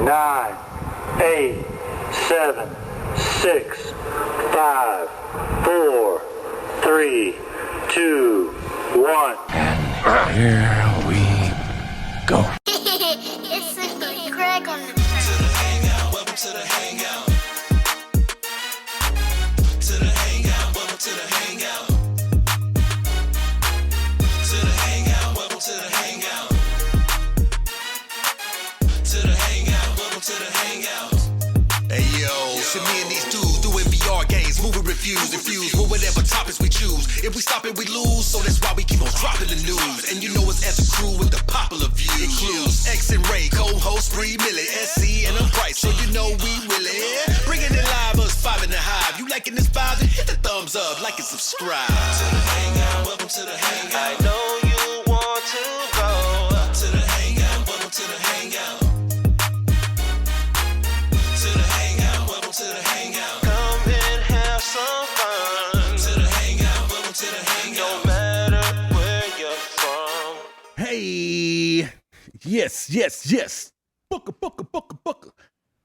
9, 8, 7, 6, 5, 4, 3, 2, 1. And here we go. It's simply Craig on the To the hangout, welcome to the hangout. To the hangout, welcome to the hangout. To the hangout, welcome to the hangout. To the hangout, welcome to the hangout. Hey yo, it's me and these dudes doing VR games, movie reviews, infused with whatever topics we choose. If we stop it, we lose, so that's why we keep on dropping the news. And you know it's as a crew with the popular views. Includes X and Ray, co-host Bree, Millie, SC, and I'm Bryce, so you know we really bringing it live, us 5 in the hive. You liking this vibe? Then hit the thumbs up, like and subscribe. To the hangout, welcome to the hangout. I know you want to go. To the hangout, welcome to the hangout. To the hangout, welcome to the hangout. Come and have some fun. To the hangout, welcome to the hangout. No matter where you're from. Hey, yes. Booker.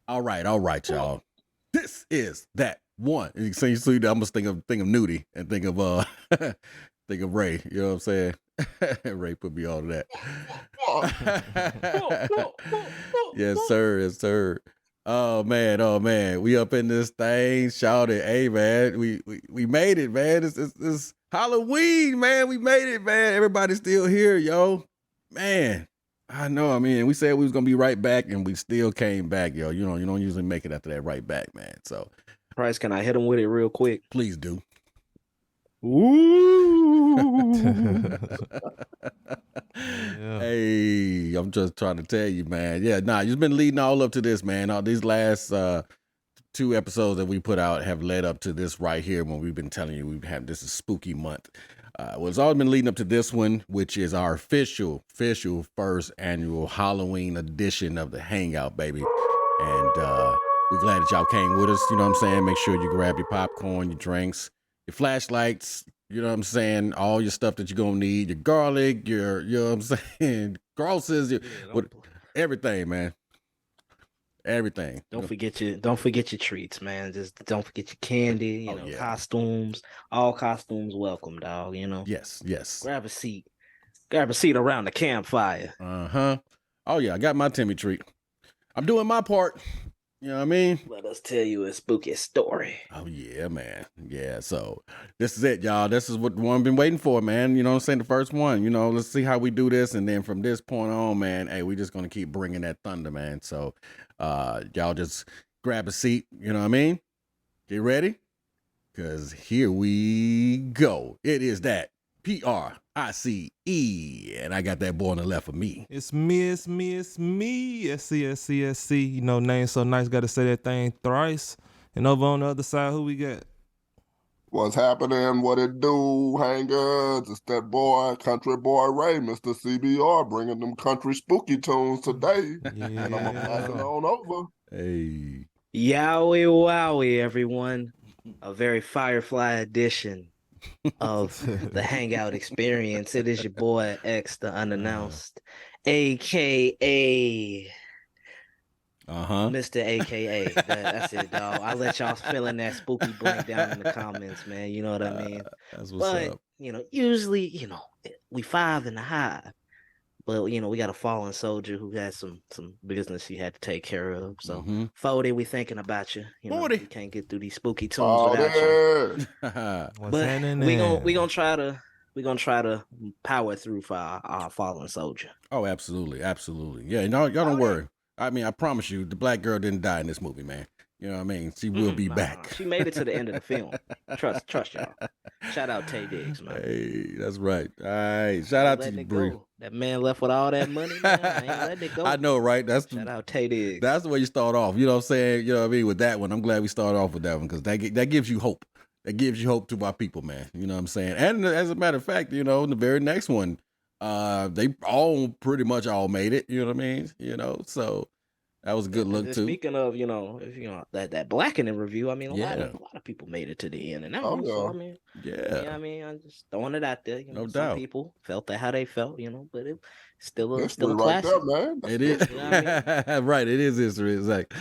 All right, y'all. This is that one. You see, I must think of Nudie and think of think of Ray. You know what I'm saying? Ray put me on to that. Yes, sir. Oh man. We up in this thing. Shouted, hey man, we made it, man. It's Halloween, man. We made it, man. Everybody's still here, yo. Man. I know. I mean, we said we was gonna be right back, and we still came back, yo. You know, you don't usually make it after that right back, man. So, Price, can I hit him with it real quick? please do. Ooh. Hey, I'm just trying to tell you, man. Yeah, you've been leading all up to this, man. All these last 2 episodes that we put out have led up to this right here. When we've been telling you this is spooky month. Well, it's all been leading up to this one, which is our official first annual Halloween edition of the Hangout, baby. And we're glad that y'all came with us. You know what I'm saying? Make sure you grab your popcorn, your drinks, your flashlights, you know what I'm saying? All your stuff that you're going to need, your garlic, you know what I'm saying? Grosses, everything, man. Everything. Don't forget your treats, man. Just don't forget your candy, costumes. All costumes welcome, dog, you know. Yes. Grab a seat around the campfire. Oh yeah, I got my Timmy treat. I'm doing my part. You know what I mean? Let us tell you a spooky story. Oh yeah, man. Yeah, so this is it, y'all. This is what the one I've been waiting for, man. You know what I'm saying? The first one. You know, let's see how we do this. And then from this point on, man, hey, we just gonna keep bringing that thunder, man. So y'all just grab a seat, you know what I mean? Get ready? Cause here we go. It is that PRICE. And I got that boy on the left of me. It's me. SC. You know, name so nice, gotta say that thing thrice. And over on the other side, who we got? What's happening? What it do, hangers? It's that boy, country boy Ray, Mr. CBR, bringing them country spooky tunes today. Yeah. And I'm going to pass it on over. Hey. Yowie wowie, everyone. A very Firefly edition of the Hangout experience. It is your boy X, the unannounced, AKA Mr. AKA. That's it, dog. I'll let y'all fill in that spooky blank down in the comments, man. You know what I mean? That's what's up. You know, usually, we 5 in the hive. But, we got a fallen soldier who has some business he had to take care of. So, 40, we thinking about you. 40. We can't get through these spooky tunes without you. But we gonna try to power through for our fallen soldier. Oh, absolutely. Yeah, y'all don't worry. I mean, I promise you, the black girl didn't die in this movie, man. You know what I mean? She will be back. She made it to the end of the film. Trust y'all. Shout out Tay Diggs, man. Hey, that's right. All right. Shout out to you, Bree. That man left with all that money, man. I ain't letting it go. I know, right? Shout out Tay Diggs. That's the way you start off. You know what I'm saying? You know what I mean? With that one, I'm glad we started off with that one because that gives you hope. That gives you hope to our people, man. You know what I'm saying? And as a matter of fact, in the very next one, they all pretty much all made it. You know what I mean? So that was a good look too. Speaking of, that blackening review, I mean, a lot of people made it to the end, and that one. So, I mean, I'm just throwing it out there. No some doubt. people felt that how they felt, but Still History a right classic. there, man. That's It is. history. You know what I Right, it is history. Exactly.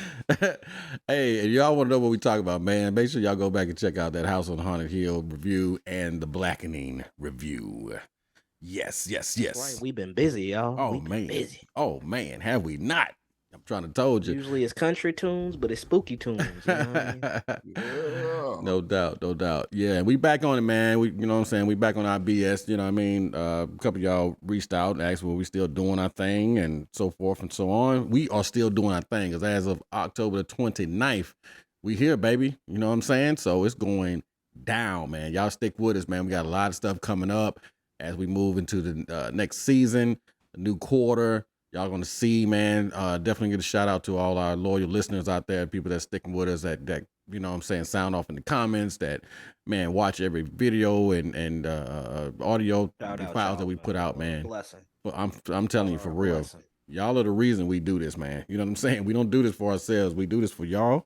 Hey, and y'all want to know what we talk about, man? Make sure y'all go back and check out that House on Haunted Hill review and the Blackening review. Yes, yes, That's right. yes. We've been busy, y'all. Oh We've been man. busy. Oh man, have we not? I'm trying to told you. Usually it's country tunes, but it's spooky tunes. You know what I mean? Yeah. No doubt, no doubt. Yeah, we back on it, man. We, you know what I'm saying? We back on our BS. You know what I mean? A couple of y'all reached out and asked, were we still doing our thing and so forth and so on. We are still doing our thing because as of October the 29th, we here, baby. You know what I'm saying? So it's going down, man. Y'all stick with us, man. We got a lot of stuff coming up as we move into the next season, the new quarter. Y'all gonna see, man. Definitely get a shout out to all our loyal listeners out there, people that's sticking with us, that you know what I'm saying, sound off in the comments, that man watch every video and audio Shout out, files that y'all, we put out, man. Blessing. But I'm telling you Y'all for are a real, blessing. y'all are the reason we do this, man. You know what I'm saying? We don't do this for ourselves. We do this for y'all,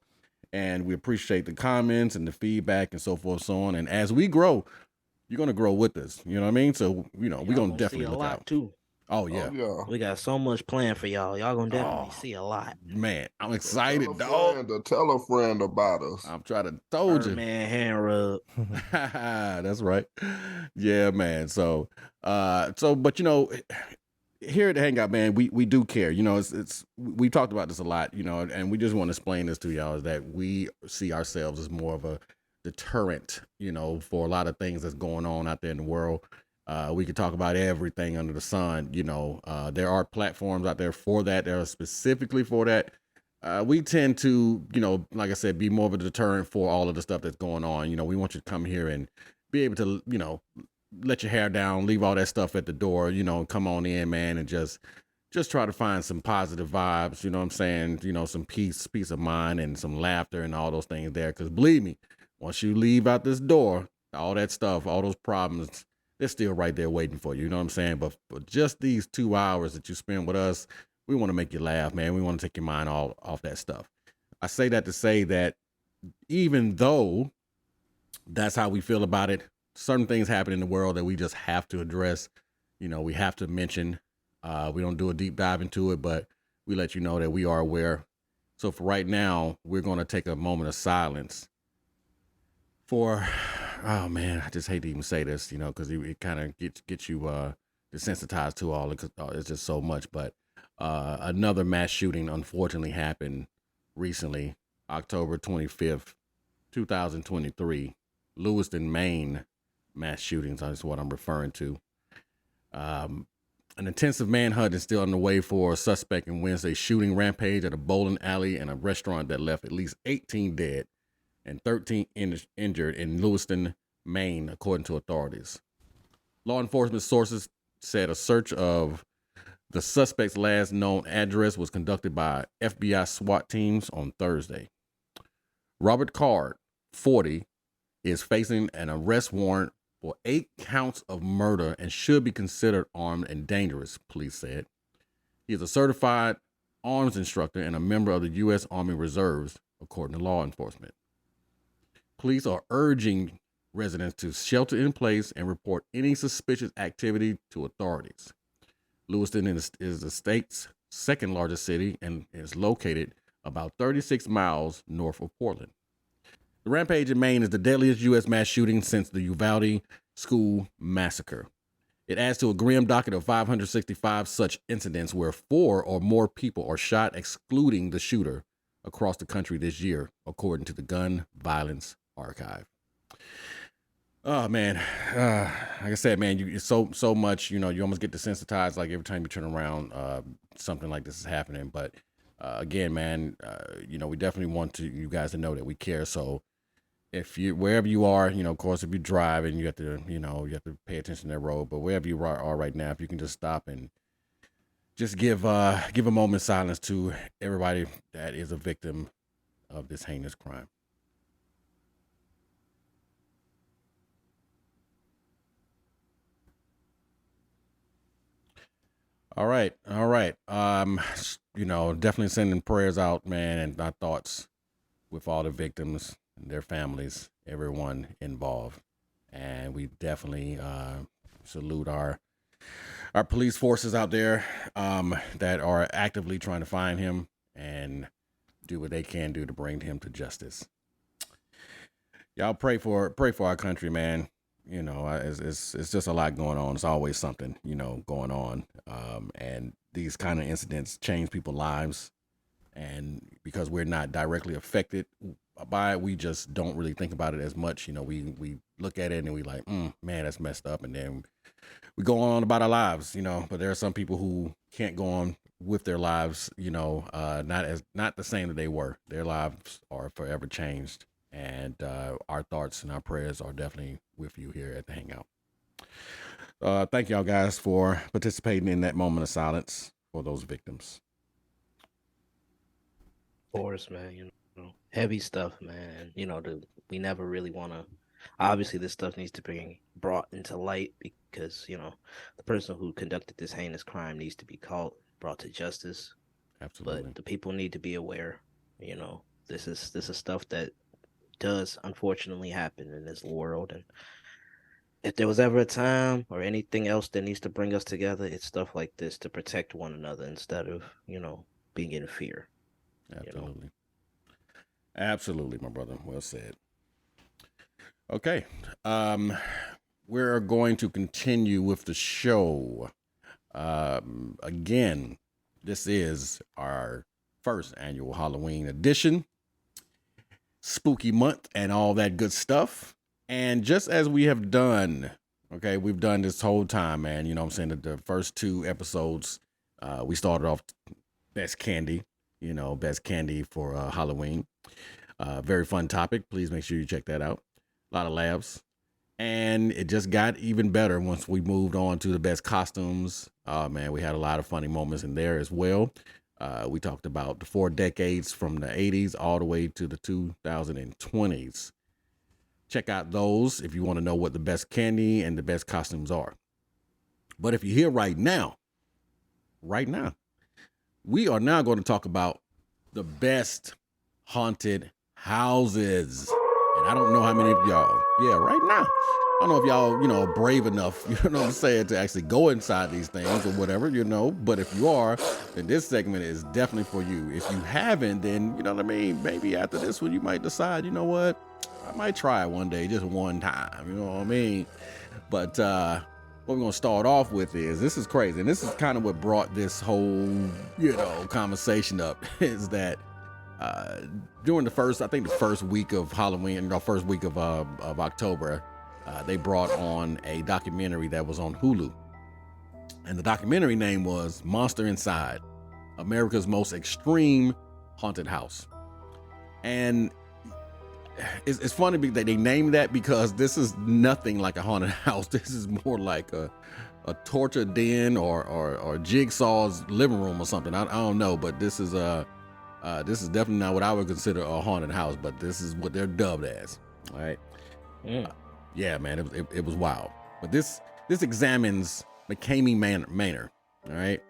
and we appreciate the comments and the feedback and so forth, so on. And as we grow, you're gonna grow with us. You know what I mean? So we're Y'all gonna see definitely a look lot out. too. Oh yeah. Oh, yeah. We got so much planned for y'all. Y'all gonna definitely Oh. see a lot. Man, I'm So excited, dog. tell a friend about us. I'm trying to told you. Birdman hand rub. That's right. Yeah, man. So but you know, here at the Hangout, man, we do care. You know, it's we talked about this a lot, you know, and we just want to explain this to y'all, is that we see ourselves as more of a deterrent, you know, for a lot of things that's going on out there in the world. We could talk about everything under the sun, you know. There are platforms out there for that. There are specifically for that. We tend to, you know, like I said, be more of a deterrent for all of the stuff that's going on. You know, we want you to come here and be able to, you know, let your hair down, leave all that stuff at the door, you know, come on in, man, and just try to find some positive vibes, you know what I'm saying? You know, some peace of mind and some laughter and all those things there. Because believe me, once you leave out this door, all that stuff, all those problems, they're still right there waiting for you. You know what I'm saying? But for just these 2 hours that you spend with us, we want to make you laugh, man. We want to take your mind all off that stuff. I say that to say that even though that's how we feel about it, certain things happen in the world that we just have to address. You know, we have to mention. We don't do a deep dive into it, but we let you know that we are aware. So for right now, we're going to take a moment of silence for, oh man, I just hate to even say this, you know, because it kind of gets you desensitized to all it. It's just so much. But another mass shooting unfortunately happened recently, October 25th, 2023, Lewiston, Maine mass shootings is what I'm referring to. An intensive manhunt is still underway for a suspect in Wednesday's shooting rampage at a bowling alley and a restaurant that left at least 18 dead and 13 injured in Lewiston, Maine, according to authorities. Law enforcement sources said a search of the suspect's last known address was conducted by FBI SWAT teams on Thursday. Robert Card, 40, is facing an arrest warrant for 8 counts of murder and should be considered armed and dangerous, police said. He is a certified arms instructor and a member of the U.S. Army Reserves, according to law enforcement. Police are urging residents to shelter in place and report any suspicious activity to authorities. Lewiston is the state's second largest city and is located about 36 miles north of Portland. The rampage in Maine is the deadliest U.S. mass shooting since the Uvalde school massacre. It adds to a grim docket of 565 such incidents where 4 or more people are shot, excluding the shooter, across the country this year, according to the Gun Violence Archive. Oh man, like I said, man, it's so much. You know, you almost get desensitized. Like every time you turn around, something like this is happening. But again, man, you know, we definitely want you guys to know that we care. So if you, wherever you are, you know, of course, if you're driving, you have to pay attention to that road. But wherever you are right now, if you can just stop and just give a moment of silence to everybody that is a victim of this heinous crime. All right. You know, definitely sending prayers out, man, and our thoughts with all the victims and their families, everyone involved. And we definitely salute our our police forces out there that are actively trying to find him and do what they can do to bring him to justice. Y'all pray for our country, man. You know, it's just a lot going on. It's always something, you know, going on. And these kind of incidents change people's lives. And because we're not directly affected by it, we just don't really think about it as much. You know, we look at it and we like, man, that's messed up. And then we go on about our lives, you know, but there are some people who can't go on with their lives, you know, not the same that they were. Their lives are forever changed. And our thoughts and our prayers are definitely with you here at the Hangout. Thank y'all guys for participating in that moment of silence for those victims. Of course, man. You know, heavy stuff, man. You know, we never really want to. Obviously, this stuff needs to be brought into light because you know the person who conducted this heinous crime needs to be caught, brought to justice. Absolutely. But the people need to be aware. You know, this is stuff that does unfortunately happen in this world, and if there was ever a time or anything else that needs to bring us together, it's stuff like this to protect one another instead of, you know, being in fear. Absolutely. You know? Absolutely, my brother. Well said. Okay. We're going to continue with the show. Again, this is our first annual Halloween edition. Spooky month and all that good stuff. And just as we have done, okay, we've done this whole time, man. You know what I'm saying? The first 2 episodes, we started off best candy, you know, best candy for Halloween. Very fun topic. Please make sure you check that out. A lot of laughs. And it just got even better once we moved on to the best costumes. Oh, man, we had a lot of funny moments in there as well. We talked about the 4 decades from the 80s all the way to the 2020s. Check out those if you want to know what the best candy and the best costumes are. But if you're here right now, we are now going to talk about the best haunted houses. And I don't know how many of y'all, right now. I don't know if y'all, you know, are brave enough, you know what I'm saying, to actually go inside these things or whatever, you know. But if you are, then this segment is definitely for you. If you haven't, then, you know what I mean, maybe after this one, you might decide, you know what, I might try it one day, just one time, you know what I mean? But what we're going to start off with is, this is crazy, and this is kind of what brought this whole, you know, conversation up, is that during the first week of Halloween, first week of October, they brought on a documentary that was on Hulu. And the documentary name was Monster Inside, America's Most Extreme Haunted House. And it's funny that they named that, because this is nothing like a haunted house. This is more like a torture den or Jigsaw's living room or something. I don't know, but this is definitely not what I would consider a haunted house, but this is what they're dubbed as. All right. Yeah, man, it was wild. But this examines McCamey Manor. All right.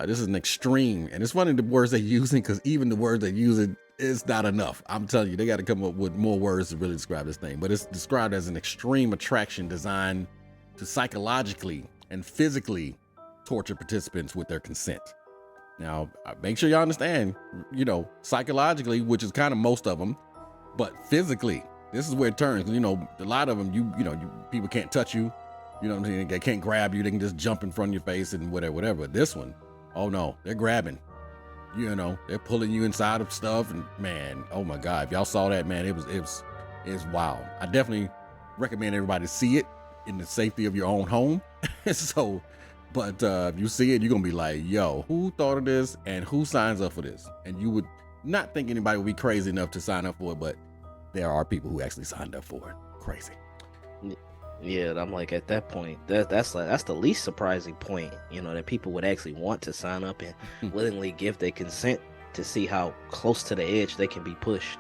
This is an extreme, and it's funny the words they're using, because even the words they're using is not enough. I'm telling you, they got to come up with more words to really describe this thing. But it's described as an extreme attraction designed to psychologically and physically torture participants with their consent. Now, make sure y'all understand, you know, psychologically, which is kind of most of them, but physically, this is where it turns. You know, a lot of them, people can't touch you. You know what I'm saying? They can't grab you. They can just jump in front of your face and whatever. This one, oh no, they're grabbing. You know, they're pulling you inside of stuff, and man, oh my God, if y'all saw that, man, it was wild. I definitely recommend everybody see it in the safety of your own home. So, but if you see it, you're gonna be like, yo, who thought of this and who signs up for this? And you would not think anybody would be crazy enough to sign up for it, but there are people who actually signed up for it. Crazy. Yeah, I'm like, at that point, that's the least surprising point, you know, that people would actually want to sign up and willingly give their consent to see how close to the edge they can be pushed.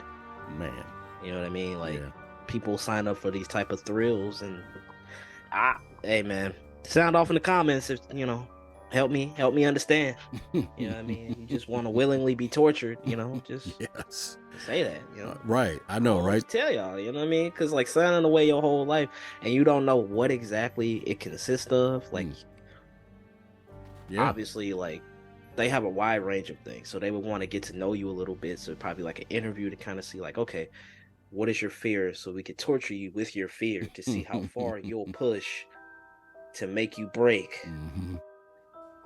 Man, you know what I mean? Like, people sign up for these type of thrills, and hey man, sound off in the comments if, you know, help me understand. You know what I mean? You just want to willingly be tortured, you know, just say that, you know. Right, I know, right? Tell y'all, you know what I mean? Because like signing away your whole life and you don't know what exactly it consists of, like Yeah. obviously, like, they have a wide range of things, so they would want to get to know you a little bit. So probably like an interview to kind of see, like, okay, what is your fear, so we could torture you with your fear to see how far you'll push to make you break. Mhm.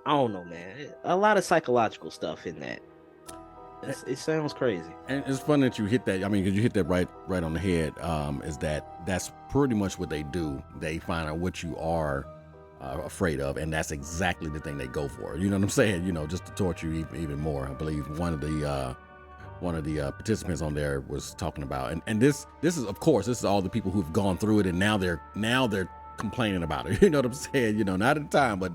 I don't know, man. A lot of psychological stuff in that. It sounds crazy. And it's funny that you hit that. I mean, because you hit that right on the head. Is that's pretty much what they do. They find out what you are afraid of, and that's exactly the thing they go for. You know what I'm saying? You know, just to torture you even more. I believe one of the participants on there was talking about, and this is, of course, this is all the people who've gone through it, and now they're complaining about it. You know what I'm saying? You know, not at the time, but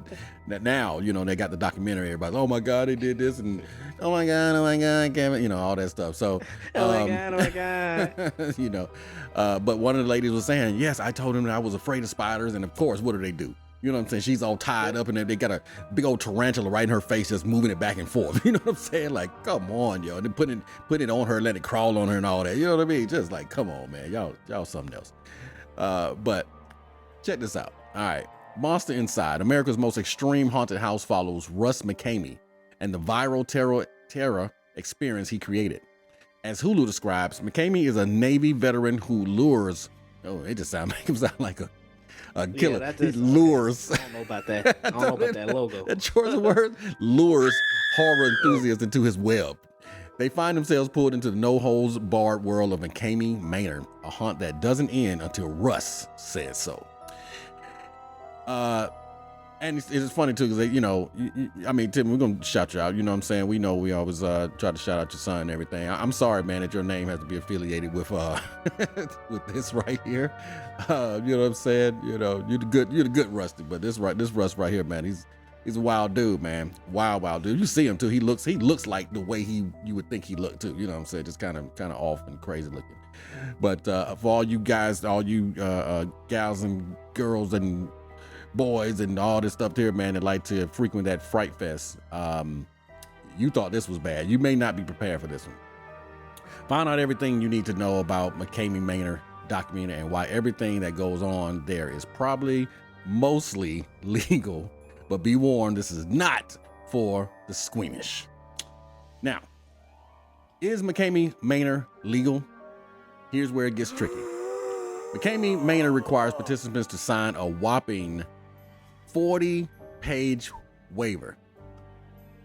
now, you know, they got the documentary. Everybody's, oh my God, they did this, and oh my God, Kevin, you know, all that stuff. So, oh my God. you know, but one of the ladies was saying, yes, I told him that I was afraid of spiders, and of course, what do? You know what I'm saying? She's all tied up, and they got a big old tarantula right in her face, just moving it back and forth. You know what I'm saying? Like, come on, yo. And then put it on her, let it crawl on her and all that. You know what I mean? Just like, come on, man. Y'all something else. But check this out. All right. Monster Inside, America's most extreme haunted house, follows Russ McKamey and the viral terror experience he created. As Hulu describes, McKamey is a Navy veteran who lures. Oh, it just make him sound like a killer. Yeah, he lures. I don't know about that. I don't know about that logo. That choice of words. Lures horror enthusiasts into his web. They find themselves pulled into the no-holds-barred world of McKamey Manor, a haunt that doesn't end until Russ says so. And it's funny too, because you know, I mean, Tim, we're gonna shout you out. You know what I'm saying? We know we always try to shout out your son and everything. I'm sorry, man, that your name has to be affiliated with with this right here. You know what I'm saying? You know, you're the good Rusty, but this Russ right here, man, he's a wild dude, man. Wild dude. You see him too. He looks like the way you would think he looked too. You know what I'm saying? Just kind of off and crazy looking. But for all you guys, all you gals and girls and boys and all this stuff here, man, that like to frequent that Fright Fest, you thought this was bad. You may not be prepared for this one. Find out everything you need to know about McKamey Manor documentary and why everything that goes on there is probably mostly legal, but be warned, this is not for the squeamish. Now, is McKamey Manor legal? Here's where it gets tricky. McKamey Manor requires participants to sign a whopping 40-page waiver.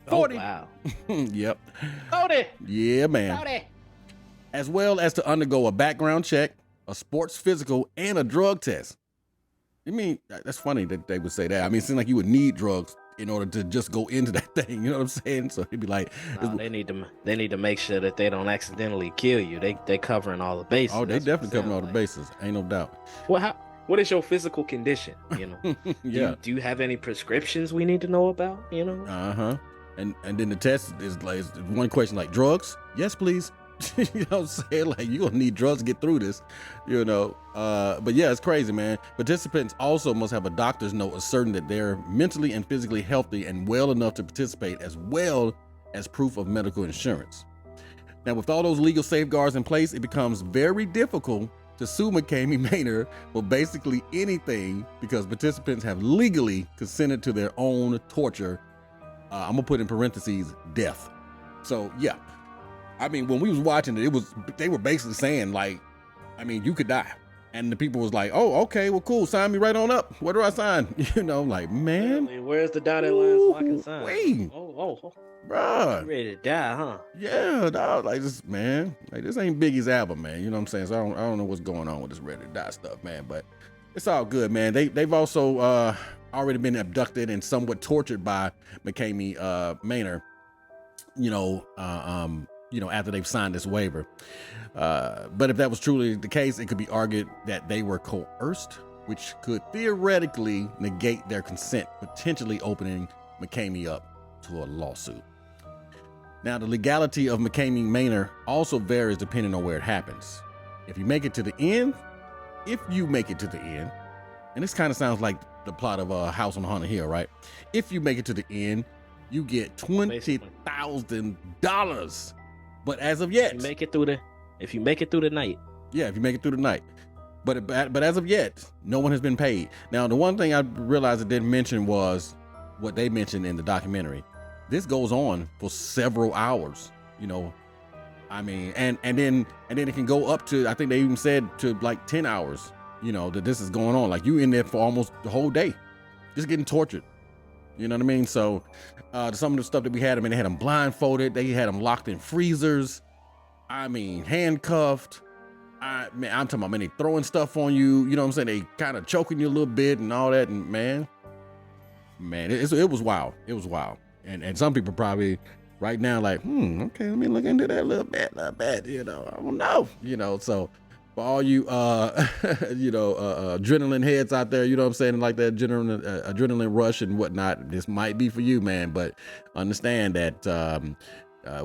40. Oh, wow. Yep. 40. Yeah, man. 40. As well as to undergo a background check, a sports physical, and a drug test. I mean, that's funny that they would say that. I mean, it seems like you would need drugs in order to just go into that thing. You know what I'm saying? So he'd be like, no, they need to make sure that they don't accidentally kill you. They covering all the bases. Oh, they definitely covering all the bases. Ain't no doubt. Well, what is your physical condition? You know, yeah. Do you have any prescriptions we need to know about? You know. And then the test is like one question, like drugs? Yes, please. You know what I'm saying? Like, you're gonna need drugs to get through this, you know. But yeah, it's crazy, man. Participants also must have a doctor's note asserting that they're mentally and physically healthy and well enough to participate, as well as proof of medical insurance. Now, with all those legal safeguards in place, it becomes very difficult to sue McKamey Manor for basically anything, because participants have legally consented to their own torture. I'm gonna put in parentheses, death. So yeah, I mean, when we was watching it, they were basically saying, like, I mean, you could die. And the people was like, oh, okay, well, cool, sign me right on up. Where do I sign? You know, like, man. Really? Where's the dotted line so I can sign? Wait. Oh. Bruh. You ready to die, huh? Yeah, dog, like this, man. Like, this ain't Biggie's album, man. You know what I'm saying? So I don't know what's going on with this Ready to Die stuff, man. But it's all good, man. They've also already been abducted and somewhat tortured by McKamey Manor, you know, after they've signed this waiver. But if that was truly the case, it could be argued that they were coerced, which could theoretically negate their consent, potentially opening McKamey up to a lawsuit. Now, the legality of McKamey Manor also varies depending on where it happens. If you make it to the end, and this kind of sounds like the plot of House on Haunted Hill, right? If you make it to the end, you get $20,000. But as of yet, if you make it through the night. Yeah, if you make it through the night. But as of yet, no one has been paid. Now, the one thing I realized I didn't mention was what they mentioned in the documentary, this goes on for several hours, you know. I mean, and then it can go up to, I think they even said to like 10 hours, you know, that this is going on. Like you in there for almost the whole day, just getting tortured. You know what I mean? So some of the stuff that we had, I mean, they had them blindfolded, they had them locked in freezers. I mean, handcuffed. I'm talking about, man, they throwing stuff on you. You know what I'm saying? They kind of choking you a little bit and all that. And man, it was wild. It was wild. And some people probably right now like, okay, let me look into that a little bit, you know, I don't know, you know. So for all you, you know, adrenaline heads out there, you know what I'm saying, like that adrenaline rush and whatnot, this might be for you, man. But understand that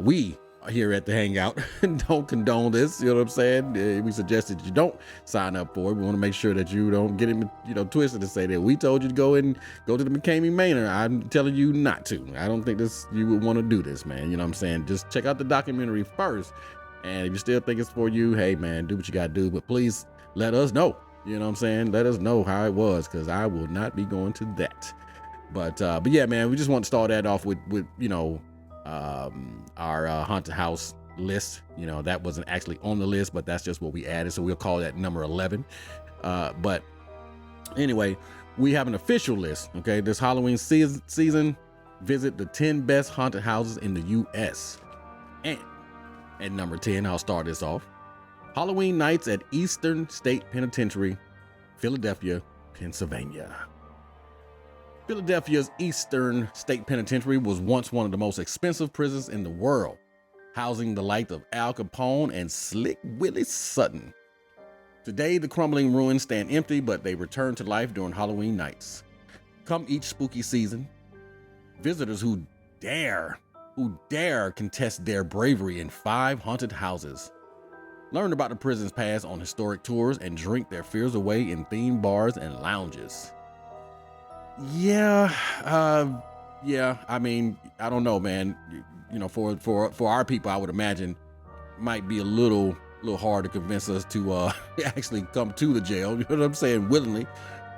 we here at the Hangout don't condone this, you know what I'm saying. We suggest that you don't sign up for it. We want to make sure that you don't get him, you know, twisted to say that we told you to go to the McCamey Manor. I'm telling you not to. I don't think you would want to do this, man. You know what I'm saying? Just check out the documentary first, and if you still think it's for you, hey man, do what you gotta do, but please let us know. You know what I'm saying? Let us know how it was, because I will not be going to that. But yeah, man, we just want to start that off with you know, our haunted house list. You know, that wasn't actually on the list, but that's just what we added, so we'll call that number 11. But anyway, we have an official list. Okay, this Halloween season, visit the 10 best haunted houses in the U.S. And at number 10, I'll start this off: Halloween Nights at Eastern State Penitentiary, Philadelphia, Pennsylvania. Philadelphia's Eastern State Penitentiary was once one of the most expensive prisons in the world, housing the likes of Al Capone and Slick Willie Sutton. Today, the crumbling ruins stand empty, but they return to life during Halloween nights. Come each spooky season, visitors who dare contest their bravery in 5 haunted houses. Learn about the prison's past on historic tours and drink their fears away in themed bars and lounges. Yeah, I mean, I don't know, man. You know, for our people, I would imagine might be a little hard to convince us to actually come to the jail. You know what I'm saying? Willingly,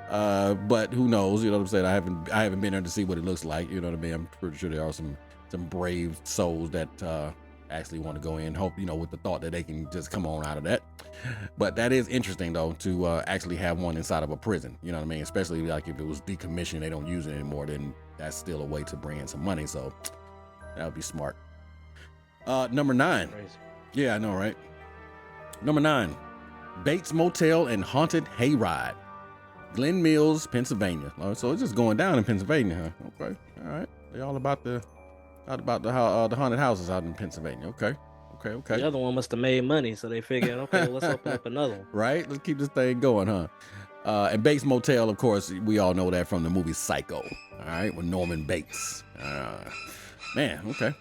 but who knows? You know what I'm saying? I haven't been there to see what it looks like. You know what I mean? I'm pretty sure there are some brave souls that actually want to go in, hope, you know, with the thought that they can just come on out of that. But that is interesting though, to actually have one inside of a prison. You know what I mean? Especially like if it was decommissioned, they don't use it anymore, then that's still a way to bring in some money. So that would be smart. Number 9. Crazy. Yeah, I know, right? Number 9, Bates Motel and Haunted Hayride, Glen Mills, Pennsylvania. So it's just going down in Pennsylvania, huh? Okay, all right. They all about the haunted houses out in Pennsylvania. Okay. The other one must have made money, so they figured, okay, well, let's open up another one. Right? Let's keep this thing going, huh? And Bates Motel, of course, we all know that from the movie Psycho. All right, with Norman Bates. Man, okay.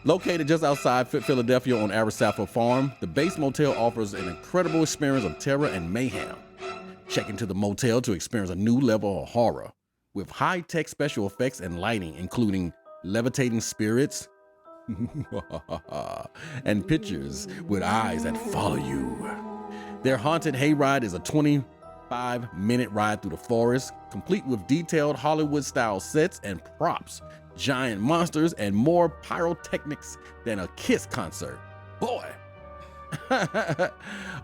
Located just outside Philadelphia on Aristotle Farm, the Bates Motel offers an incredible experience of terror and mayhem. Check into the motel to experience a new level of horror with high-tech special effects and lighting, including levitating spirits and pictures with eyes that follow you. Their haunted hayride is a 25-minute ride through the forest, complete with detailed Hollywood-style sets and props, giant monsters, and more pyrotechnics than a Kiss concert. Boy!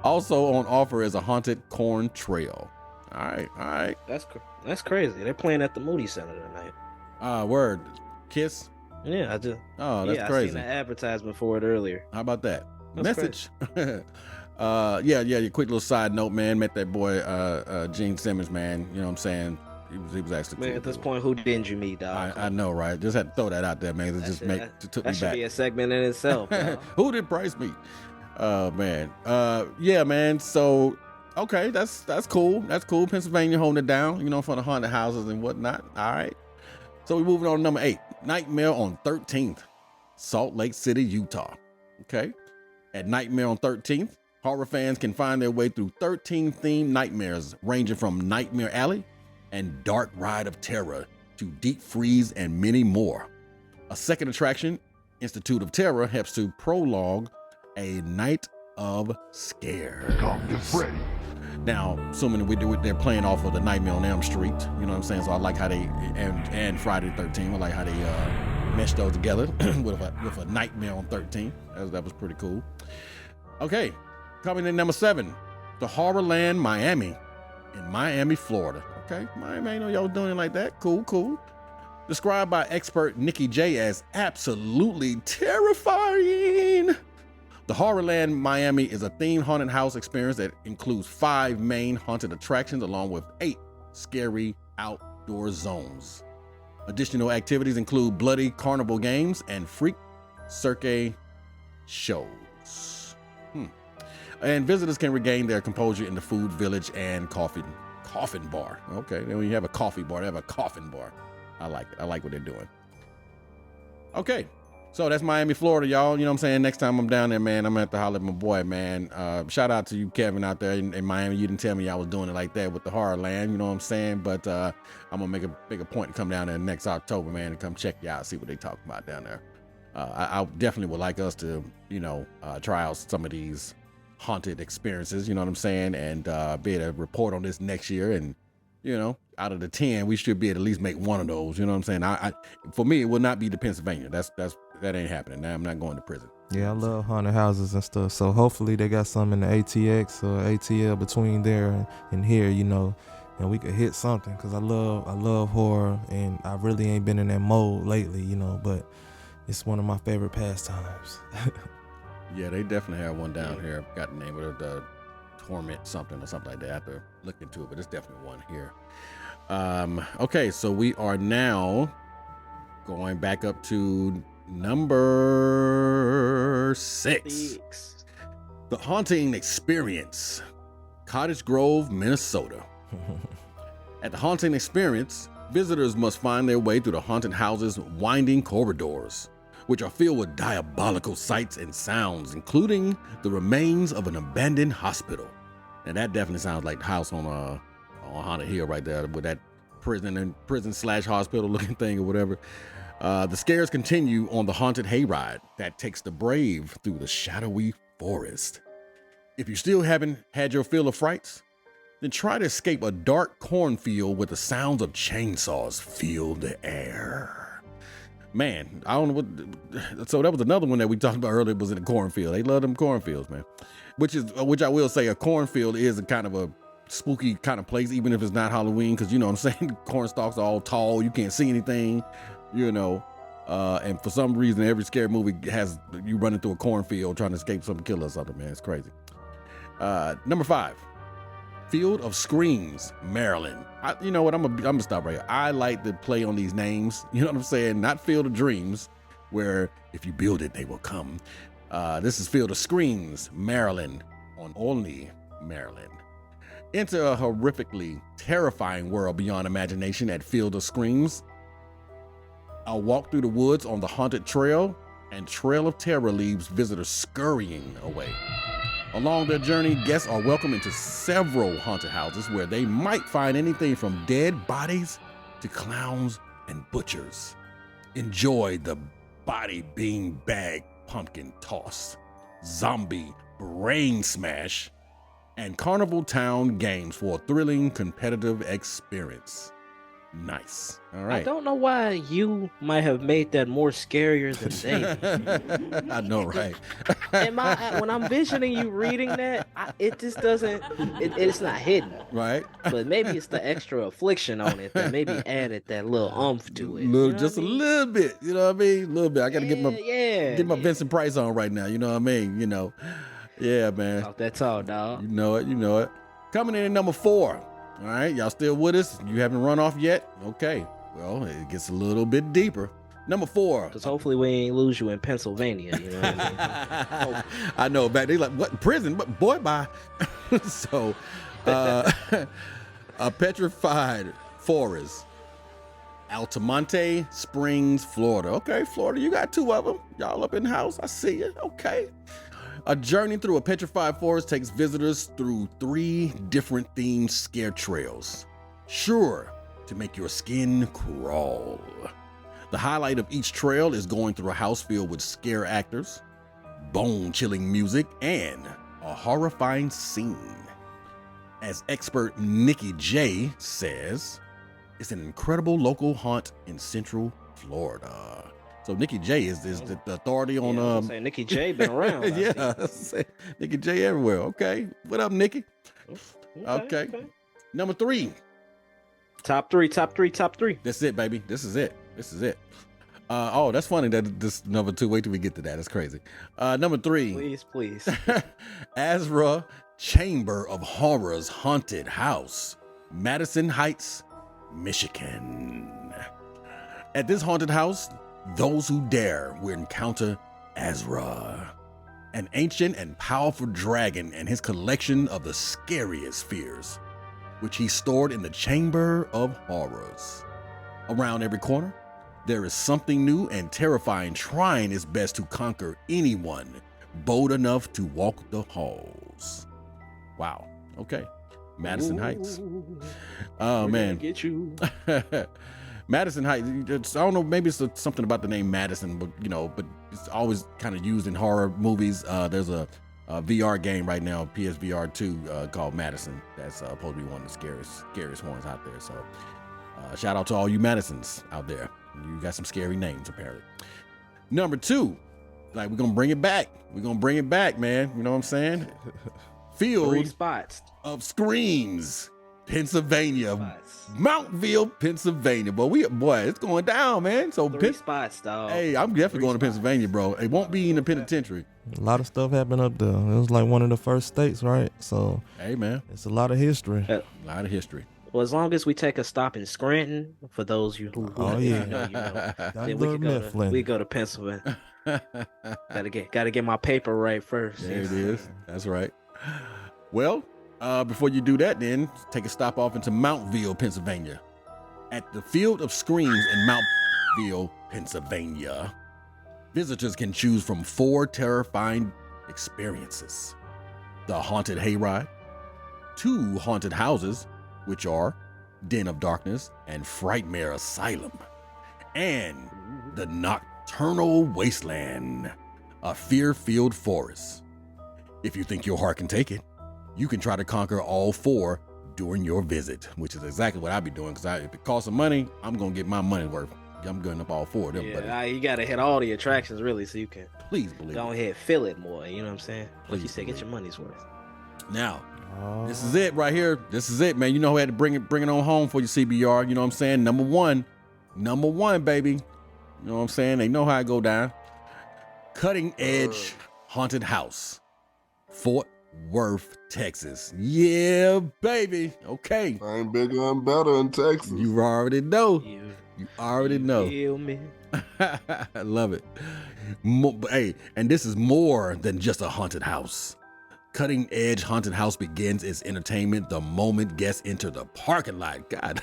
Also on offer is a haunted corn trail. All right. That's crazy. They're playing at the Moody Center tonight. Word. Kiss? Yeah, I just. Oh, that's crazy. I seen an advertisement for it earlier. How about that? Message. Yeah. Quick little side note, man. Met that boy, Gene Simmons, man. You know what I'm saying? He was actually man. Cool, at this point, who didn't you meet, dog? I know, right? Just had to throw that out there, man. It took me back. That should be a segment in itself. Who did Price meet? Man. Yeah, man. So, okay, that's cool. That's cool. Pennsylvania holding it down, you know, for the haunted houses and whatnot. All right. So we're moving on to number 8, Nightmare on 13th, Salt Lake City, Utah. Okay. At Nightmare on 13th, horror fans can find their way through 13 themed nightmares, ranging from Nightmare Alley and Dark Ride of Terror to Deep Freeze and many more. A second attraction, Institute of Terror, helps to prologue a night of Scares. Dr. Freddy. Now, assuming they're playing off of the Nightmare on Elm Street, you know what I'm saying? So I like how they, and Friday the 13th, I like how they meshed those together with a Nightmare on 13. That was pretty cool. Okay, coming in number 7, the Horrorland Miami in Miami, Florida. Okay, Miami, I know y'all was doing it like that. Cool. Described by expert Nikki J as absolutely terrifying. The Horrorland Miami is a themed haunted house experience that includes 5 main haunted attractions along with 8 scary outdoor zones. Additional activities include bloody carnival games and freak cirque shows. And visitors can regain their composure in the food village and coffin bar. Okay, then when you have a coffee bar, they have a coffin bar. I like it. I like what they're doing. Okay. So that's Miami, Florida, y'all. You know what I'm saying? Next time I'm down there, man, I'm at the holler at my boy, man. Shout out to you, Kevin, out there in Miami. You didn't tell me I was doing it like that with the Horrorland, you know what I'm saying? But I'm going to make a point to come down there next October, man, and come check you out, see what they talking about down there. I definitely would like us to, try out some of these haunted experiences, you know what I'm saying? And be able to report on this next year. And, out of the 10, we should be able to at least make one of those, you know what I'm saying? For me, it will not be the Pennsylvania. That ain't happening. Now I'm not going to prison. Yeah, I love haunted houses and stuff. So hopefully they got some in the ATX or ATL between there and here, and we could hit something. Cause I love horror, and I really ain't been in that mode lately, but it's one of my favorite pastimes. Yeah, they definitely have one down here. Got the name of it, the Torment something or something like that. I have to look into it, but it's definitely one here. Okay, so we are now going back up to number 6. The Haunting Experience, Cottage Grove, Minnesota. At the Haunting Experience, visitors must find their way through the haunted house's winding corridors, which are filled with diabolical sights and sounds, including the remains of an abandoned hospital. And that definitely sounds like the house on Haunted Hill right there with that prison/hospital looking thing or whatever. The scares continue on the haunted hayride that takes the brave through the shadowy forest. If you still haven't had your fill of frights, then try to escape a dark cornfield where the sounds of chainsaws fill the air. Man, I don't know what. So that was another one that we talked about earlier, was in the cornfield. They love them cornfields, man. Which I will say, a cornfield is a kind of a spooky kind of place, even if it's not Halloween, because you know what I'm saying, corn stalks are all tall, you can't see anything, and for some reason every scary movie has you running through a cornfield trying to escape some killer or something, man. It's crazy. Number 5, Field of Screams, Maryland. You know what, I'm gonna stop right here. I like to play on these names, you know what I'm saying? Not Field of Dreams, where if you build it they will come. This is Field of Screams, Maryland, on Olney, Maryland. Enter a horrifically terrifying world beyond imagination at Field of Screams. A walk through the woods on the haunted trail and Trail of Terror leaves visitors scurrying away. Along their journey, guests are welcomed into several haunted houses where they might find anything from dead bodies to clowns and butchers. Enjoy the body bean bag pumpkin toss, zombie brain smash, and Carnival Town games for a thrilling competitive experience. Nice. All right. I don't know why you might have made that more scarier than they. I know, right? When I'm visioning you reading that, it just doesn't. It's not hidden, right? But maybe it's the extra affliction on it that maybe added that little umph to it. Just a little bit. You know what I mean? A little bit. I got to get my Vincent Price on right now. You know what I mean? Yeah, man. Talk that talk, dog. You know it. Coming in at number 4. All right, y'all still with us? You haven't run off yet? Okay. Well, it gets a little bit deeper. Number 4. Because hopefully we ain't lose you in Pennsylvania. You know what I mean? I know. Back they like, what, prison? But boy, bye. So, a petrified forest. Altamonte Springs, Florida. Okay, Florida, you got 2 of them. Y'all up in the house. I see you. Okay. A journey through a petrified forest takes visitors through 3 different themed scare trails, sure to make your skin crawl. The highlight of each trail is going through a house filled with scare actors, bone-chilling music, and a horrifying scene. As expert Nikki J says, it's an incredible local haunt in Central Florida. So Nikki J is the authority on I was gonna say, Nikki J been around. yeah, Nikki J everywhere. Okay, what up, Nikki? Okay. Number 3. Top three. That's it, baby. This is it. Oh, that's funny that this number 2. Wait till we get to that. That's crazy. Number 3. Please. Azra Chamber of Horrors Haunted House, Madison Heights, Michigan. At this haunted house, those who dare will encounter Azra, an ancient and powerful dragon, and his collection of the scariest fears, which he stored in the Chamber of Horrors. Around every corner, there is something new and terrifying, trying its best to conquer anyone bold enough to walk the halls. Wow. Okay. Madison Heights. Oh, man. Get you. Madison Heights. I don't know. Maybe it's something about the name Madison, but it's always kind of used in horror movies. There's a VR game right now, PSVR 2, called Madison. That's supposed to be one of the scariest ones out there. So shout out to all you Madisons out there. You got some scary names, apparently. Number 2, we're going to bring it back. We're going to bring it back, man. You know what I'm saying? Field 3 spots. of Screams, Pennsylvania. Mountville, Pennsylvania. Boy, it's going down, man. So 3 spots, dog. Hey, I'm definitely going to Pennsylvania, bro. It won't be in the penitentiary. A lot of stuff happened up there. It was like one of the first states, right? So, hey, man, it's a lot of history. A lot of history. Well, as long as we take a stop in Scranton, for those who then we go to Pennsylvania. Gotta get my paper right first. There it is. That's right. Well, before you do that, then take a stop off into Mountville, Pennsylvania. At the Field of Screams in Mountville, Pennsylvania, visitors can choose from 4 terrifying experiences: the haunted hayride, 2 haunted houses, which are Den of Darkness and Frightmare Asylum, and the Nocturnal Wasteland, a fear-filled forest. If you think your heart can take it, you can try to conquer all 4 during your visit, which is exactly what I'd be doing, because if it costs some money, I'm going to get my money worth. I'm going up all 4 of them. Yeah, you got to hit all the attractions, really, so you can please believe go ahead, feel it more. You know what I'm saying? Like you said, believe. get your money's worth. Now, this is it right here. This is it, man. You know who had to bring it on home for your CBR. You know what I'm saying? Number one, baby. You know what I'm saying? They know how it go down. Cutting Edge Haunted House, Fort Worth, Texas. Yeah, baby. Okay. Ain't bigger and better in Texas. You already know. You already know. Feel me. I love it. Hey, and this is more than just a haunted house. Cutting Edge Haunted House begins its entertainment the moment guests enter the parking lot. God,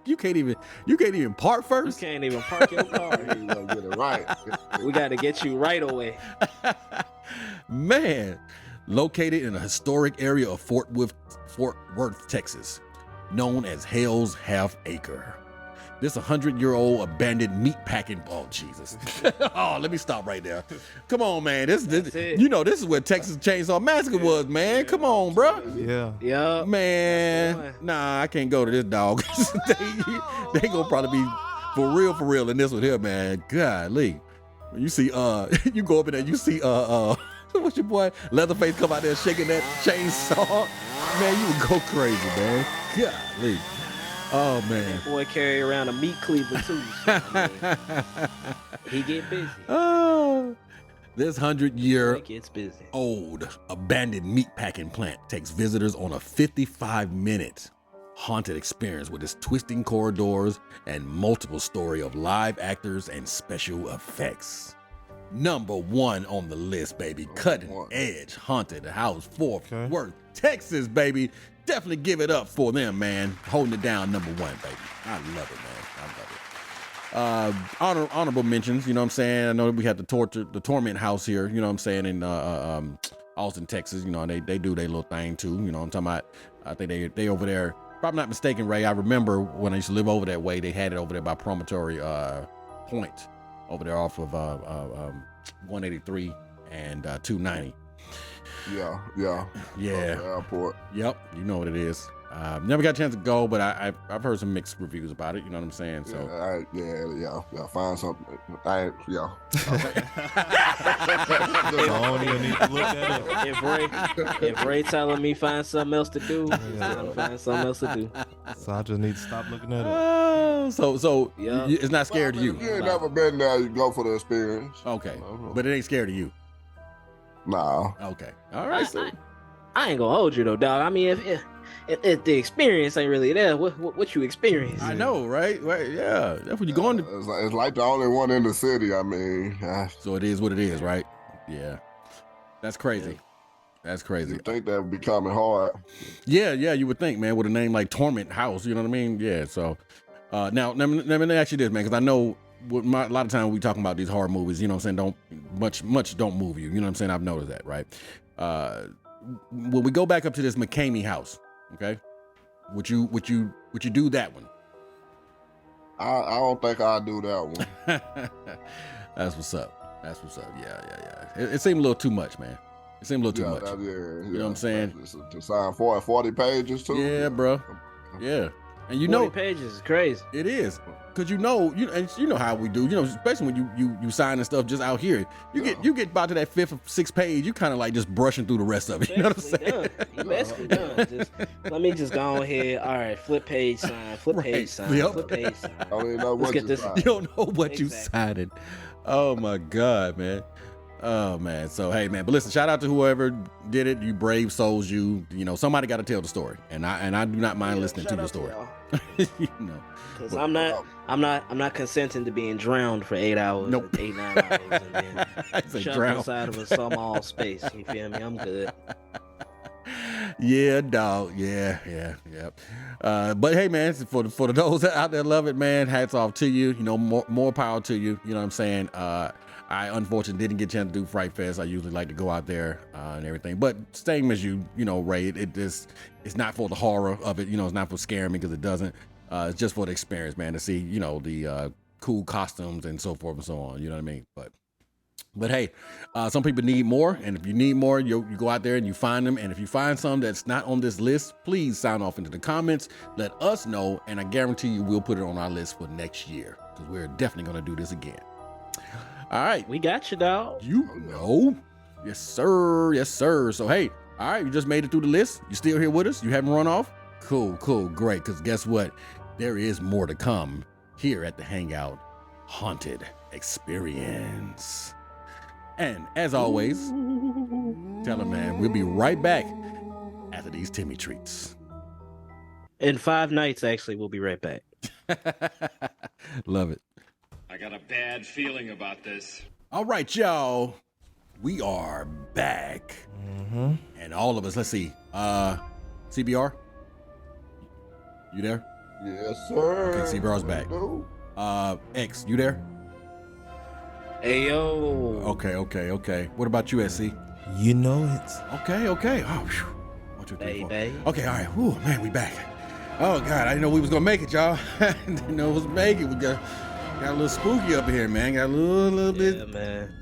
you can't even park first. You can't even park your car. You gonna get it right. We got to get you right away. Man, located in a historic area of Fort Worth, Texas, known as Hell's Half Acre. This 100-year-old abandoned meat packing. Oh, Jesus. Oh, let me stop right there. Come on, man. This is where Texas Chainsaw Massacre was, man. Come on, bro. Yeah. Man. Nah, I can't go to this, dog. they gonna probably be for real in this one here, man. Golly. You see, you go up in there, you see, what's your boy? Leatherface come out there shaking that chainsaw. Man, you would go crazy, man. Golly. Oh, man. That boy carry around a meat cleaver, too. So, he get busy. Oh. This 100-year-old abandoned meatpacking plant takes visitors on a 55-minute haunted experience with its twisting corridors and multiple story of live actors and special effects. Number 1 on the list, baby. Cutting Edge Haunted House, Fort Worth, Texas, baby. Definitely give it up for them, man. Holding it down, number 1, baby. I love it, man. I love it. Honorable mentions, you know what I'm saying? I know we had the Torment House here, you know what I'm saying, in Austin, Texas. You know, they do their little thing too. You know what I'm talking about? I think they over there. If I'm not mistaken, Ray, I remember when I used to live over that way, they had it over there by Promontory Point, over there off of 183 and 290. Yeah. Yeah. The airport. Yep. You know what it is. Never got a chance to go, but I've heard some mixed reviews about it. You know what I'm saying? So Yeah. Find something. Yeah. I don't even need to look that up. If Ray telling me find something else to do, I'm gonna find something else to do. So I just need to stop looking at it. So Yeah. it's not scared of you. If you ain't never been there, you go for the experience. Okay, but it ain't scared of you. Nah. Okay, all right. So I ain't gonna hold you though, dog. I mean, if the experience ain't really there, what you experience? I know, right? Yeah, that's what you're going to. It's like the only one in the city. I mean, So it is what it is, right? Yeah, that's crazy. That's crazy. you think that would be coming hard? Yeah, you would think, man, with a name like Torment House, you know what I mean? Yeah. So now let me ask you this, man, because I know a lot of times we talking about these horror movies, you know what I'm saying? Don't much don't move you. You know what I'm saying? I've noticed that, right? When we go back up to this McCamey house, okay? Would you do that one? I don't think I'll do that one. That's what's up. Yeah. It seemed a little too much, man. It seemed a little too much. You know what I'm saying? To sign 40 pages too. Yeah, bro. Yeah. And 40 pages is crazy. It is. Cause you know how we do, especially when you signing stuff just out here. You get about to that 5th or 6th page, you kind of like just brushing through the rest of it. You know what I'm saying? You basically done. Let me just go ahead. All right, flip page sign, flip page sign, flip page sign. I don't even know Let's what get this. You don't know what you signed. Oh my God, man. Oh man. So hey man, but listen, shout out to whoever did it. You brave souls, you know, somebody got to tell the story. And I do not mind listening to the story. You know. Because I'm not consenting to being drowned for 8 hours, Nope. 8-9 hours, and then shoved drown. inside of a small space. You feel me? I'm good. Yeah, dog. Yeah. But hey, man, for those out there love it, man, hats off to you. You know, more power to you. You know what I'm saying? I unfortunately didn't get a chance to do Fright Fest. I usually like to go out there and everything. But same as you know, Ray, it's not for the horror of it. You know, it's not for scaring me because it doesn't. It's just for the experience, man, to see, you know, the cool costumes and so forth and so on. You know what I mean? But hey, some people need more, and if you need more, you go out there and you find them. And if you find some that's not on this list, please sign off into the comments. Let us know, and I guarantee you we'll put it on our list for next year because we're definitely going to do this again. All right. We got you, dog. You know. Yes, sir. So, hey, all right, you just made it through the list. You still here with us? You haven't run off? Cool, great, because guess what? There is more to come here at the Hangout Haunted Experience. And as always, tell them, man, we'll be right back after these Timmy treats. In 5 nights, actually, we'll be right back. Love it. I got a bad feeling about this. All right, y'all. We are back. Mm-hmm. And all of us, let's see. CBR? You there? Yes, sir. Okay, CBR's back. X, you there? Hey, yo. Okay. What about you, SC? You know it. Okay. Oh, whew. 1, 2, 3, 4. Baby. Okay, all right. Whew, man, we back. Oh, God, I didn't know we was going to make it, y'all. I didn't know it was make it. We got a little spooky up in here, man. Got a little bit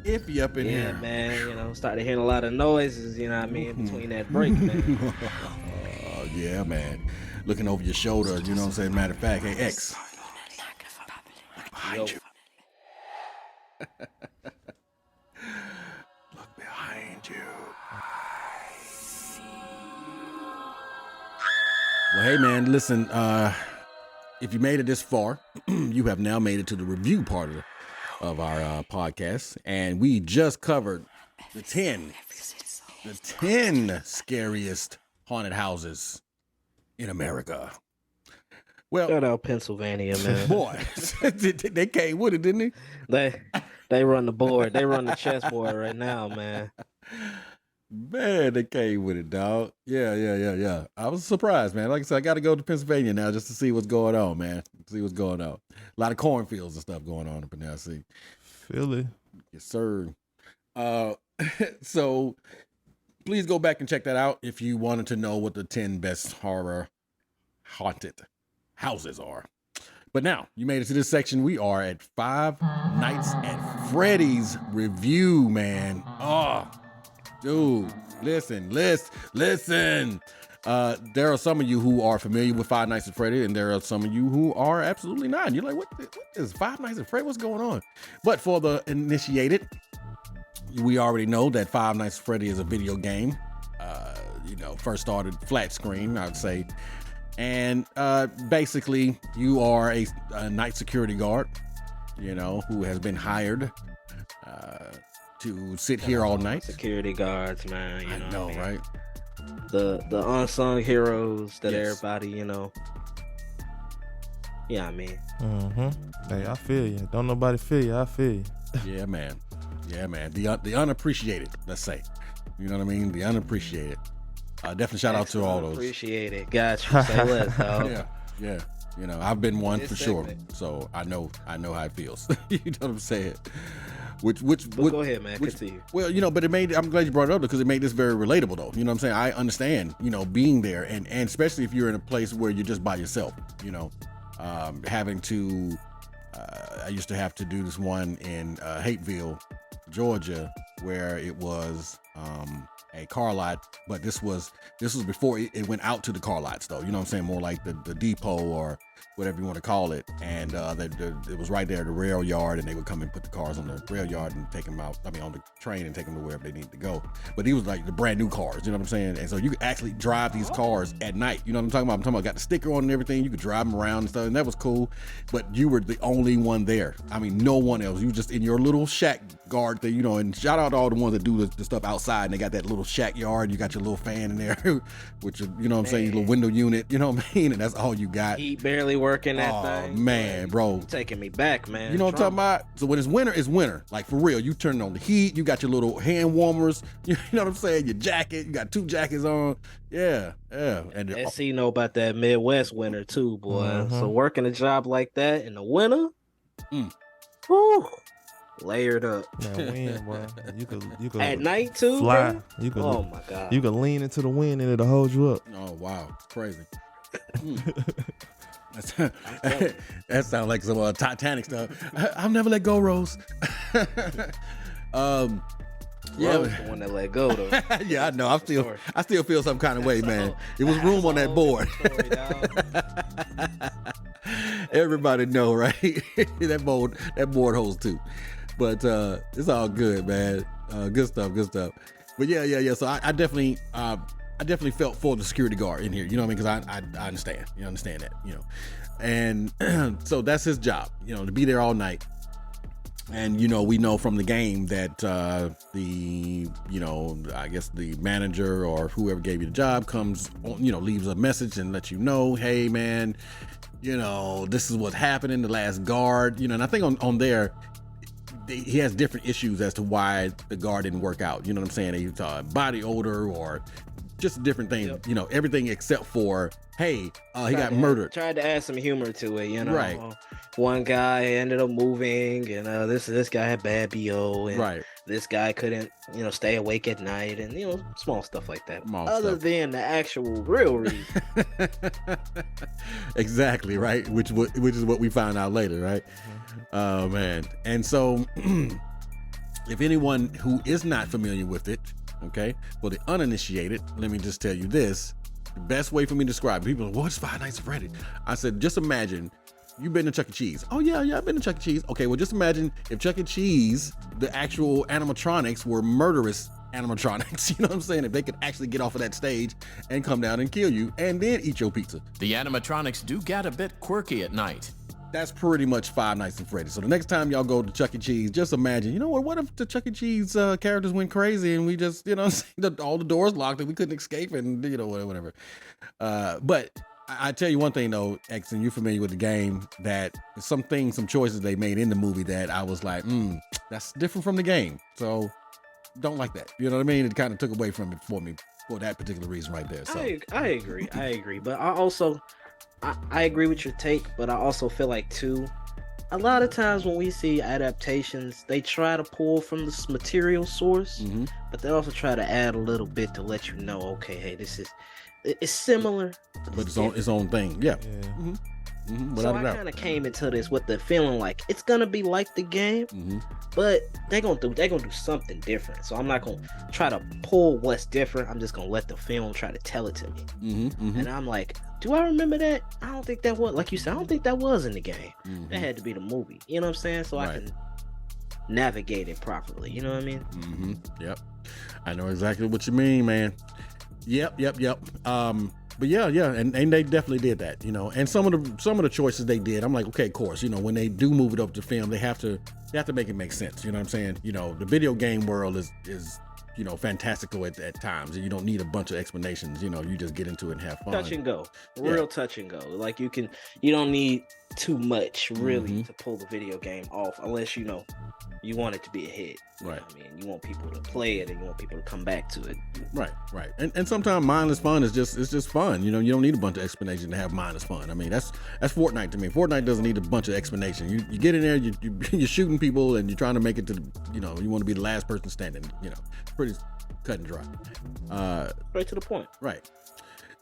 iffy up in here. Yeah, man. You know, started hearing a lot of noises, you know what I mean, between that break, man. Oh, yeah, man. Looking over your shoulder, you know what I'm saying? Matter of fact, hey, X. Behind you. Look behind you. Well, hey, man, listen, if you made it this far, you have now made it to the review part of our podcast. And we just covered the 10 scariest haunted houses in America. Well, Shout out Pennsylvania, man. boy, they came with it, didn't they? They run the board. They run the chessboard right now, man. Man, they came with it, dog. Yeah. I was surprised, man. Like I said, I got to go to Pennsylvania now just to see what's going on, man. See what's going on. A lot of cornfields and stuff going on up in there. See, Philly. yes, sir. So please go back and check that out if you wanted to know what the 10 best horror haunted houses are. But now you made it to this section. We are at 5 Nights at Freddy's review, man. Oh, Dude, listen. There are some of you who are familiar with Five Nights at Freddy, and there are some of you who are absolutely not. You're like, what is Five Nights at Freddy? What's going on? But for the initiated, we already know that Five Nights at Freddy is a video game. First started flat screen, I'd say. And basically, you are a night security guard, who has been hired to sit here all night. Security guards, man. I know, right? The unsung heroes that Yes. everybody, Yeah, I mean. Hey, I feel you. Don't nobody feel you. I feel you. Yeah, man. The unappreciated, let's say. You know what I mean? The unappreciated. Definitely shout out to all those. Appreciate it. Got you. Say less, dog. Yeah. I've been one This for segment. sure. So I know how it feels. You know what I'm saying? But go ahead, man. Continue. Well, but I'm glad you brought it up because it made this very relatable though. You know what I'm saying? I understand, being there and especially if you're in a place where you're just by yourself, having to, I used to have to do this one in Hateville, Georgia, where it was a car lot, but this was before it went out to the car lots though. You know what I'm saying? More like the depot or whatever you want to call it. And it was right there at the rail yard, and they would come and put the cars on the rail yard and take them out. I mean, on the train and take them to wherever they need to go. But these was like the brand new cars. You know what I'm saying? And so you could actually drive these cars at night. You know what I'm talking about? I'm talking about got the sticker on and everything. You could drive them around and stuff, and that was cool. But you were the only one there. I mean, no one else. You were just in your little shack guard thing, and shout out to all the ones that do the stuff outside, and they got that little shack yard. You got your little fan in there, which is, you know what I'm saying, your little window unit, you know what I mean? And that's all you got. Heat barely working that thing. Oh, man, bro. You taking me back, man. You know what I'm talking about? So when it's winter, it's winter. Like, for real. You turn on the heat. You got your little hand warmers. You know what I'm saying? Your jacket. You got 2 jackets on. Yeah. And SC know about that Midwest winter, too, boy. So working a job like that in the winter, whew, layered up. Man, wind, boy. You could At night, too, fly. bro? You could, Oh, my God. You could lean into the wind and it'll hold you up. Oh, wow. It's crazy. That sounds like some Titanic stuff. I'll never let go, Rose. Rose, the one that let go, though. Yeah, I know. I still feel some kind of way, man. It was room on that board. Everybody know, right? that board holds 2. But it's all good, man. Good stuff. But yeah. So I definitely felt for the security guard in here. You know what I mean? Because I understand. You understand that. And so that's his job. To be there all night. And we know from the game that I guess the manager or whoever gave you the job comes on, leaves a message and lets you know, hey man, this is what's happening. The last guard, and I think on there, he has different issues as to why the guard didn't work out. You know what I'm saying? He body odor or just different things. Yep. Everything except for, hey, he got murdered. Tried to add some humor to it, Right. One guy ended up moving, and this guy had bad BO, and Right. this guy couldn't, stay awake at night, and small stuff like that. Small Other stuff. than the actual real reason. Exactly, right? Which is what we find out later, right? Oh man. And so if anyone who is not familiar with it, okay, for the uninitiated, let me just tell you this. The best way for me to describe it, people are like, what's Five Nights at Freddy? I said, just imagine you've been to Chuck E. Cheese. Oh yeah, I've been to Chuck E. Cheese. Okay, well just imagine if Chuck E. Cheese, the actual animatronics were murderous animatronics. You know what I'm saying? If they could actually get off of that stage and come down and kill you and then eat your pizza. The animatronics do get a bit quirky at night. That's pretty much Five Nights at Freddy. So the next time y'all go to Chuck E. Cheese, just imagine, what if the Chuck E. Cheese characters went crazy and we just, all the doors locked and we couldn't escape and, whatever. But I tell you one thing though, X, and you're familiar with the game, that some choices they made in the movie that I was like, that's different from the game. So don't like that. You know what I mean? It kind of took away from it for me for that particular reason right there. So I agree. But I agree with your take, but I also feel like too, a lot of times when we see adaptations, they try to pull from this material source, but they also try to add a little bit to let you know, okay, hey, it's similar, but it's its own thing. Yeah. Without So a I doubt. kind of came into this with the feeling like it's gonna be like the game, but they're gonna do something different. So I'm not gonna try to pull what's different. I'm just gonna let the film try to tell it to me. And I'm like, do I remember that? I don't think that was, like you said, I don't think that was in the game. That had to be the movie. You know what I'm saying? So I can navigate it properly. You know what I mean? Yep. I know exactly what you mean, man. Yep. But yeah, and they definitely did that, you know. And some of the choices they did, I'm like, okay, of course, you know, when they do move it up to film, they have to make it make sense. You know what I'm saying? You know, the video game world is you know, fantastical at times, and you don't need a bunch of explanations. You know, you just get into it and have fun. Touch and go, real touch and go. Like you don't need too much really to pull the video game off, unless you know you want it to be a hit. Right. I mean, you want people to play it and you want people to come back to it. Right. And sometimes mindless fun is just fun. You know, you don't need a bunch of explanation to have mindless fun. I mean, that's Fortnite to me. Fortnite doesn't need a bunch of explanation. You get in there, you're shooting people, and you're trying to make it to, you know, you want to be the last person standing. You know, pretty cut and dry. Right to the point. Right.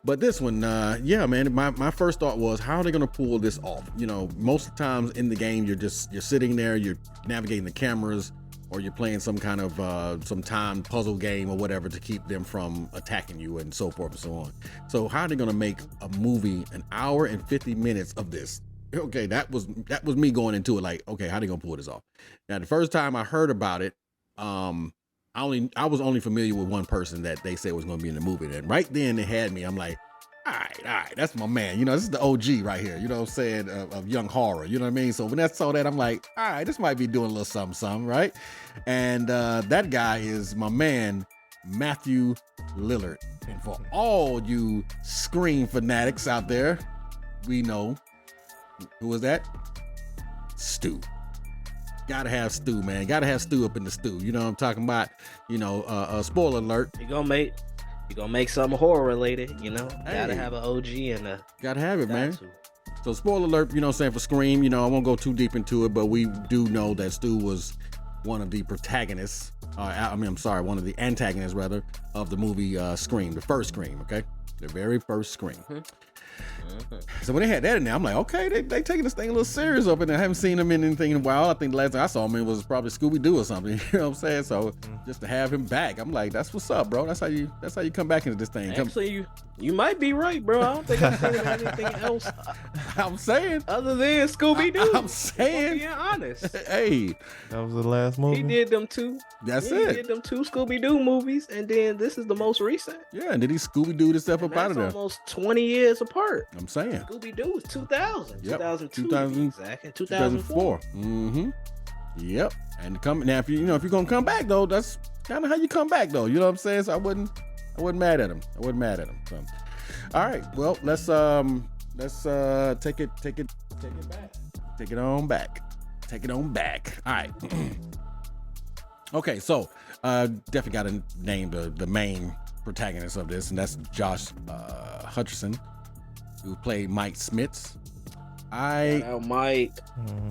But this one, yeah, man, my first thought was, how are they going to pull this off? You know, most of the times in the game, you're sitting there, you're navigating the cameras, or you're playing some kind of some time puzzle game or whatever to keep them from attacking you and so forth and so on. So how are they going to make a movie an hour and 50 minutes of this? Okay, that was me going into it like, okay, how are they going to pull this off? Now, the first time I heard about it, I was only familiar with one person that they said was going to be in the movie. And right then they had me. I'm like, all right, that's my man. You know, this is the OG right here. You know what I'm saying? Of young horror. You know what I mean? So when I saw that, I'm like, all right, this might be doing a little something, right? And that guy is my man, Matthew Lillard. And for all you Scream fanatics out there, we know who was that? Stu. Gotta have Stu, man. Gotta have Stu up in the stew. You know what I'm talking about? You know, spoiler alert. You're gonna make something horror related, you know? Hey. Gotta have an OG and a... Gotta have it, man. So spoiler alert, you know what I'm saying, for Scream, you know, I won't go too deep into it, but we do know that Stu was one of the protagonists, one of the antagonists, rather, of the movie Scream, the first Scream, okay? The very first Scream. So when they had that in there, I'm like, okay, they taking this thing a little serious up in there. I haven't seen him in anything in a while. I think the last time I saw him in was probably Scooby-Doo or something. You know what I'm saying? So just to have him back, I'm like, that's what's up, bro. That's how you come back into this thing. Actually, you might be right, bro. I don't think I've seen him in anything else. I'm saying. Other than Scooby-Doo. I'm saying. Being honest. Hey. That was the last movie. He did them two. That's it. He did them two Scooby-Doo movies, and then this is the most recent. Yeah, and did he Scooby-Doo this stuff up out of there? That's almost 20 years apart. I'm saying. Scooby-Doo was 2000. Yep. 2002. Exactly. 2004. Yep. And now, if you're gonna come back though, that's kind of how you come back though. You know what I'm saying? So I wasn't mad at him. So, all right. Well, let's take it back. Take it on back. All right. Okay. So definitely got to name the main protagonist of this, and that's Josh Hutcherson, who played Mike Smits. Mike.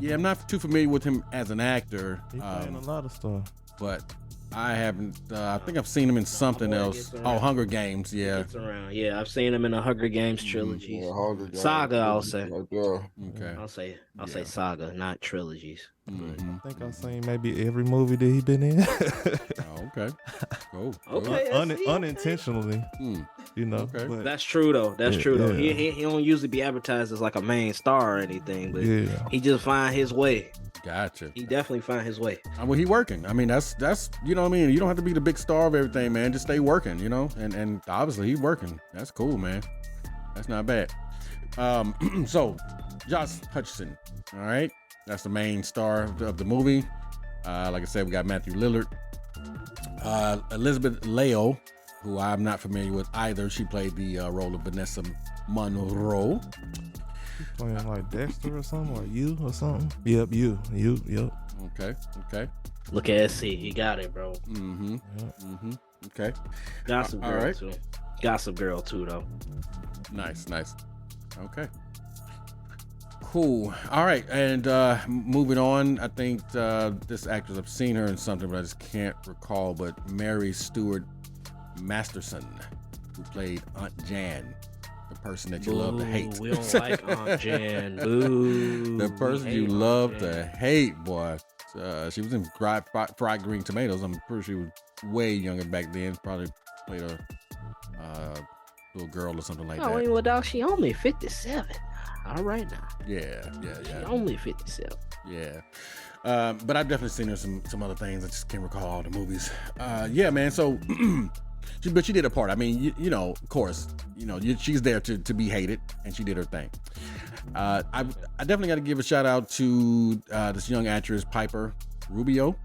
Yeah, I'm not too familiar with him as an actor. He's playing a lot of stuff. But I haven't. I think I've seen him in something else. Oh, Hunger Games. Yeah. Yeah, I've seen him in the Hunger Games trilogies. Saga, I'll say. Okay. I'll say saga, not trilogies. I think I've seen maybe every movie that he been in. Okay. Cool. Okay. Unintentionally. You know. Okay. But, that's true though. Yeah. He don't usually be advertised as like a main star or anything, but he just find his way. Gotcha. He definitely find his way. Well, he working. I mean, that's you know what I mean. You don't have to be the big star of everything, man. Just stay working, you know. And obviously he's working. That's cool, man. That's not bad. So Josh Hutcherson. All right, that's the main star of the movie. Like I said, we got Matthew Lillard, Elizabeth Leo, who I'm not familiar with either. She played the role of Vanessa Monroe. Playing like Dexter or something, or you or something. Yep, you. Okay. Look at SC. He got it, bro. Okay. Gossip Girl, right. too. Gossip Girl, too, though. Nice. Okay. Cool. All right. And moving on, I think this actress, I've seen her in something, but I just can't recall. But Mary Stuart Masterson, who played Aunt Jan The person that you love to hate. We don't like Aunt Jen. Boo. The person you love to hate, boy. She was in fried green tomatoes. I'm pretty sure she was way younger back then. Probably played a little girl or something like that. Oh, well, dog, she only 57. All right now. Yeah. She only 57. Yeah. But I've definitely seen her some other things. I just can't recall all the movies. Yeah, man. So, but she did her part. I mean, you know, of course, you know, she's there to be hated, and she did her thing. I definitely got to give a shout out to this young actress Piper Rubio,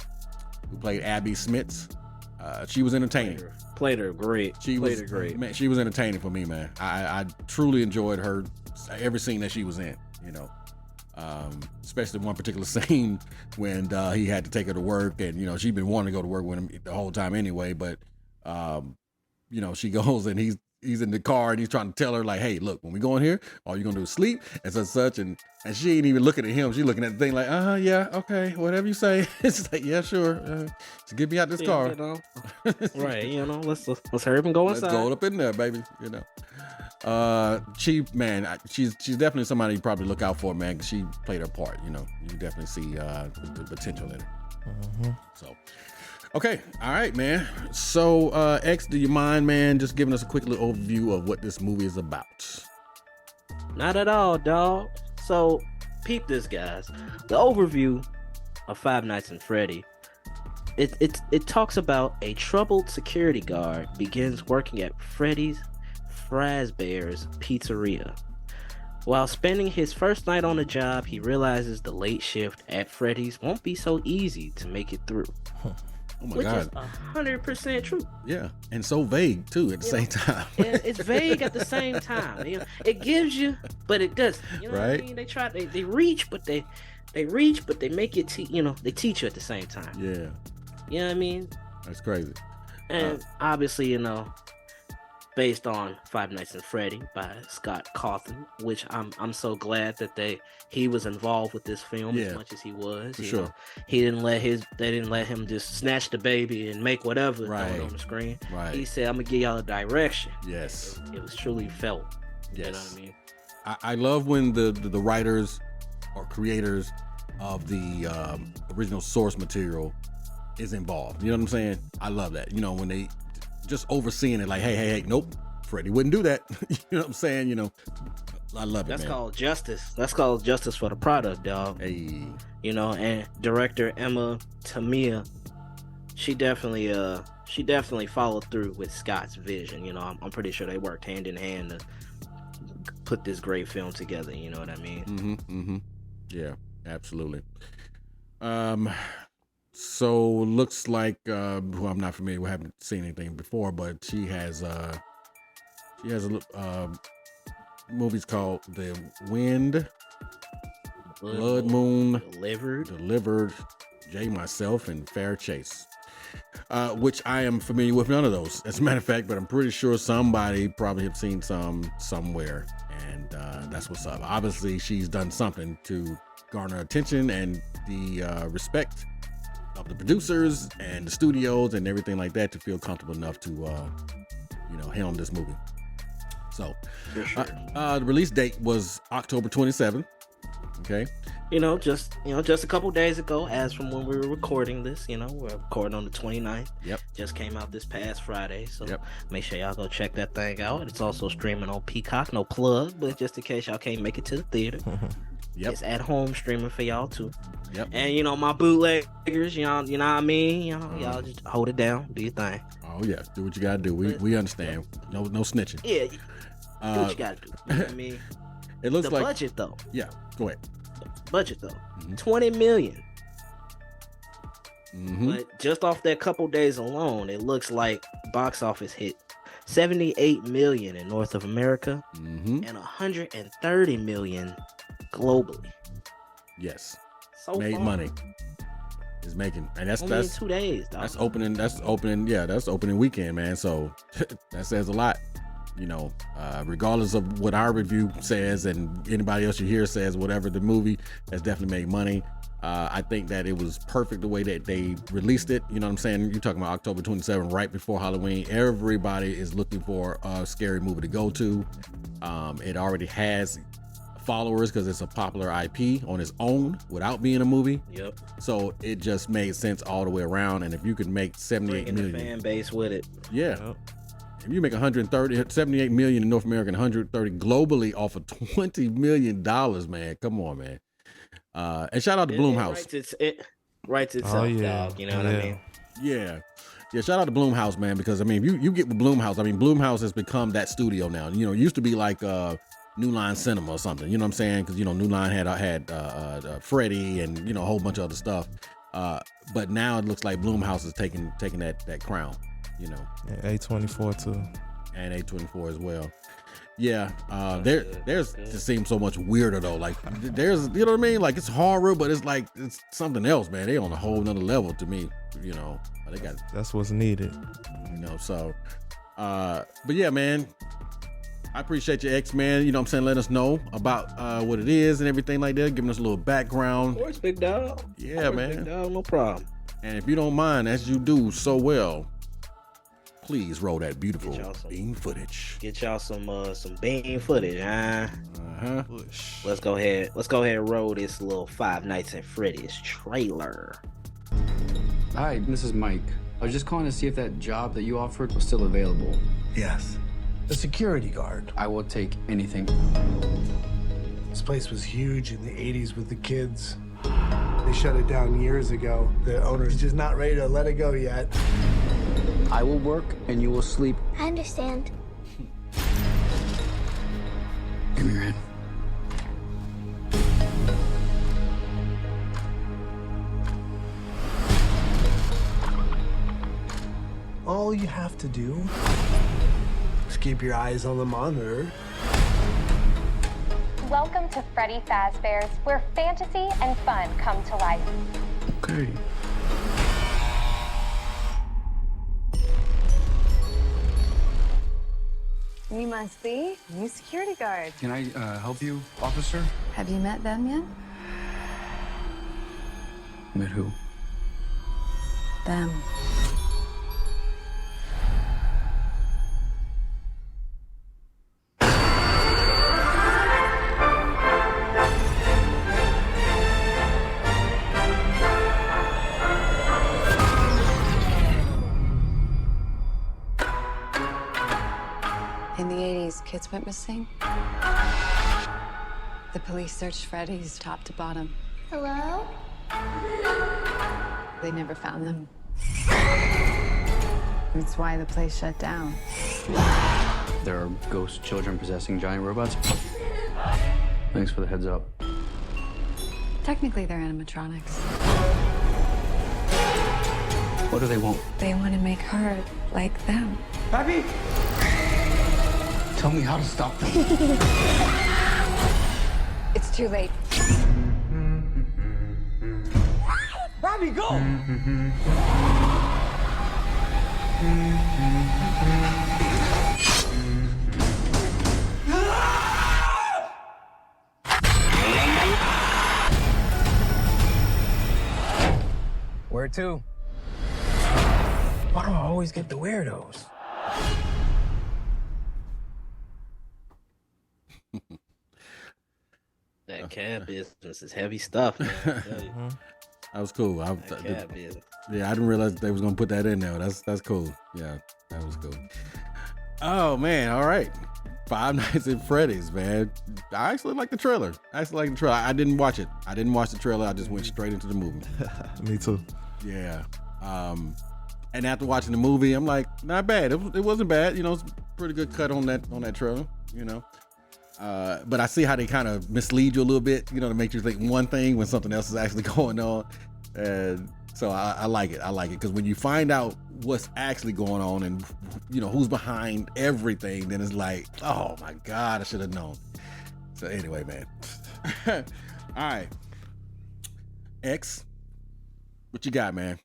who played Abby Smits. She was entertaining. Played her great. Played her great. Man, she was entertaining for me, man. I truly enjoyed her every scene that she was in. You know. Especially one particular scene when he had to take her to work, and you know she'd been wanting to go to work with him the whole time anyway. But you know, she goes and he's in the car and he's trying to tell her like, "Hey, look, when we go in here, all you're gonna do is sleep and such." And she ain't even looking at him; she's looking at the thing like, yeah, okay, whatever you say." It's like, yeah, sure. Just get me out this car. You know? Right? You know, let's hurry up and go inside. Let's go up in there, baby. You know. She's definitely somebody you probably look out for, man. 'Cause she played her part. You know, you definitely see the potential in her. So, okay, all right, man. So, X, do you mind, man, just giving us a quick little overview of what this movie is about? Not at all, dog. So, peep this, guys. The overview of Five Nights at Freddy. It talks about a troubled security guard begins working at Freddy Fazbear's pizzeria. While spending his first night on the job, he realizes the late shift at Freddy's won't be so easy to make it through. Oh my which God. is 100% true. Yeah, and so vague too at the same time. It's vague at the same time. You know, it gives you, but it doesn't. You know right? what I mean? They try, they reach, but they reach, but they make it. They teach you at the same time. Yeah. You know what I mean? That's crazy. And obviously, you know, based on Five Nights at Freddy by Scott Cawthon, which I'm so glad that he was involved with this film as much as he was. For sure. Know, they didn't let him just snatch the baby and make whatever throw it on the screen. Right. He said, "I'm gonna give y'all a direction." Yes. It was truly felt. Yes. You know what I mean? I love when the writers or creators of the original source material is involved. You know what I'm saying? I love that. You know, when they just overseeing it like, hey, nope, Freddy wouldn't do that. You know what I'm saying? You know, I love it, That's man. called justice. That's called justice for the product, dog. Hey. You know, and director Emma Tamia, she definitely followed through with Scott's vision. You know, I'm pretty sure they worked hand in hand to put this great film together. You know what I mean? Yeah, absolutely. So looks like who I'm not familiar with, haven't seen anything before, but she has a movies called The Wind, Blood Moon, Delivered, Jay, Myself, and Fair Chase, which I am familiar with none of those, as a matter of fact, but I'm pretty sure somebody probably have seen some somewhere, and that's what's up. Obviously, she's done something to garner attention and the respect of the producers and the studios and everything like that to feel comfortable enough to helm this movie. So the release date was October 27th. Okay. Just a couple days ago, as from when we were recording this, we're recording on the 29th. Yep. Just came out this past Friday. So make sure y'all go check that thing out. It's also streaming on Peacock. No plug, but just in case y'all can't make it to the theater. Yep. It's at home streaming for y'all too. Yep. And my bootleggers, you know what I mean? Y'all just hold it down, do your thing. Oh yeah, do what you gotta do. We understand. No snitching. Yeah. Do what you gotta do. You know what I mean? It looks the like budget though. Yeah, go ahead. Budget though. $20 million. Mm-hmm. But just off that couple days alone, it looks like box office hit $78 million in North of America and $130 million globally. Yes. So made far. money. Is making, and that's in 2 days. Dog. That's opening. That's opening. Yeah, that's opening weekend, man. So that says a lot. regardless of what our review says and anybody else you hear says, whatever, the movie has definitely made money. I think that it was perfect the way that they released it. You know what I'm saying? You're talking about October 27th, right before Halloween. Everybody is looking for a scary movie to go to. It already has followers because it's a popular IP on its own without being a movie. Yep. So it just made sense all the way around. And if you could make 78 Bringing million, the fan base with it. yeah. Yep. If you make 78 million in North America and 130 globally off of $20 million, man, come on, man. And shout out to Blumhouse. It writes itself, dog. You know what I mean? Yeah. Shout out to Blumhouse, man, because I mean, you get with Blumhouse. I mean, Blumhouse has become that studio now. You know, it used to be like New Line Cinema or something. You know what I'm saying? Because New Line had Freddy and a whole bunch of other stuff. But now it looks like Blumhouse is taking that crown. And A24 too, and A24 as well. Yeah, there's just seems so much weirder though. Like there's, you know what I mean? Like it's horror, but it's like it's something else, man. They on a whole nother level to me. They got that's what's needed. So, but yeah, man. I appreciate your ex, man. You know what I'm saying? Let us know about what it is and everything like that. Giving us a little background. Of course, big dog. Yeah, man. Big dog, no problem. And if you don't mind, as you do so well, please roll that beautiful bean footage. Get y'all some bean footage, huh? Uh-huh. Let's go ahead and roll this little Five Nights at Freddy's trailer. Hi, this is Mike. I was just calling to see if that job that you offered was still available. Yes. The security guard. I will take anything. This place was huge in the 80s with the kids. They shut it down years ago. The owner's just not ready to let it go yet. I will work and you will sleep. I understand. Give me your hand. All you have to do is keep your eyes on the monitor. Welcome to Freddy Fazbear's, where fantasy and fun come to life. Okay. You must be new security guard. Can I help you, officer? Have you met them yet? Met who? Them. In the 80s, kids went missing. The police searched Freddy's top to bottom. Hello? They never found them. That's why the place shut down. There are ghost children possessing giant robots. Thanks for the heads up. Technically, they're animatronics. What do they want? They want to make her like them. Papi! Tell me how to stop them. It's too late. Robbie, go! Where to? Why do I always get the weirdos? That cab business is heavy stuff, man. That was cool. Cab business. Yeah, I didn't realize they was gonna put that in there. That's cool. Yeah, that was cool. Oh man, all right. Five Nights at Freddy's, man. I actually like the trailer. I didn't watch it. I didn't watch the trailer. I just went straight into the movie. Me too. Yeah. And after watching the movie, I'm like, not bad. It wasn't bad. It's a pretty good cut on that trailer. But I see how they kind of mislead you a little bit, to make you think one thing when something else is actually going on. And so I like it. I like it because when you find out what's actually going on and who's behind everything, then it's like, oh my God, I should have known. So anyway, man. All right. X, what you got, man?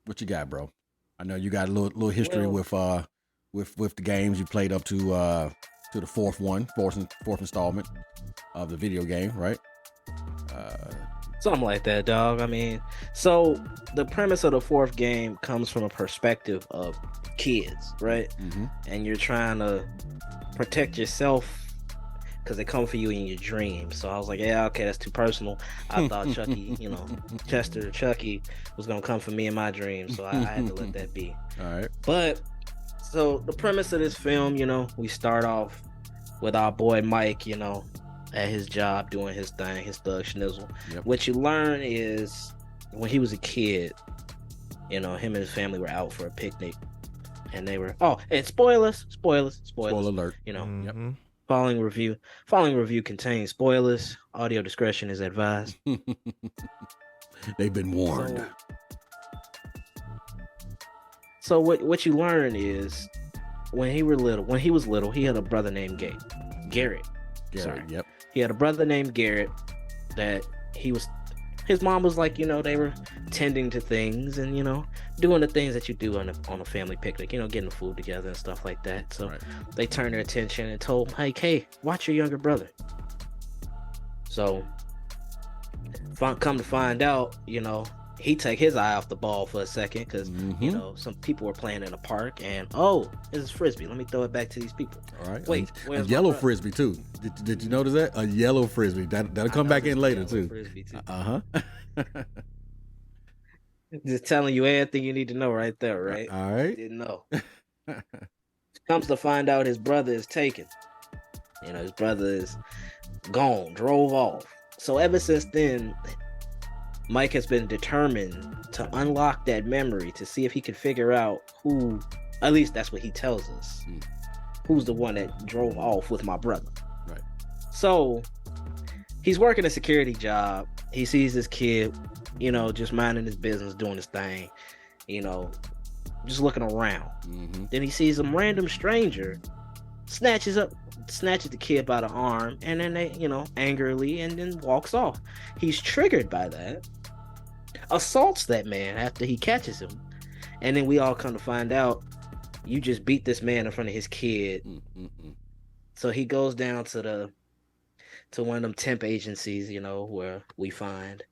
What you got, bro? I know you got a little history with with the games. You played up to the fourth installment of the video game, right? Something like that, dog. I mean, so the premise of the fourth game comes from a perspective of kids, right? And you're trying to protect yourself because they come for you in your dreams. So I was like, yeah, okay, that's too personal. I thought Chucky, Chester Chucky was gonna come for me in my dreams, so I had to let that be. All right. But so the premise of this film, we start off with our boy Mike, at his job doing his thing, his thug schnizzle. Yep. What you learn is when he was a kid, him and his family were out for a picnic, and they were and spoilers. Spoiler alert. Yep. Following review contains spoilers. Audio discretion is advised. They've been warned. So what you learn is when he was little, he had a brother named Garrett. Sorry. Yep. He had a brother named Garrett that his mom was like, they were tending to things and, doing the things that you do on a family picnic, getting the food together and stuff like that. So they turned their attention and told him, hey, watch your younger brother. So come to find out, he take his eye off the ball for a second because, some people were playing in a park and, this is Frisbee. Let me throw it back to these people. All right. Wait, a yellow Frisbee too. Did you notice that? A yellow Frisbee. That'll come back in later too. Uh-huh. Just telling you everything you need to know right there, right? All right. Didn't know. Comes to find out his brother is taken. His brother is gone, drove off. So ever since then, Mike has been determined to unlock that memory to see if he can figure out who, at least that's what he tells us, who's the one that drove off with my brother. Right. So he's working a security job. He sees this kid, just minding his business, doing his thing, just looking around. Then he sees some random stranger, snatches the kid by the arm, and then they, angrily, and then walks off. He's triggered by that, assaults that man after he catches him, and then we all come to find out you just beat this man in front of his kid. So he goes down to one of them temp agencies, where we find,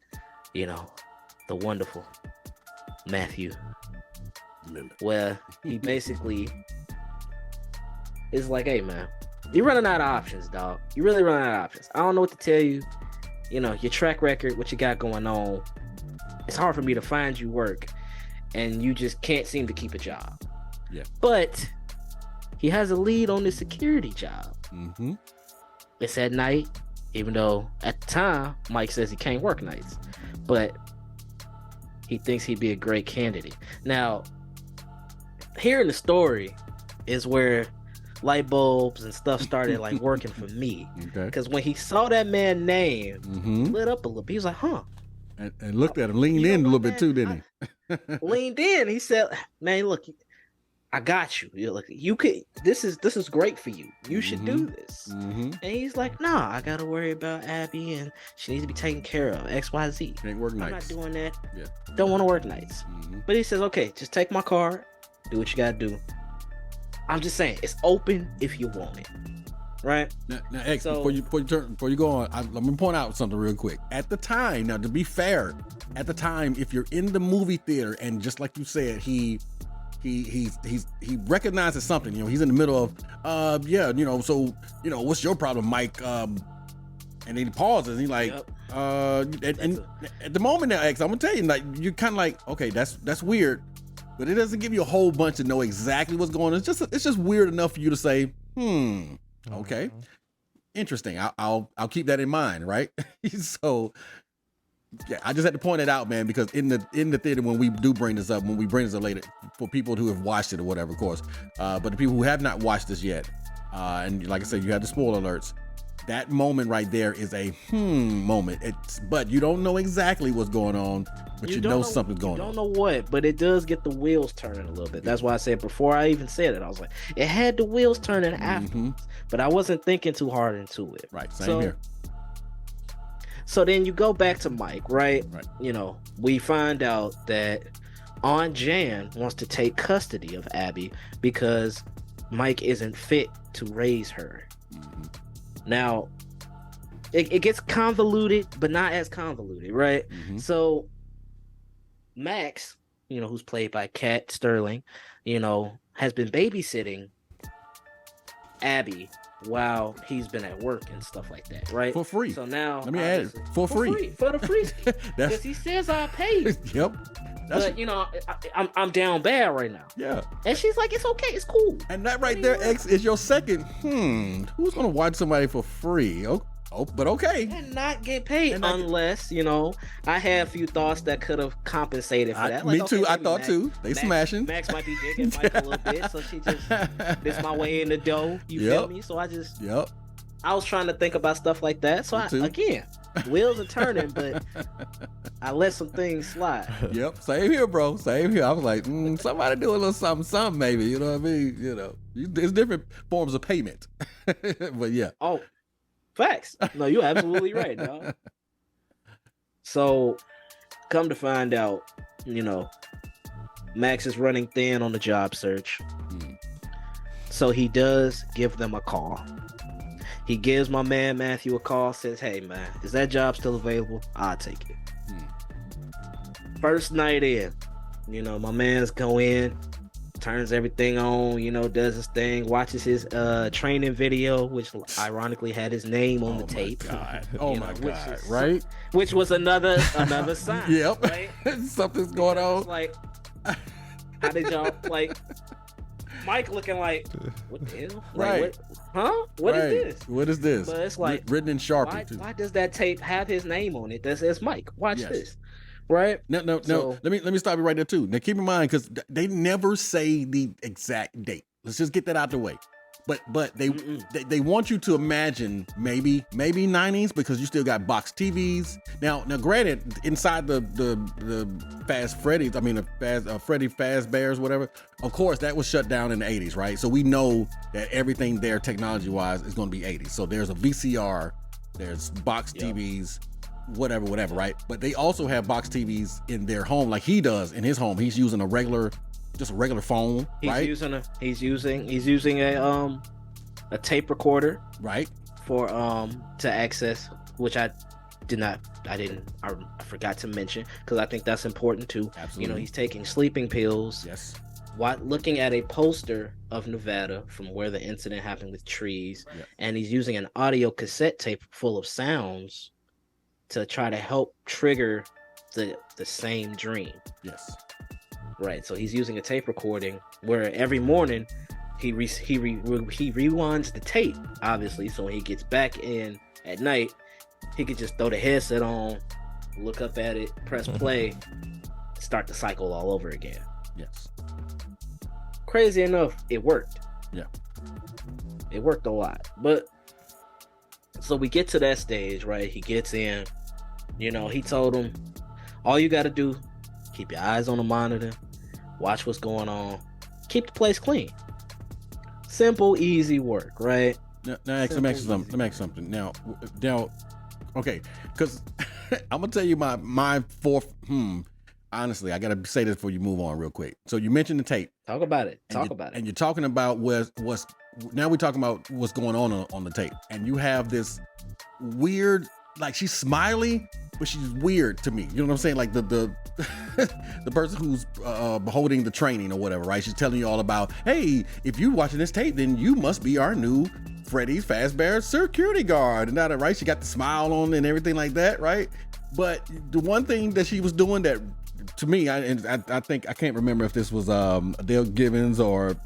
the wonderful Matthew, where he basically is like, hey man, you're running out of options, dog. You're really running out of options. I don't know what to tell you. Your track record, what you got going on. It's hard for me to find you work, and you just can't seem to keep a job. Yeah. But he has a lead on this security job. It's at night, even though at the time Mike says he can't work nights, but he thinks he'd be a great candidate. Now, hearing the story is where light bulbs and stuff started like working for me. Because when he saw that man's name lit up a little bit, he was like, huh. And looked at him, leaned in a little bit too, didn't he? Leaned in. He said, man, look, I got you. You could. This is great for you. You should do this. And he's like, nah, I gotta worry about Abby, and she needs to be taken care of. XYZ. Can't work nights. I'm not doing that. Yeah. Don't want to work nights. But he says, okay, just take my card, do what you gotta do. I'm just saying, it's open if you want it. Right? Now X, before you go on, let me point out something real quick. At the time, now to be fair, at the time, if you're in the movie theater and just like you said, he recognizes something, he's in the middle of so what's your problem, Mike? And then he pauses and he's like, and at the moment now, X, I'm gonna tell you, like, you're kind of like, okay, that's weird, but it doesn't give you a whole bunch to know exactly what's going on. It's just weird enough for you to say, okay, interesting. I'll keep that in mind, right? So yeah, I just had to point it out, man, because in the theater when we bring this up later, for people who have watched it or whatever, of course, but the people who have not watched this yet, and like I said, you had the spoiler alerts. That moment right there is a moment. But you don't know exactly what's going on, but you know something's going on. You don't know what, but it does get the wheels turning a little bit. That's why I said before I even said it, I was like, it had the wheels turning afterwards, but I wasn't thinking too hard into it. Right, same here. So then you go back to Mike, right? We find out that Aunt Jan wants to take custody of Abby because Mike isn't fit to raise her. Now, it gets convoluted, but not as convoluted, right? So Max, who's played by Kat Sterling, has been babysitting Abby while he's been at work and stuff like that, right? For free. So now, let me add it for free. For the free, because he says I pay. Yep. But I'm down bad right now. Yeah. And she's like, it's okay, it's cool. And that right there, X, is your second. Who's gonna watch somebody for free? But okay. And not get paid unless, I have a few thoughts that could have compensated for that. Me too. I thought too. They smashing. Max might be digging Mike a little bit, so she just this my way in the dough. You feel me? So I just I was trying to think about stuff like that. So again, wheels are turning, but I let some things slide. Yep. Same here, bro. Same here. I was like, somebody do a little something, maybe. You know what I mean? There's different forms of payment. But yeah. Oh. Facts. No, you're absolutely right, dog. So, come to find out, Max is running thin on the job search. So he does give them a call. He gives my man Matthew a call, says, hey man, is that job still available? I'll take it. First night in, my man's go in, turns everything on, does his thing, watches his training video, which ironically had his name on the tape. Oh my God. Right? Which was another sign. Yep. Right? Something's going on. It's like, how did y'all, Mike looking like, what the hell? Right. What is this? What is this? But it's like, written in Sharpie too. Why does that tape have his name on it that says Mike? Watch this. Right? No. So, let me stop you right there too. Now keep in mind, because they never say the exact date. Let's just get that out the way. But they want you to imagine maybe 90s, because you still got box TVs. Now granted, inside the Fast Freddy's, Freddy Fazbears, whatever. Of course, that was shut down in the 80s, right? So we know that everything there technology wise is going to be 80s. So there's a VCR, there's box TVs. Whatever, right? But they also have box TVs in their home, like he does in his home. He's using a regular phone, right? He's using a tape recorder, right? For to access, which I forgot to mention, because I think that's important too. Absolutely. He's taking sleeping pills. Yes. While looking at a poster of Nevada from where the incident happened with trees, and he's using an audio cassette tape full of sounds to try to help trigger the same dream. Yes. Right. So he's using a tape recording where every morning he rewinds the tape, obviously. So when he gets back in at night, he could just throw the headset on, look up at it, press play, start the cycle all over again. Yes. Crazy enough, it worked. Yeah. It worked a lot. But so we get to that stage, right? He gets in, he told him, all you got to do, keep your eyes on the monitor, watch what's going on, keep the place clean. Simple, easy work, right? Now let me ask you something. Now, okay, because I'm gonna tell you my fourth. Honestly, I gotta say this before you move on real quick. So you mentioned the tape. Talk about it. And you're talking about what's now we're talking about what's going on the tape, and you have this weird, like she's smiley, but she's weird to me. You know what I'm saying? Like the the person who's holding the training or whatever, right? She's telling you all about, hey, if you're watching this tape, then you must be our new Freddy Fazbear security guard. And that, right? She got the smile on and everything like that, right? But the one thing that she was doing that, to me, I think, I can't remember if this was Dale Givens or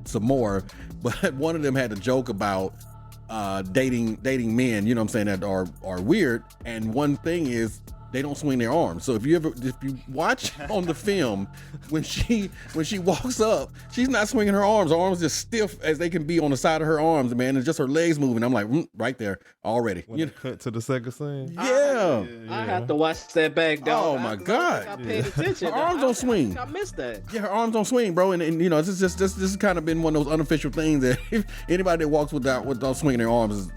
some more, but one of them had a joke about dating men, you know what I'm saying, that are weird. And one thing is they don't swing their arms. So if you watch on the film, when she walks up, she's not swinging her arms. Her arms just stiff as they can be on the side of her arms, man. It's just her legs moving. I'm like, right there already. When cut to the second scene. Yeah. I have to watch that back, dog. Oh my God. I paid attention. Her arms don't swing. I missed that. Yeah, her arms don't swing, bro. And this has kind of been one of those unofficial things that if anybody that walks without swinging their arms is,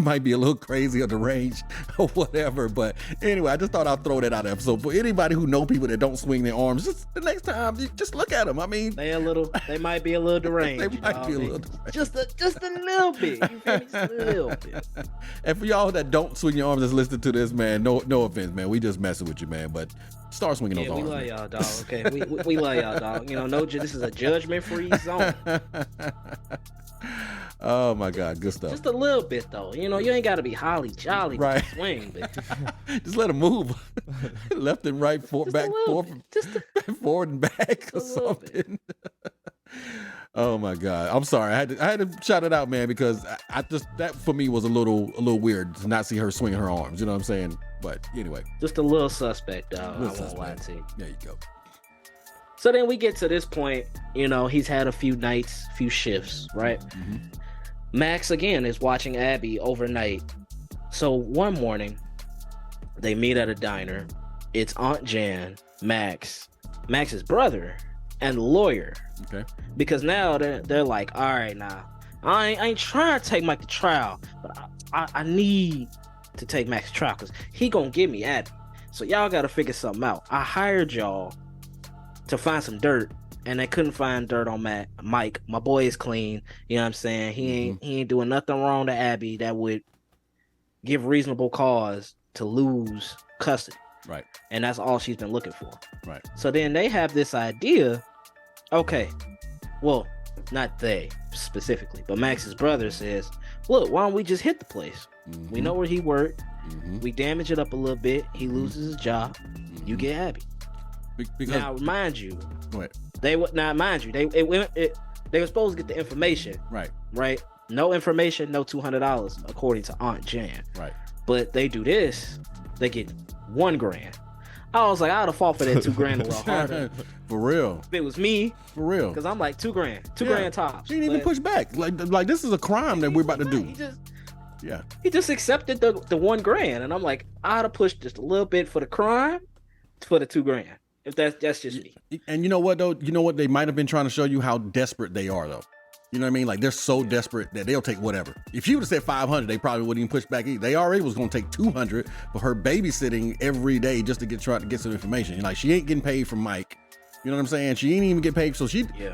might be a little crazy or deranged or whatever. But anyway, I just thought I'd throw that out there. So for anybody who know people that don't swing their arms, just the next time, just look at them. I mean, they might be a little deranged. They might be a little deranged. Just a little bit. You feel me? Just a little bit. And for y'all that don't swing your arms that's listening to this, man, no offense, man. We just messing with you, man. But start swinging those arms. We love y'all, dog. Okay, we love y'all, dog. You know, this is a judgment-free zone. Oh my God, good stuff. Just a little bit though. You know, you ain't got to be holly jolly right. to swing, but just let them move, left and right, forward and back, or something. Oh my God, I'm sorry. I had to shout it out, man, because I just that for me was a little weird to not see her swing her arms. You know what I'm saying? But anyway, just a little suspect, dog. I won't lie to you. There you go. So then we get to this point, you know, he's had a few nights, few shifts, right? Mm-hmm. Max, again, is watching Abby overnight. So one morning, they meet at a diner. It's Aunt Jan, Max's brother, and the lawyer. Okay. Because now they're like, all right, now, I ain't trying to take Mike to trial, but I need to take Max to trial because he gonna give me Abby. So y'all got to figure something out. I hired y'all to find some dirt, and they couldn't find dirt on Mike. My boy is clean. You know what I'm saying? He ain't doing nothing wrong to Abby that would give reasonable cause to lose custody. Right. And that's all she's been looking for. Right. So then they have this idea. Okay, well, not they specifically, but Max's brother says, look, why don't we just hit the place? We know where he worked. We damage it up a little bit. He loses his job. You get Abby. Because, now, mind you, what? They were supposed to get the information. Right. Right. No information, no $200, according to Aunt Jan. Right. But they do this, they get $1,000. I was like, I'd have fought for that $2,000 a little harder. For real. If it was me. For real. Because I'm like, $2,000. $2,000 tops. She didn't even push back. Like this is a crime that we're about to do. He just accepted the $1,000, and I'm like, I'd have pushed just a little bit for the crime, for the $2,000. If that's just me. And you know what though? You know what? They might have been trying to show you how desperate they are though. You know what I mean? Like they're so desperate that they'll take whatever. If she would have said 500, they probably wouldn't even push back either. They already was going to take 200 for her babysitting every day just to try to get some information. Like she ain't getting paid from Mike. You know what I'm saying? She ain't even get paid. So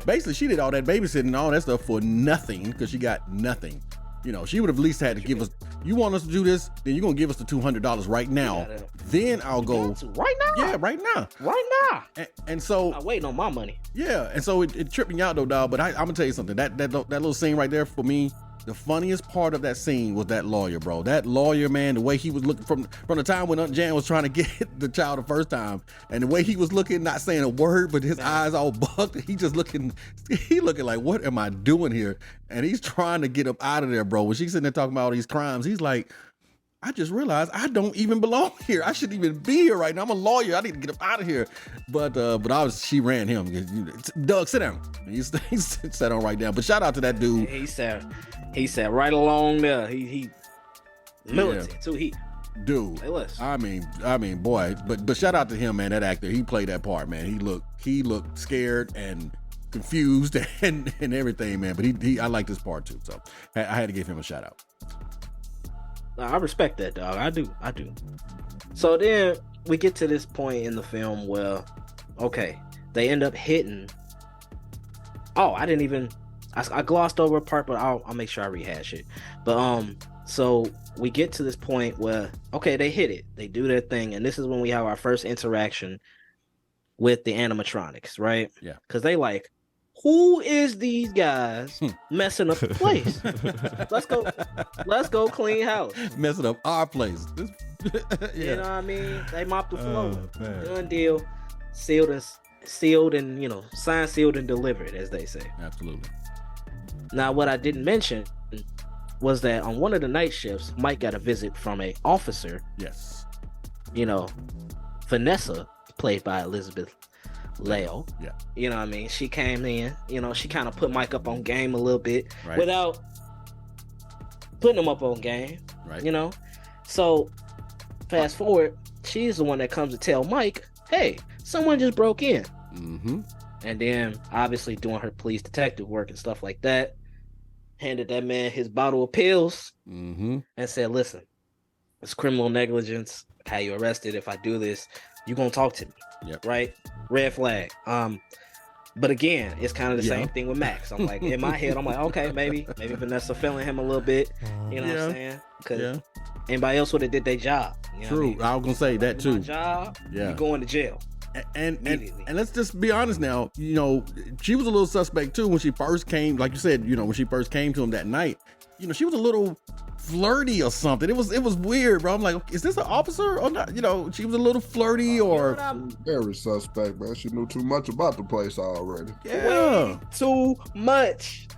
basically she did all that babysitting and all that stuff for nothing because she got nothing. You know, she would have at least had to give us, you want us to do this, then you're going to give us the $200 right now. Then I'll go. Right now? Yeah, right now. Right now. And so. I'm waiting on my money. Yeah. And so it tripped me out though, dog. But I'm going to tell you something. That little scene right there for me, the funniest part of that scene was that lawyer, bro. That lawyer, man, the way he was looking from the time when Aunt Jan was trying to get the child the first time, and the way he was looking, not saying a word, but his eyes all bugged. He looking like, what am I doing here? And he's trying to get him out of there, bro. When she's sitting there talking about all these crimes, he's like, I just realized I don't even belong here. I shouldn't even be here right now. I'm a lawyer. I need to get him out of here. But she ran him. Doug, sit down. He sat on right down. But shout out to that dude. He sat right along there. He militant too. Dude. Say less. I mean, boy. But shout out to him, man. That actor. He played that part, man. He looked scared and confused and everything, man. But I like this part too. So I had to give him a shout out. I respect that, dog. I do. So then we get to this point in the film where, okay, they end up hitting. Oh, I glossed over a part, but I'll make sure I rehash it. But so we get to this point where, okay, they hit it. They do their thing, and this is when we have our first interaction with the animatronics, right? Yeah. Because they like, who is these guys messing up the place? Let's go clean house. Messing up our place. Yeah. You know what I mean? They mopped the floor. Done deal. Sealed and, signed, sealed, and delivered, as they say. Absolutely. Now, what I didn't mention was that on one of the night shifts, Mike got a visit from an officer. Yes. Vanessa, played by Elizabeth Leo. Yeah. You know what I mean? She came in, she kind of put Mike up on game a little bit without putting him up on game. Right. So fast forward, she's the one that comes to tell Mike, hey, someone just broke in. Mm-hmm. And then obviously doing her police detective work and stuff like that, handed that man his bottle of pills Mm-hmm. and said, listen, it's criminal negligence. How you arrested? If I do this, you gonna talk to me. Yep. Right? Red flag. But again, it's kind of the same thing with Max. I'm like, in my head, I'm like, okay, maybe Vanessa feeling him a little bit. You know what I'm saying? Because anybody else would have did their job. You know True. what I mean? I was gonna say that too. My job, you going to jail. And let's just be honest now. You know, she was a little suspect too when she first came. Like you said, you know, when she first came to him that night, you know, she was a little flirty or something. It was weird, bro. I'm like, is this an officer or not? You know, she was a little flirty or very suspect, man. She knew too much about the place already. Way too much.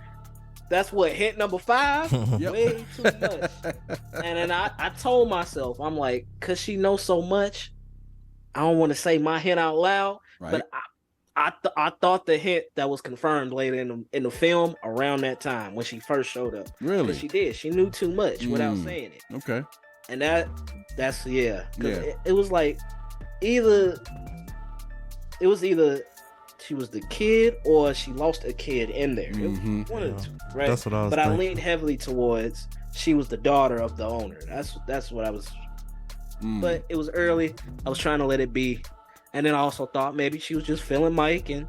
That's what hint number 5. Way too much. And then I told myself, I'm like, cause she knows so much, I don't want to say my hint out loud, but I thought the hint that was confirmed later in the film around that time when she first showed up. Really? She did. She knew too much without saying it. Okay. And that's It was like either she was the kid or she lost a kid in there. One of the two, right? That's what I was But thinking. I leaned heavily towards she was the daughter of the owner. That's what I was. But it was early. I was trying to let it be. And then I also thought maybe she was just feeling Mike and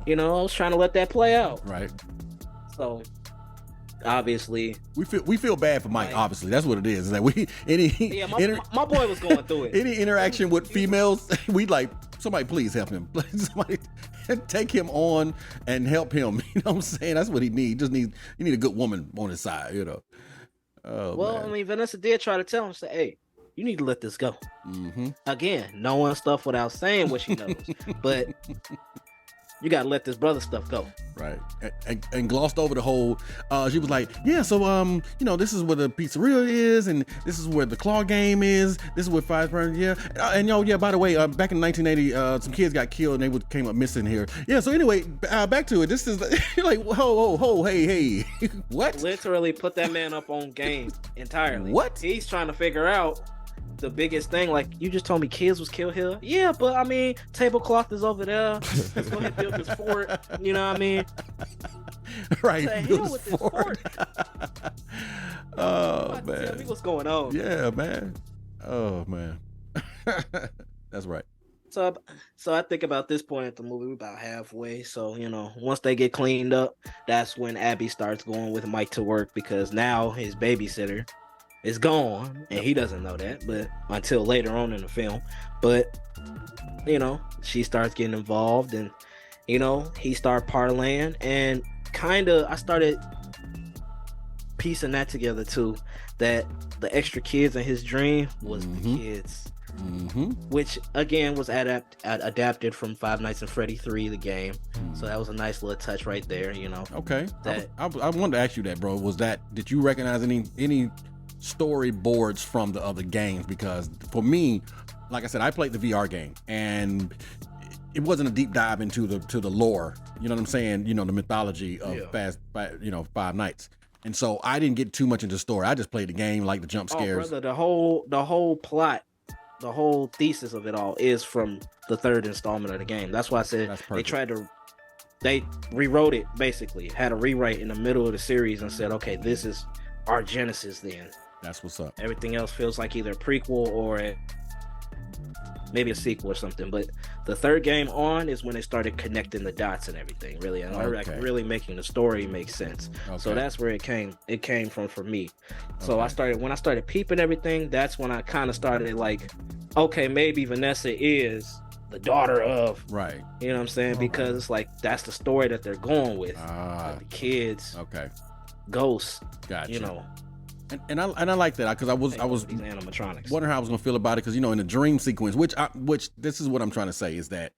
you know, I was trying to let that play out. Right. So obviously we feel bad for Mike. Obviously, that's what it is. Is that my boy was going through it. Any interaction with females, we like somebody please help him. Somebody take him on and help him. You know what I'm saying? That's what he needs. You need a good woman on his side. You know. Oh, well, man. I mean, Vanessa did try to tell him, say, "Hey, you need to let this go." Again, knowing stuff without saying what she knows, but you gotta let this brother stuff go. Right. And glossed over the whole, she was like, yeah, so, you know, this is where the pizzeria is, and this is where the claw game is, this is where Fazbear, and by the way, back in 1980, some kids got killed and they came up missing here. Yeah, so anyway, back to it. This is, you're like, ho, hey, what? Literally put that man up on game entirely. What? He's trying to figure out the biggest thing, like, you just told me kids was killed here. Yeah, but I mean, tablecloth is over there. Let's go ahead and build this fort. You know what I mean? Right. The hell with this fort. Oh, man. Tell me what's going on. Yeah, man. Oh, man. That's right. So I think about this point at the movie, we're about halfway. So, you know, once they get cleaned up, that's when Abby starts going with Mike to work, because now his babysitter is gone, and he doesn't know that, but until later on in the film. But you know, she starts getting involved, and you know, he started parlaying, and I started piecing that together too, that the extra kids in his dream was the kids, which again was adapted from Five Nights at Freddy 3, the game. So that was a nice little touch right there, you know. Okay. I wanted to ask you that, bro. Did you recognize any storyboards from the other games? Because for me, like I said, I played the VR game, and it wasn't a deep dive into the lore. You know what I'm saying? You know, the mythology of Five Nights. And so I didn't get too much into the story. I just played the game, like the jump scares. Oh, brother, the whole plot, the whole thesis of it all is from the third installment of the game. That's why I said they rewrote it, basically. Had a rewrite in the middle of the series and said, okay, this is our Genesis then. That's what's up. Everything else feels like either a prequel or maybe a sequel or something. But the third game on is when they started connecting the dots and everything, really, and like really making the story make sense. So that's where it came from for me. So when I started peeping everything, that's when I kind of started like, okay, maybe Vanessa is the daughter of, right? You know what I'm saying? Because it's like that's the story that they're going with. Like the kids, ghosts, gotcha. You know. And I like that, because I was these animatronics. Wondering how I was gonna feel about it, because you know, in the dream sequence, which this is what I'm trying to say, is that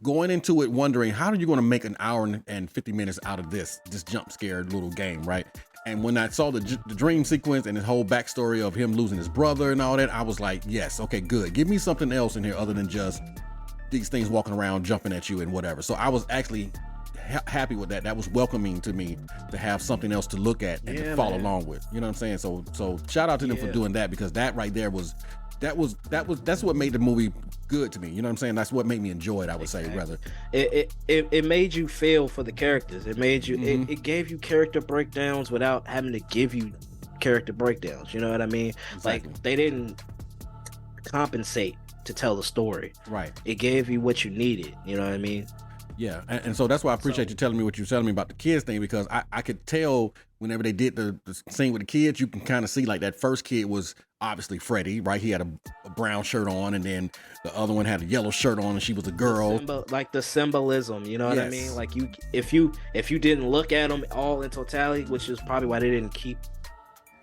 going into it wondering how are you going to make an hour and 50 minutes out of this jump scared little game, right? And when I saw the dream sequence and his whole backstory of him losing his brother and all that, I was like, yes, okay, good. Give me something else in here other than just these things walking around jumping at you and whatever. So I was actually happy with that. That was welcoming to me, to have something else to look at and to follow along with. You know what I'm saying? So shout out to them for doing that, because that right there was that's what made the movie good to me. You know what I'm saying? That's what made me enjoy it. I would say rather. It made you feel for the characters. It made you. It gave you character breakdowns without having to give you character breakdowns. You know what I mean? Exactly. Like they didn't compensate to tell the story. Right. It gave you what you needed. You know what I mean? Yeah, and so that's why I appreciate you telling me what you're telling me about the kids thing, because I could tell whenever they did the scene with the kids, you can kind of see like that first kid was obviously Freddy, right? He had a brown shirt on, and then the other one had a yellow shirt on, and she was a girl. Like the symbolism, you know what I mean? Like if you didn't look at them all in totality, which is probably why they didn't keep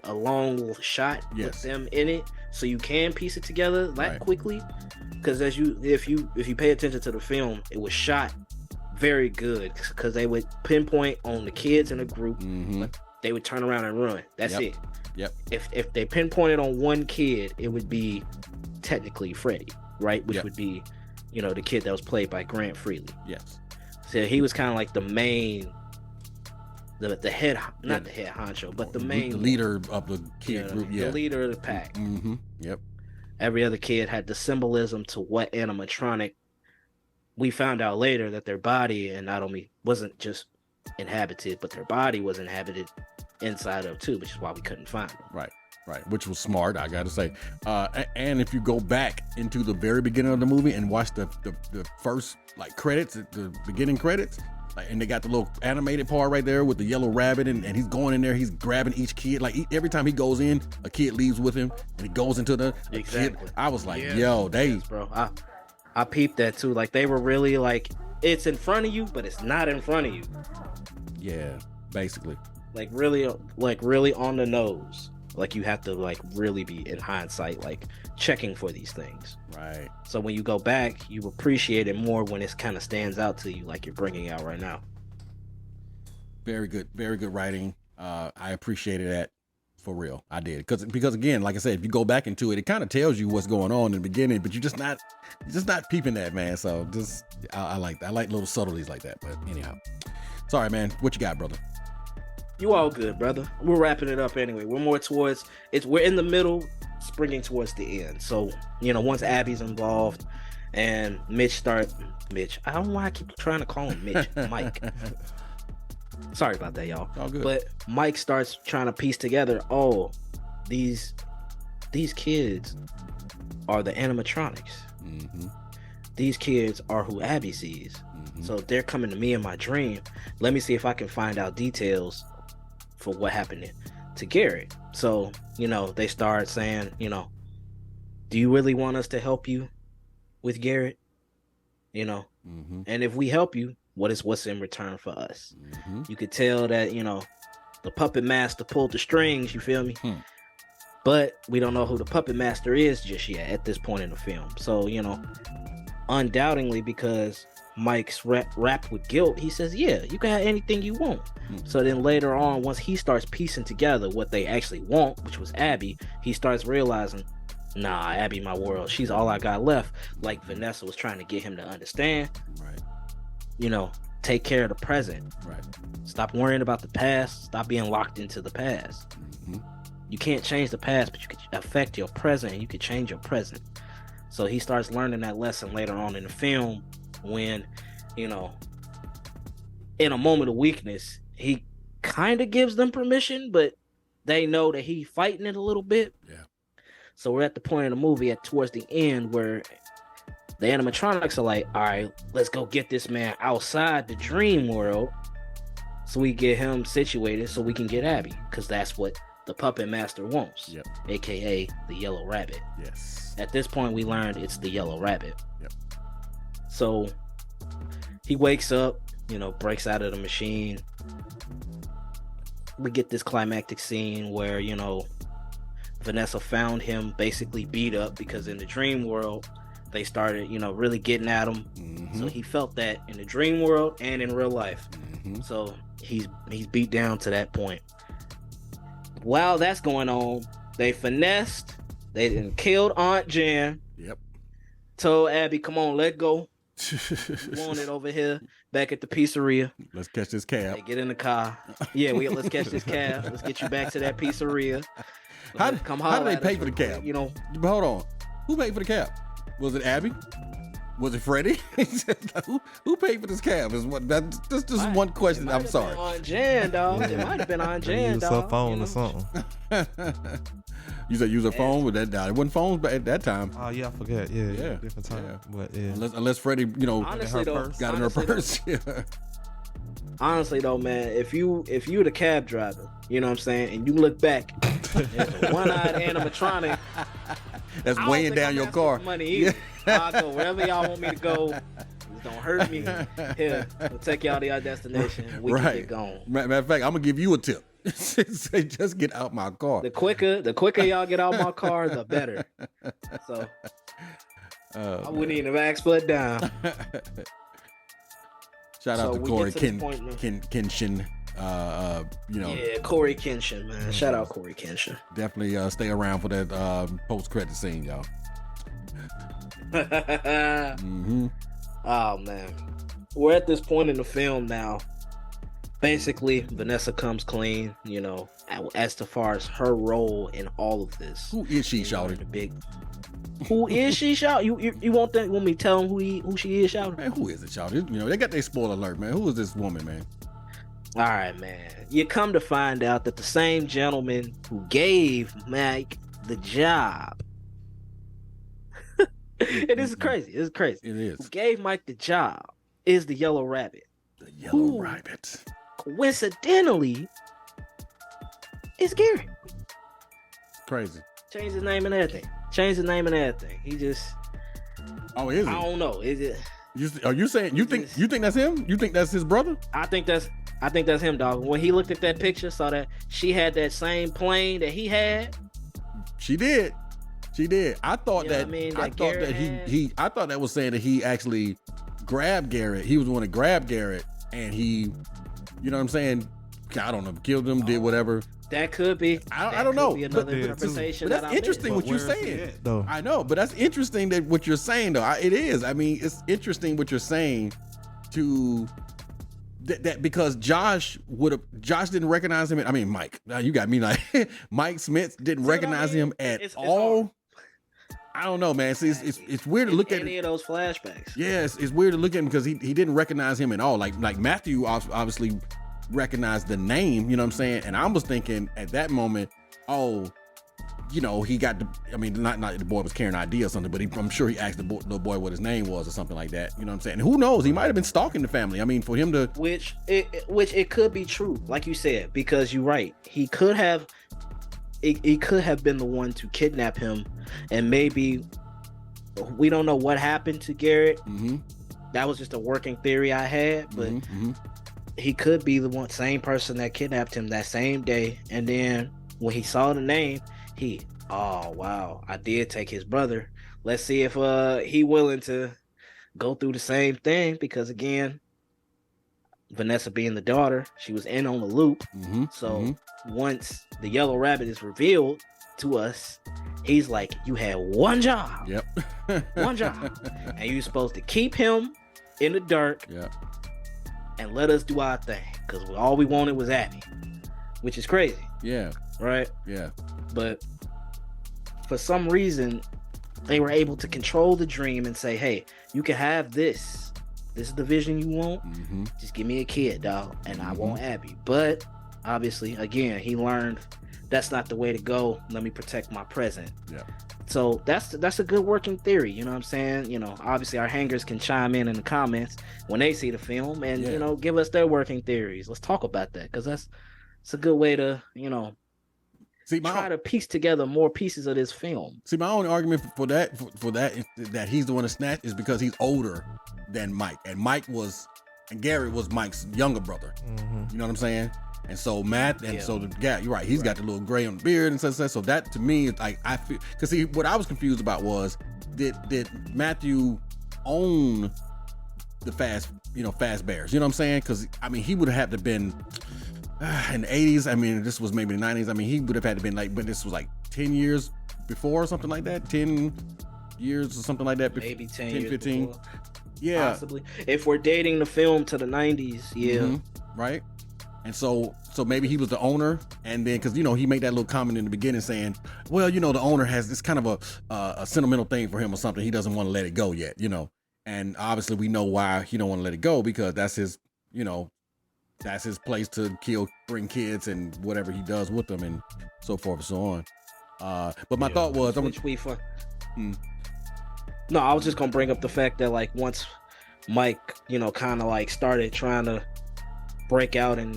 a long shot with them in it, so you can piece it together that quickly. Because if you pay attention to the film, it was shot very good because they would pinpoint on the kids in a group, but they would turn around and run. That's it. Yep. If they pinpointed on one kid, it would be technically Freddy, right? Which would be, the kid that was played by Grant Freely. Yes. So he was kind of like the main, the head, not the head honcho, but the main leader of the kid group. The leader of the pack. Yep. Every other kid had the symbolism to what animatronic. We found out later that their body and not only wasn't just inhabited, but their body was inhabited inside of too, which is why we couldn't find them. Right. Which was smart, I gotta say. And if you go back into the very beginning of the movie and watch the first credits, the beginning credits, and they got the little animated part right there with the yellow rabbit, and he's going in there, he's grabbing each kid. Every time he goes in, a kid leaves with him, and he goes into the kid. I was like, bro. I peeped that too. Like they were really like, it's in front of you, but it's not in front of you. Yeah, basically. Like really on the nose. Like you have to really be in hindsight, checking for these things. Right. So when you go back, you appreciate it more when it kind of stands out to you, like you're bringing out right now. Very good writing. I appreciated that. For real, I did, because again, like I said, if you go back into it, it kind of tells you what's going on in the beginning, but you're just not peeping that, man. So I like little subtleties like that. But anyhow, sorry, man. What you got, brother? You all good, brother. We're wrapping it up anyway. We're more towards it. We're in the middle, springing towards the end. So once Abby's involved and Mitch. I don't know why I keep trying to call him Mitch. Mike. Sorry about that, y'all. All good. But Mike starts trying to piece together, these kids are the animatronics. These kids are who Abby sees. So they're coming to me in my dream. Let me see if I can find out details for what happened to Garrett. So, they start saying, do you really want us to help you with Garrett? And if we help you, what's in return for us? You could tell that the puppet master pulled the strings, you feel me? But we don't know who the puppet master is just yet at this point in the film. So undoubtedly, because Mike's wrapped with guilt, he says, yeah, you can have anything you want. So then later on, once he starts piecing together what they actually want, which was Abby, he starts realizing, nah, Abby my world, she's all I got left. Like Vanessa was trying to get him to understand. Right. Take care of the present. Right. Stop worrying about the past. Stop being locked into the past. You can't change the past, but you can affect your present, and you can change your present. So he starts learning that lesson later on in the film when, in a moment of weakness, he kind of gives them permission, but they know that he's fighting it a little bit. Yeah. So we're at the point in the movie towards the end where the animatronics are like, all right, let's go get this man outside the dream world so we get him situated so we can get Abby, because that's what the puppet master wants, aka the yellow rabbit. Yes. At this point, we learned it's the yellow rabbit. Yep. So he wakes up, breaks out of the machine. We get this climactic scene where, Vanessa found him basically beat up because in the dream world, they started, really getting at him. So he felt that in the dream world and in real life. So he's beat down to that point. While that's going on, they finessed. They done killed Aunt Jan. Yep. Told Abby, come on, let go. You want it over here back at the pizzeria. Let's catch this cab. They get in the car. Yeah, let's catch this cab. Let's get you back to that pizzeria. How do they pay for the cab? You know, hold on. Who paid for the cab? Was it Abby? Was it Freddy? who paid for this cab? That's just one question. I'm sorry. On Jan, dog. It might have been on Jan, dog. Use her phone or something. You said use her phone with that down. It wasn't phones at that time. Oh yeah, I forgot. Yeah. Different time. Yeah. But yeah. Unless Freddie, Honestly, got in her purse. Yeah. Honestly though, man, if you the cab driver, you know what I'm saying, and you look back, there's a one-eyed animatronic that's weighing down your car. Money either. I'll go wherever y'all want me to go. Just don't hurt me. Here, we'll take y'all to your destination. We can get going. Matter of fact, I'm gonna give you a tip. Say, just get out my car. The quicker y'all get out my car, the better. So I wouldn't even have asked for it down. Shout out to Corey Kenshin. Yeah, Corey Kenshin, man. Shout out Corey Kenshin. Definitely stay around for that post-credit scene, y'all. Oh man, we're at this point in the film now. Basically, Vanessa comes clean, as far as her role in all of this. Who is she, shouting? Who is she, shout? You want me to tell him who she is, shouting? Man, who is it, shouting? They got their spoiler alert, man. Who is this woman, man? All right, man. You come to find out that the same gentleman who gave Mike the job. It is crazy. It's crazy. It is. Who gave Mike the job is the Yellow Rabbit. The Yellow Rabbit. Coincidentally, it's Gary. Crazy. Change his name and everything. He just. Oh, is it? I don't know. Is it? Are you saying you think that's him? You think that's his brother? I think that's him, dog. When he looked at that picture, saw that she had that same plane that he had. She did. I thought I thought that was saying that he actually grabbed Garrett. He was the one that grabbed Garrett, and he, you know what I'm saying? I don't know, killed him, did whatever. That could be. I don't know. Another interpretation. But that's interesting what you're saying. I know, but that's interesting that what you're saying though. It is. I mean, it's interesting what you're saying to that because Josh didn't recognize him. I mean, Mike. Now you got me like Mike Smith didn't recognize him at all. I don't know, man. It's weird to look at any of those flashbacks. Yes, it's weird to look at him because he didn't recognize him at all. Like Matthew obviously recognized the name, you know what I'm saying? And I was thinking at that moment, he got not the boy was carrying an ID or something, but I'm sure he asked the little boy what his name was or something like that. You know what I'm saying? And who knows? He might have been stalking the family. I mean, for him to which it could be true, like you said, because you're right. He could have been the one to kidnap him, and maybe we don't know what happened to Garrett. Mm-hmm. That was just a working theory I had, but he could be the same person that kidnapped him that same day. And then when he saw the name, oh wow, I did take his brother. Let's see if he willing to go through the same thing, because again, Vanessa being the daughter, she was in on the loop. So once the Yellow Rabbit is revealed to us, he's like, you had one job. Yep. One job. And you're supposed to keep him in the dark. Yeah. And let us do our thing, because all we wanted was Abby, which is crazy. Yeah. Right? Yeah. But for some reason, they were able to control the dream and say, hey, you can have this. This is the vision you want. Just give me a kid, dog, and I want Abby. But obviously, again, he learned that's not the way to go. Let me protect my present. Yeah. So that's a good working theory. You know what I'm saying? Obviously our hangers can chime in the comments when they see the film and, give us their working theories. Let's talk about that, because it's a good way to, try to piece together more pieces of this film. See, my only argument for that that he's the one to snatch is because he's older than Mike, and Garrett was Mike's younger brother. You know what I'm saying? And so Matt, and so the guy, you're right, he's got the little gray on the beard and such. So that to me is like, I feel, because see, what I was confused about was, did Matthew own the Fazbears? You know what I'm saying? Because I mean, he would have had to been in the 80s. I mean, this was maybe the 90s. I mean, he would have had to been but this was like 10 years before or something like that. 10 years or something like that. Maybe 10 years 15. Before. Yeah. Possibly. If we're dating the film to the 90s, yeah. Right. And so maybe he was the owner, and then because he made that little comment in the beginning saying, well, the owner has this kind of a sentimental thing for him or something. He doesn't want to let it go yet, And obviously we know why he don't want to let it go, because that's his, that's his place to bring kids and whatever he does with them and so forth and so on. But my thought was, no, I was just gonna bring up the fact that like once Mike, kind of like started trying to break out and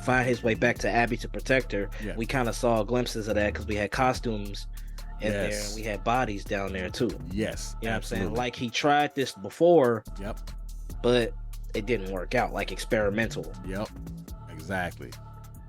find his way back to Abby to protect her, we kind of saw glimpses of that because we had costumes in there and we had bodies down there too. Yes, you know what I'm saying? Like he tried this before, but it didn't work out, like experimental. Yep, exactly.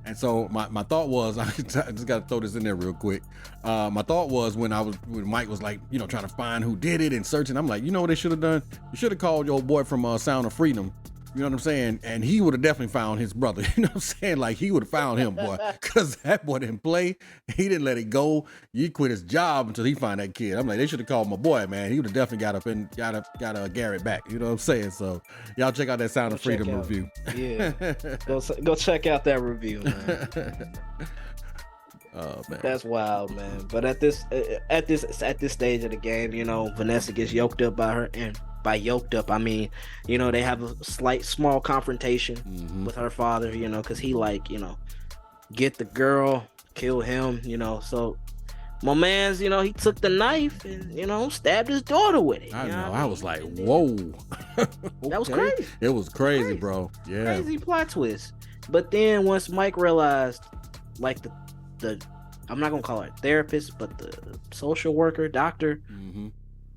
And so my thought was, I just got to throw this in there real quick. My thought was when Mike was like, trying to find who did it and searching, I'm like, what they should have done? You should have called your boy from Sound of Freedom. You know what I'm saying? And he would have definitely found his brother. You know what I'm saying? Like he would have found him, boy, because that boy didn't play. He didn't let it go. He quit his job until he found that kid. I'm like, they should have called my boy, man. He would have definitely got up and got Garrett back. You know what I'm saying? So y'all check out that Sound of Freedom review. Yeah, go check out that review, man. Oh man, that's wild, man. But at this stage of the game, Vanessa gets yoked up by her, and by yoked up I mean, they have a small confrontation with her father, because he get the girl, kill him, So my man's, he took the knife and stabbed his daughter with it. I know. I was like, whoa. That was crazy. It was crazy, bro. Yeah. Crazy plot twist. But then once Mike realized, like the I'm not gonna call her a therapist, but the social worker, doctor,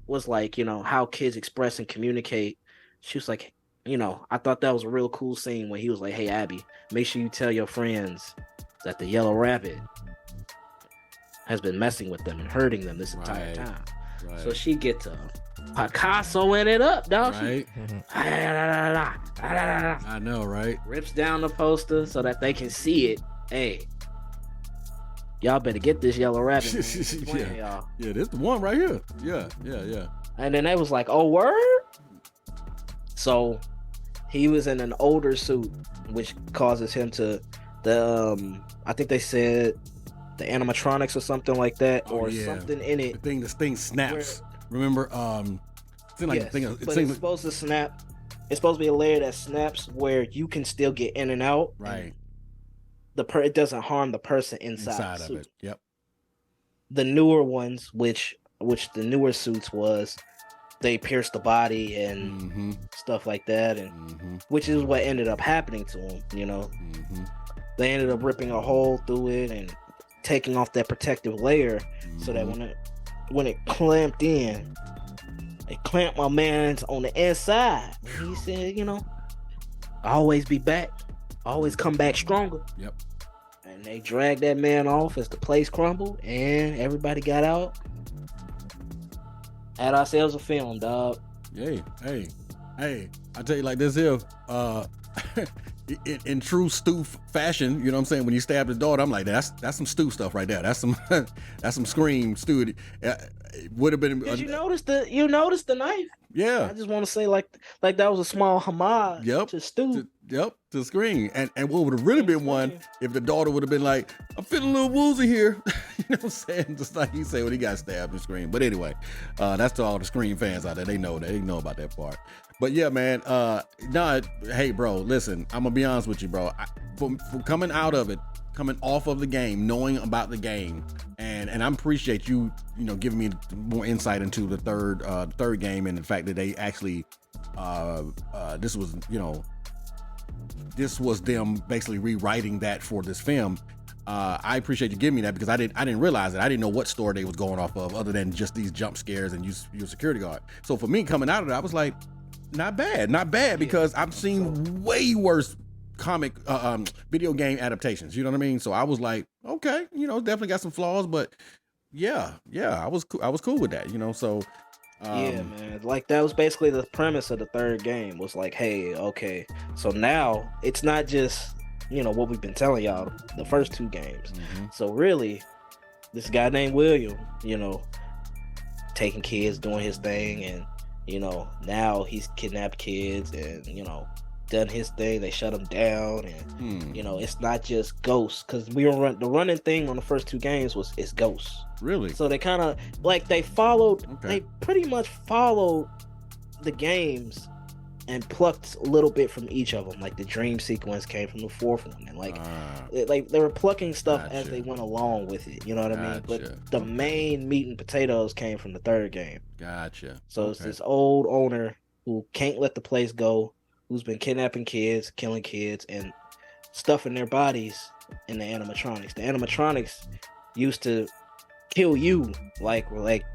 was like, how kids express and communicate. She was like, I thought that was a real cool scene when he was like, hey, Abby, make sure you tell your friends that the yellow rabbit has been messing with them and hurting them this entire time. Right. So she gets Picasso in it up, dog. Right. I know, right? Rips down the poster so that they can see it. Hey, y'all better get this yellow rabbit. Man. Y'all. Yeah, this the one right here. Yeah. And then they was like, oh, word? So he was in an older suit, which causes him to I think they said the animatronics or something like that, or something in it. This thing snaps. Remember, it's supposed to snap. It's supposed to be a layer that snaps where you can still get in and out. Right. It doesn't harm the person inside the suit. Of it. Yep. The newer ones, which the newer suits was, they pierced the body and stuff like that, and which is what ended up happening to him. They ended up ripping a hole through it and taking off that protective layer, so that when it clamped in, it clamped my man's on the inside. And he said, always be back, always come back stronger. Yep. And they dragged that man off as the place crumbled, and everybody got out. Had ourselves a film, dog. Hey, I tell you like this here, in true Stu fashion, you know what I'm saying? When you stabbed his daughter, I'm like, that's some Stu stuff right there. That's some Scream Stu. It would have been. Did you notice the knife? Yeah. I just want to say like that was a small homage to Stu. To Scream. And what would have really been one if the daughter would have been like, I'm feeling a little woozy here. You know what I'm saying? Just like he said when he got stabbed in Scream. But anyway, that's to all the Scream fans out there. They know about that part. But yeah, man, hey, bro, listen, I'm gonna be honest with you, bro. From coming off of the game, knowing about the game, and I appreciate you giving me more insight into the third game and the fact that they actually, this was them basically rewriting that for this film. I appreciate you giving me that because I didn't realize it. I didn't know what story they was going off of other than just these jump scares and your security guard. So for me coming out of it, I was like, not bad because I've seen way worse comic video game adaptations. You know what I mean? So I was like, okay, definitely got some flaws, but yeah, I was cool with that. So yeah, man, like that was basically the premise of the third game. Was like, hey, okay, so now it's not just what we've been telling y'all the first two games. So really, this guy named William, taking kids, doing his thing, and now he's kidnapped kids and done his thing. They shut him down, and it's not just ghosts, because the running thing on the first 2 games was it's ghosts. Really? So they kind of like they pretty much followed the games and plucked a little bit from each of them. Like the dream sequence came from the 4th one, and they were plucking stuff as they went along with it. You know what I mean? But the main meat and potatoes came from the 3rd game. Gotcha. So it's this old owner who can't let the place go, who's been kidnapping kids, killing kids, and stuffing their bodies in the animatronics. The animatronics used to kill you, like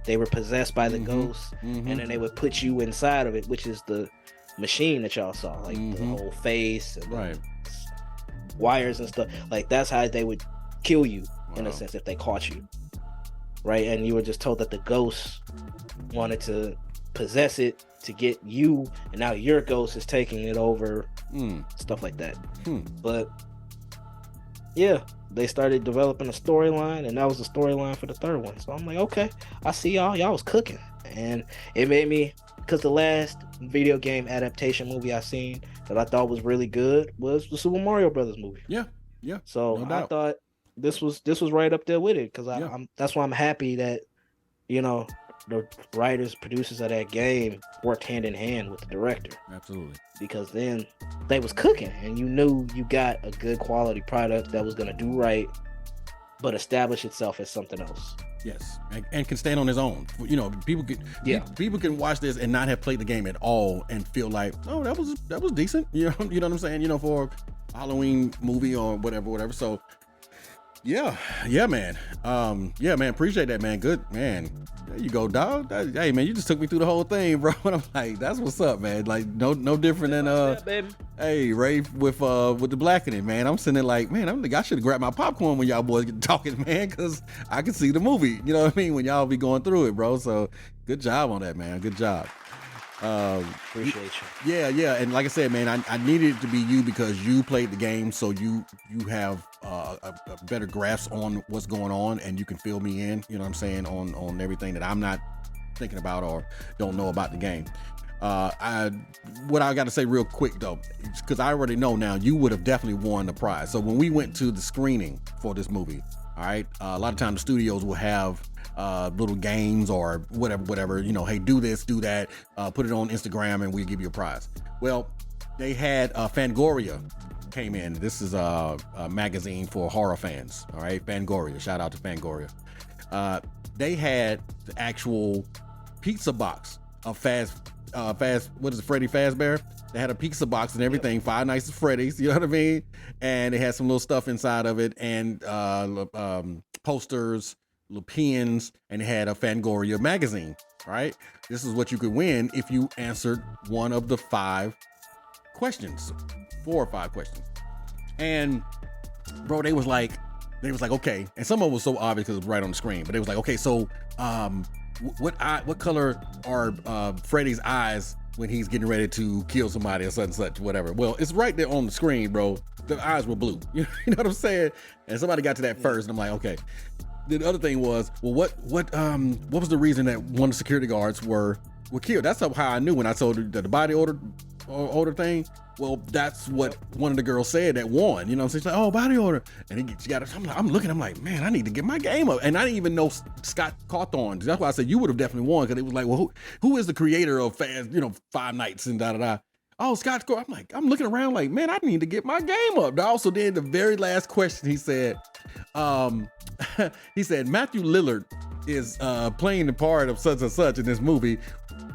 they were possessed by the ghosts, and then they would put you inside of it, which is the machine that y'all saw, like the whole face and the wires and stuff. Like that's how they would kill you in a sense if they caught you, right? And you were just told that the ghosts wanted to possess it to get you, and now your ghost is taking it over, stuff like that. But yeah, they started developing a storyline, and that was the storyline for the 3rd one. So I'm like, okay, I see y'all was cooking, and it made me, because the last video game adaptation movie I seen that I thought was really good was the Super Mario Brothers movie. Yeah. So no I doubt. thought this was right up there with it, because that's why I'm happy that the writers, producers of that game worked hand in hand with the director. Absolutely. Because then they was cooking, and you knew you got a good quality product that was gonna do right, but establish itself as something else. Yes, and can stand on his own. People can watch this and not have played the game at all and feel like, oh, that was decent. You know what I'm saying? For a Halloween movie or whatever. So yeah, man. Appreciate that, man. Good, man. There you go, dog. Hey, man, you just took me through the whole thing, bro. And I'm like, that's what's up, man. Like, no different than hey, Ray with the blackening, man. I'm sitting there like, man, I should have grabbed my popcorn when y'all boys get talking, man, because I can see the movie. You know what I mean? When y'all be going through it, bro. So good job on that, man. Good job. Appreciate you. Yeah. And like I said, man, I needed it to be you because you played the game, so you have a better grasp on what's going on, and you can fill me in, you know what I'm saying, on everything that I'm not thinking about or don't know about the game. What I got to say real quick though, because I already know now, you would have definitely won the prize. So when we went to the screening for this movie, all right, a lot of times the studios will have little games or whatever, hey, do this, do that, put it on Instagram and we'll give you a prize. Well, they had Fangoria came in. This is a magazine for horror fans. All right, Fangoria. Shout out to Fangoria. They had the actual pizza box of what is it, Freddy Fazbear? They had a pizza box and everything, Five Nights at Freddy's, you know what I mean? And they had some little stuff inside of it, and posters, little pins, and it had a Fangoria magazine, right? This is what you could win if you answered one of the 5 questions, 4 or 5 questions. And bro, they was like, okay, and some of it was so obvious because it was right on the screen, but they was like, okay, so what color are Freddy's eyes when he's getting ready to kill somebody or such and such, whatever? Well, it's right there on the screen, bro. The eyes were blue. You know what I'm saying? And somebody got to that first, and I'm like, okay. The other thing was, well, what was the reason that one of the security guards were killed? That's how I knew when I told her the body odor thing. Well, that's what one of the girls said that won. You know what I'm saying? She's like, oh, body odor. And she got it. I'm like, man, I need to get my game up. And I didn't even know Scott Cawthon. That's why I said you would have definitely won, because it was like, well, who is the creator of Five Nights and da-da-da? Oh, Scott Score. I'm looking around like, man, I need to get my game up. Also, then the very last question, he said, Matthew Lillard is playing the part of such and such in this movie.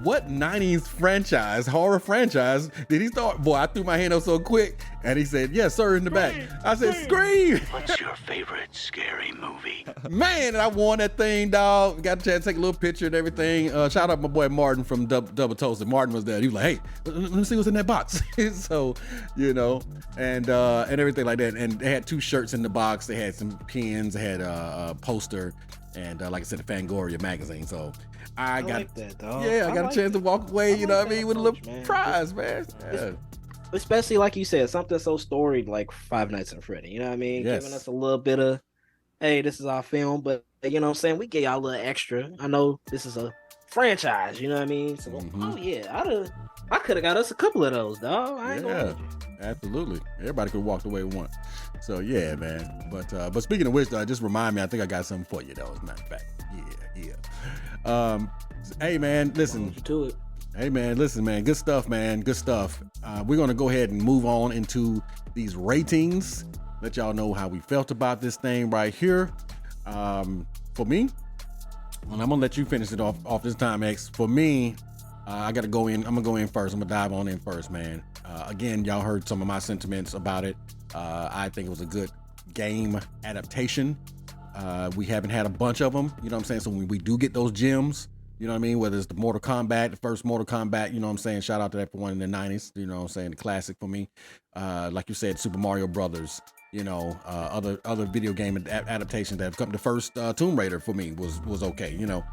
What 90s horror franchise did he start? Boy, I threw my hand up so quick, and he said, yes, sir, in the back. I said, Scream. What's your favorite scary movie? Man, and I won that thing, dog. Got a chance to take a little picture and everything. Shout out my boy Martin from Double Toasted. Martin was there. He was like, hey, let me see what's in that box. So, and everything like that. And they had 2 shirts in the box. They had some pins. They had a poster. And like I said, the Fangoria magazine. So I got like that, dog. Yeah, I got a chance to walk away, you know what I mean, with a little prize, man. Yeah. Especially like you said, something so storied like Five Nights at Freddy. You know what I mean? Yes. Giving us a little bit of, hey, this is our film, but you know what I'm saying? We get y'all a little extra. I know this is a franchise, you know what I mean? So, oh yeah, I could have got us a couple of those, dog. I ain't gonna hold you. Absolutely. Everybody could walk the way we want. So yeah, man. But speaking of which, just remind me, I think I got something for you though, as a matter of fact. Yeah. Hey man, listen. To it. Hey man, listen man, good stuff, man. Good stuff. We're gonna go ahead and move on into these ratings. Let y'all know how we felt about this thing right here. For me, and I'm gonna let you finish it off this time, X. For me, I gotta go in. I'm gonna go in first. I'm gonna dive on in first, man. Again, y'all heard some of my sentiments about it. I think it was a good game adaptation. We haven't had a bunch of them, you know what I'm saying? So when we do get those gems, you know what I mean? Whether it's the Mortal Kombat, the first Mortal Kombat, you know what I'm saying? Shout out to that for one in the 90s, you know what I'm saying? The classic for me. Like you said, Super Mario Brothers, you know, other video game adaptations that have come. The first Tomb Raider for me was okay, you know.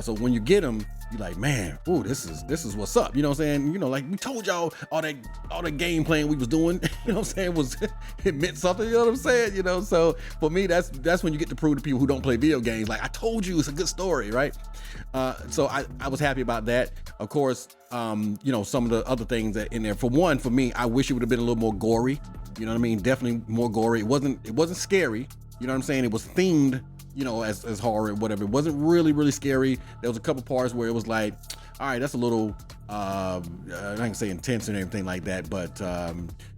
So when you get them, you're like, man, ooh, this is what's up, you know what I'm saying? You know, like we told y'all all the game playing we was doing, you know what I'm saying, it meant something, you know what I'm saying? You know, so for me, that's when you get to prove to people who don't play video games, like I told you, it's a good story, right? So I was happy about that. Of course, you know, some of the other things that in there. For one, for me, I wish it would have been a little more gory. You know what I mean? Definitely more gory. It wasn't scary. You know what I'm saying? It was themed, you know, as horror, whatever. It wasn't really scary. There was a couple parts where it was like, all right, that's a little, I can say intense and everything like that, but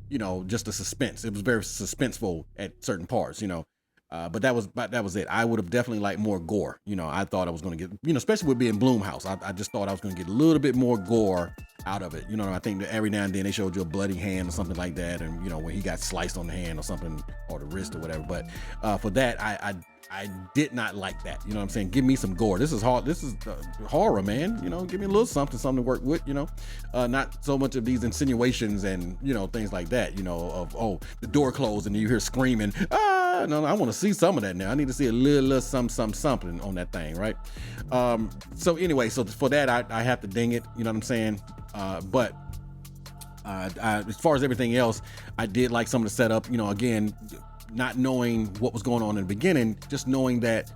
you know, just the suspense. It was very suspenseful at certain parts, you know. But that was it. I would have definitely liked more gore. You know, I thought I was going to get, you know, especially with being Blumhouse, I just thought I was going to get a little bit more gore out of it. You know, I think that every now and then they showed you a bloody hand or something like that. And, you know, when he got sliced on the hand or something, or the wrist or whatever. But for that, I did not like that. You know what I'm saying? Give me some gore. This is hard. This is horror, man. You know, give me a little something to work with, you know, not so much of these insinuations and, you know, things like that, you know, of, oh, the door closed and you hear screaming. No, I want to see some of that now. I need to see a little something on that thing, right? So anyway, so for that, I have to ding it, you know what I'm saying? But as far as everything else, I did like some of the setup, you know, again, not knowing what was going on in the beginning, just knowing that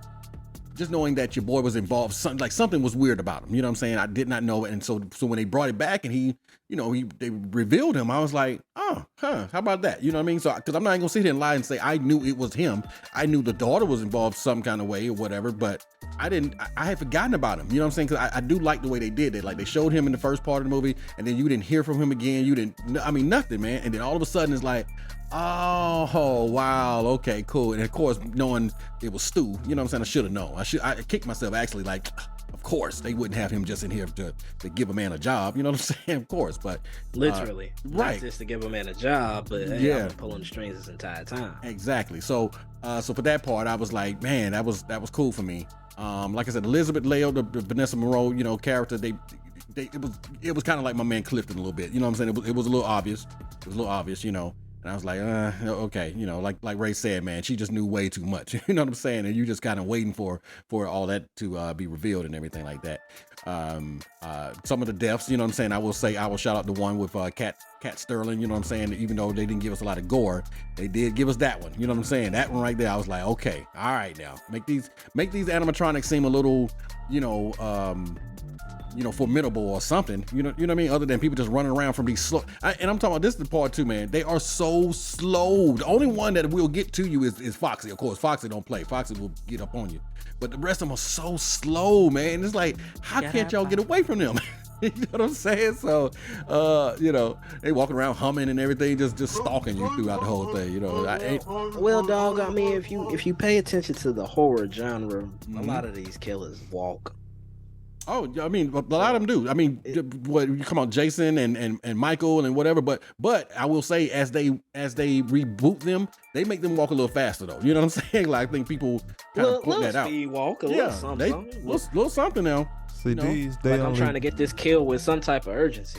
your boy was involved, something was weird about him. You know what I'm saying? I did not know it. And so when they brought it back and they revealed him, I was like, how about that? You know what I mean? So, cause I'm not gonna sit here and lie and say I knew it was him. I knew the daughter was involved some kind of way or whatever, but I had forgotten about him. You know what I'm saying? Cause I do like the way they did it. Like they showed him in the first part of the movie and then you didn't hear from him again. Nothing, man. And then all of a sudden it's like, oh wow, okay, cool. And of course, knowing it was Stu, you know what I'm saying, I should have known. I kicked myself actually, like, of course they wouldn't have him just in here to give a man a job, you know what I'm saying? Of course, but literally, right, not just to give a man a job, but hey, yeah, I've been pulling the strings this entire time. Exactly. So so for that part, I was like, man, that was cool for me. Like I said, Elizabeth Leo, the Vanessa Monroe, you know, character, it was kind of like my man Clifton a little bit, you know what I'm saying? It was a little obvious. It was a little obvious, you know. And I was like, okay, you know, like Ray said, man, she just knew way too much. You know what I'm saying? And you just kind of waiting for all that to be revealed and everything like that. Some of the deaths, you know what I'm saying? I will shout out the one with Cat Sterling, you know what I'm saying? Even though they didn't give us a lot of gore, they did give us that one. You know what I'm saying? That one right there, I was like, okay, all right, now make these animatronics seem a little, formidable or something, you know what I mean? Other than people just running around from these slow. And I'm talking about, this is the part too, man. They are so slow. The only one that will get to you is Foxy. Of course, Foxy don't play. Foxy will get up on you. But the rest of them are so slow, man. It's like, how can't y'all get away from them? You know what I'm saying? So, they walking around humming and everything, just stalking you throughout the whole thing. You know, well, dog. I mean, if you pay attention to the horror genre, a lot of these killers walk. Oh, I mean, a lot of them do. I mean, what you come on, Jason and Michael and whatever. But I will say, as they reboot them, they make them walk a little faster though. You know what I'm saying? Like I think people kind of put that out. Speed walk, a little something. Little something now. See, I'm trying to get this kill with some type of urgency.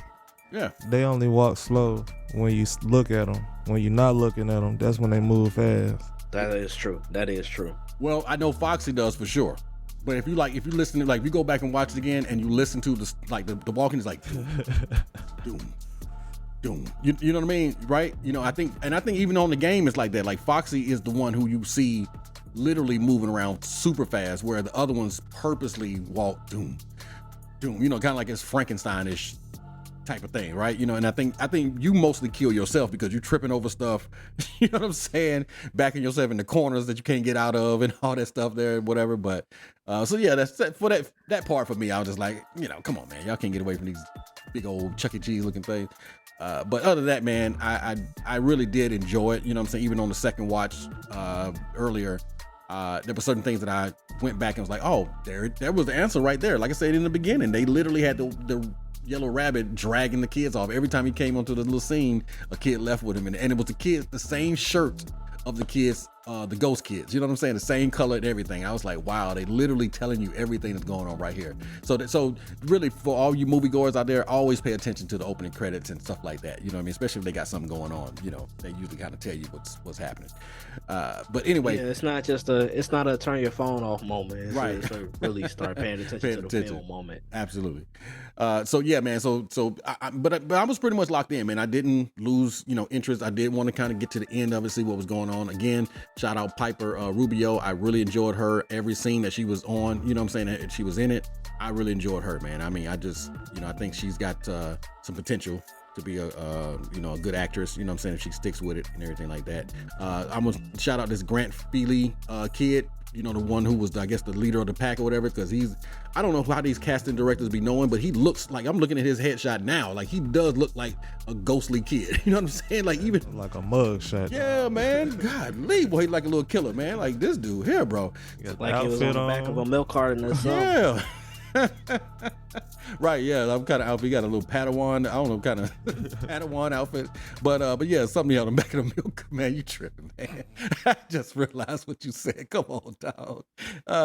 Yeah. They only walk slow when you look at them. When you're not looking at them, that's when they move fast. That is true. Well, I know Foxy does for sure. But if you listen to, like, if you go back and watch it again and you listen to the walking is like doom, doom. You know what I mean? Right? You know, I think even on the game it's like that. Like Foxy is the one who you see literally moving around super fast, where the other ones purposely walk doom, doom. You know, kind of like it's Frankenstein-ish type of thing, right? And I think you mostly kill yourself because you're tripping over stuff, you know what I'm saying, backing yourself in the corners that you can't get out of and all that stuff there and whatever. But so yeah, that's for that part for me. I was just like, come on, man, y'all can't get away from these big old Chuck E. Cheese looking things. But other than that, man, I really did enjoy it. You know what I'm saying? Even on the second watch earlier, there were certain things that I went back and was like, oh, there was the answer right there. Like I said in the beginning, they literally had the yellow rabbit dragging the kids off. Every time he came onto the little scene, a kid left with him. And it was the kids, the same shirt of the kids, the ghost kids, you know what I'm saying? The same color and everything. I was like, wow, they literally telling you everything that's going on right here. So really, for all you moviegoers out there, always pay attention to the opening credits and stuff like that. You know what I mean? Especially if they got something going on. They usually kind of tell you what's happening. But anyway, yeah, it's not a turn your phone off moment. It's right. It's a really start paying attention to the film moment. Absolutely. So yeah, man. But I was pretty much locked in, man. I didn't lose, interest. I did want to kind of get to the end of it, see what was going on. Again, shout out Piper Rubio. I really enjoyed her every scene that she was on. You know what I'm saying? She was in it. I really enjoyed her, man. I mean, I just, I think she's got some potential to be a good actress. You know what I'm saying? If she sticks with it and everything like that. I'm gonna shout out this Grant Feely kid. The one who was, I guess, the leader of the pack or whatever, because I don't know how these casting directors be knowing, but he looks like, I'm looking at his headshot now, like he does look like a ghostly kid. You know what I'm saying? Like even like a mug shot. Yeah, man. God, boy, he like a little killer, man. Like this dude here, bro. Like he was on the back of a milk carton or something. Yeah. Right, yeah, I'm kind of outfit. He got a little Padawan, I don't know, kind of Padawan outfit, but yeah, something on the back of the milk. Man, you tripping, man. I just realized what you said. Come on, dog.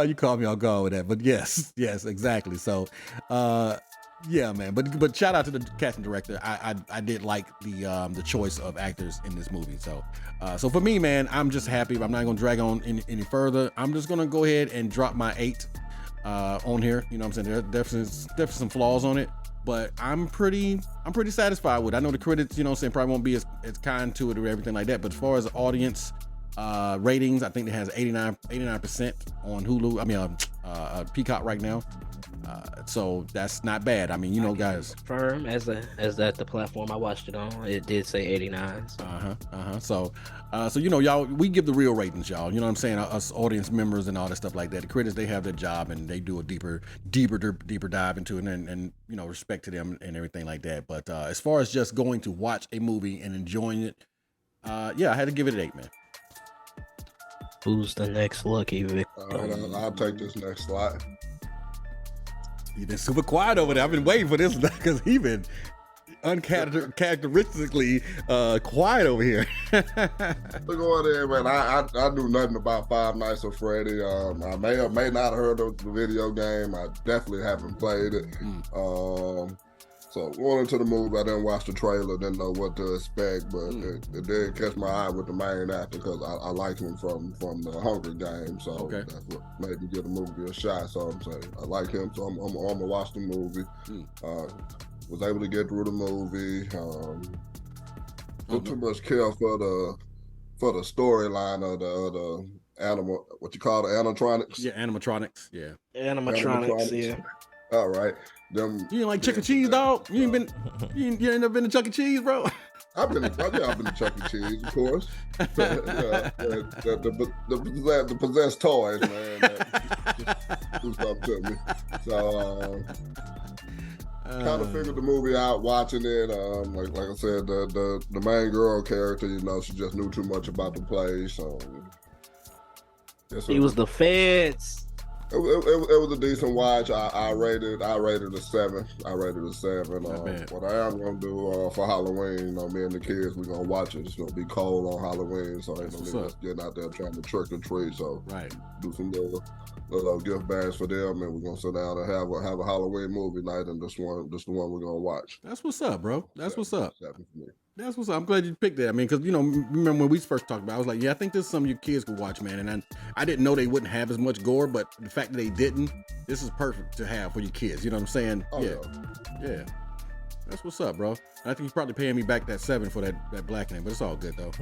You caught me off guard with that, but yes, exactly. So, yeah, man. But shout out to the casting director. I did like the choice of actors in this movie. So for me, man, I'm just happy. I'm not gonna drag on any further. I'm just gonna go ahead and drop my 8. On here, you know what I'm saying? There's definitely some flaws on it, but I'm pretty satisfied with it. I know the critics, you know what I'm saying, probably won't be as kind to it or everything like that, but as far as the audience ratings, I think it has 89% on Hulu. I mean, Peacock right now. So that's not bad. I mean, guys. Confirm as that the platform I watched it on, it did say 89. So. So y'all, we give the real ratings, y'all. You know what I'm saying? Us audience members and all that stuff like that. The critics, they have their job and they do a deeper dive into it, and respect to them and everything like that. But as far as just going to watch a movie and enjoying it, yeah, I had to give it an 8, man. Who's the next lucky victim? I'll take this next slot. You've been super quiet over there. I've been waiting for this because he been uncharacteristically quiet over here. Look on there, man. I knew nothing about Five Nights at Freddy. I may or may not have heard of the video game. I definitely haven't played it. So going into the movie, I didn't watch the trailer, didn't know what to expect, but it did catch my eye with the main actor because I like him from the Hunger Games. So that's what made me give the movie a shot. So I'm saying I like him, so I'm gonna watch the movie. Was able to get through the movie. Not too much care for the storyline of the animal. What you call the animatronics? Yeah, animatronics. Yeah, animatronics. Yeah. All right. You didn't like Chuck E. Cheese, dog? You ain't never been to Chuck E. Cheese, bro? I've been to Chuck E. Cheese, of course. The possessed toys, man. Do something to me. So. Kind of figured the movie out watching it. Like I said, the main girl character, she just knew too much about the place. So he was the feds. It was a decent watch. I rated a 7. What I am gonna do for Halloween, me and the kids, we're gonna watch it. It's gonna be cold on Halloween, so ain't no need us getting out there trying to trick or treat. So do some little gift bags for them, and we're gonna sit down and have a Halloween movie night, and this the one we're gonna watch. That's what's up, bro. That's what's up. That's what's up. I'm glad you picked that. I mean, because remember when we first talked about it, I was like, yeah, I think this is something your kids could watch, man. And I didn't know they wouldn't have as much gore, but the fact that they didn't, this is perfect to have for your kids. You know what I'm saying? Yeah. That's what's up, bro. I think you're probably paying me back that 7 for that blackening, but it's all good though.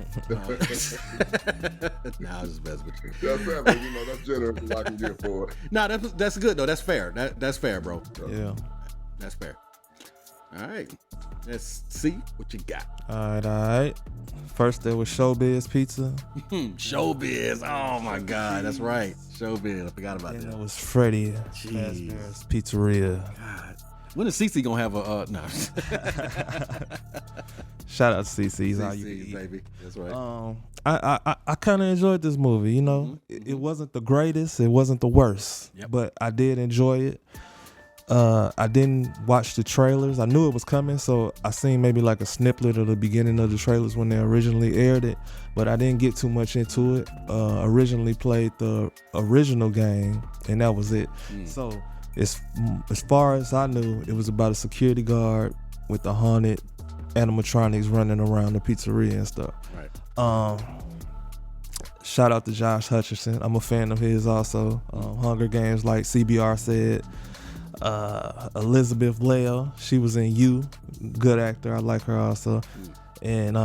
Nah, I was just messing with you. That's fair, but that's generous as I can get for it. Nah, that's good though. That's fair. That's fair, bro. Yeah, that's fair. All right. Let's see what you got. All right. First, there was Showbiz Pizza. Showbiz. Oh my God, that's right. Showbiz. I forgot about And that. it was Freddy Fazbear's Pizzeria. God. When is CC gonna have a no? Shout out to CC's, how you CC's, eat. baby. That's right. I kind of enjoyed this movie. You know, it wasn't the greatest, it wasn't the worst, but I did enjoy it. I didn't watch the trailers. I knew it was coming, so I seen maybe like a snippet of the beginning of the trailers when they originally aired it, but I didn't get too much into it. Originally played the original game, and that was it. So as far as I knew, it was about a security guard with the haunted animatronics running around the pizzeria and stuff. Right. Shout out to Josh Hutcherson. I'm a fan of his also. Hunger Games, like CBR said. Elizabeth Lail, she was in You, good actor. I like her also. And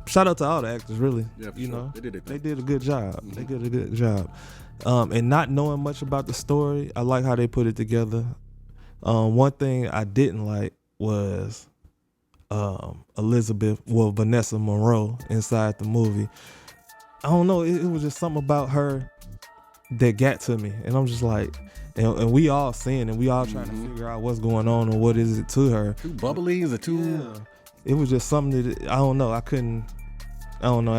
shout out to all the actors, really. Yeah, you sure. know, They did it. they did a good job. They did a good job. And not knowing much about the story, I like how they put it together. One thing I didn't like was Vanessa Monroe inside the movie. I don't know, it was just something about her that got to me, and I'm just like, and we all seeing and we all trying to figure out what's going on and what is it to her. Too bubbly, is it too? Yeah. It was just something that I don't know. I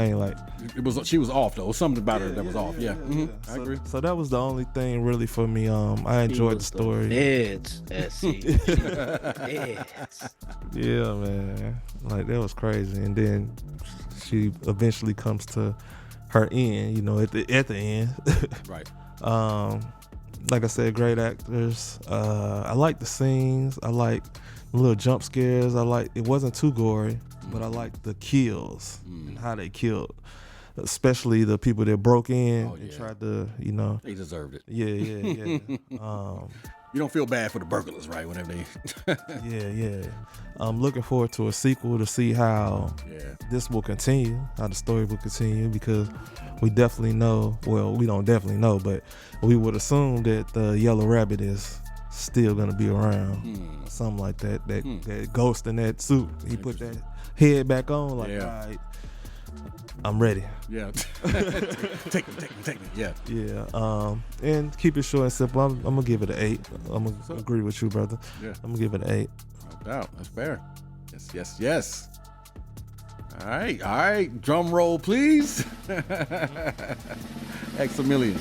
ain't like. She was off though. Something about her that was off. Yeah. I agree. So that was the only thing really for me. I enjoyed the story. Yeah, man. Like that was crazy. And then she eventually comes to her end. You know, at the end. Right. Like I said, great actors. I like the scenes. I like little jump scares. It wasn't too gory, but I like the kills and how they killed, especially the people that broke in and tried to, you know. They deserved it. Yeah. You don't feel bad for the burglars, right? Whenever they. Yeah. I'm looking forward to a sequel to see how this will continue, how the story will continue, because we definitely know, well, we don't definitely know, but we would assume that the Yellow Rabbit is still going to be around. Something like that. That ghost in that suit. He put that head back on, like, all right, I'm ready. Yeah. Take me. Yeah. Yeah. And keep it short and simple. I'm going to give it an 8. I'm going to agree with you, brother. Yeah. I'm going to give it an 8. No doubt. That's fair. Yes. All right. Drum roll, please. X-a-million.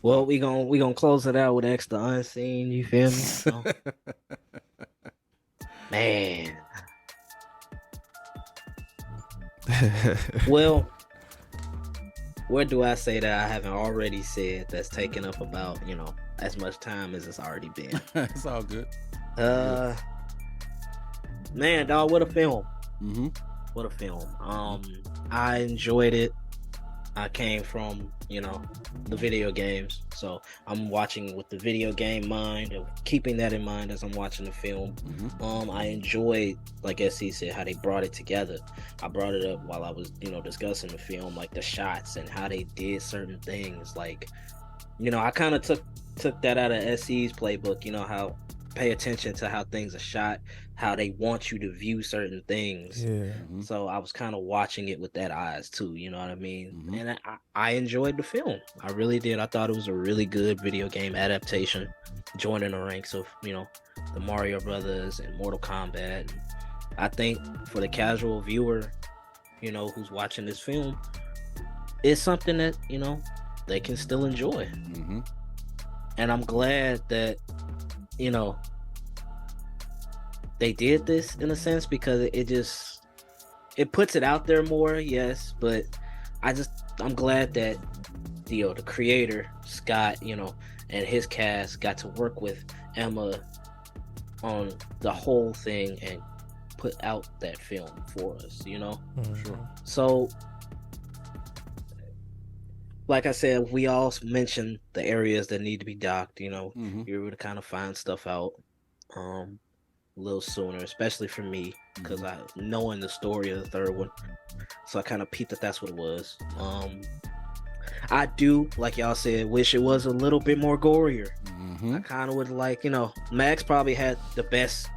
Well, we gonna close it out with X the Unseen. You feel me? So, man. Well, what do I say that I haven't already said that's taken up about, you know, as much time as it's already been? It's all good. Man, dog, what a film. What a film. I enjoyed it. I came from, you know, the video games, so I'm watching with the video game mind and keeping that in mind as I'm watching the film. I enjoyed, like SC said, how they brought it together. I brought it up while I was, you know, discussing the film, like the shots and how they did certain things. Like, you know, I kind of took that out of SC's playbook, you know, how pay attention to how things are shot, how they want you to view certain things. So I was kind of watching it with that eyes too, you know what I mean? And I enjoyed the film. I really did. I thought it was a really good video game adaptation, joining the ranks of, you know, the Mario Brothers and Mortal Kombat. I think for the casual viewer, you know, who's watching this film, it's something that, you know, they can still enjoy. And I'm glad that, you know, they did this in a sense, because it puts it out there more, yes, but I'm glad that, you know, the creator Scott, you know, and his cast got to work with Emma on the whole thing and put out that film for us, you know. Sure. So like I said, we all mentioned the areas that need to be docked, you know. You're able to kind of find stuff out a little sooner, especially for me, because I knowing the story of the third one, so I kind of peeped that that's what it was. I do, like y'all said, wish it was a little bit more gorier. Mm-hmm. I kind of would like, Max probably had the best.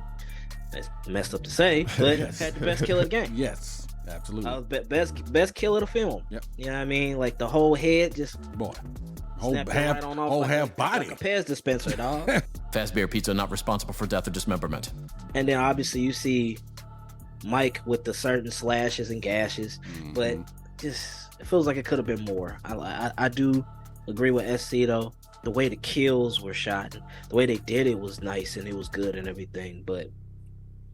That's messed up to say, but Yes. had the best kill of the game. Yes, absolutely. Best kill of the film. Yep. You know what I mean? Like the whole head just boy, whole snapped half, right on off whole like half body. like a Pez dispenser, dog. Fazbear Pizza not responsible for death or dismemberment. And then obviously you see Mike with the certain slashes and gashes, but just it feels like it could have been more. I do agree with SC though. The way the kills were shot, and the way they did it was nice and it was good and everything, but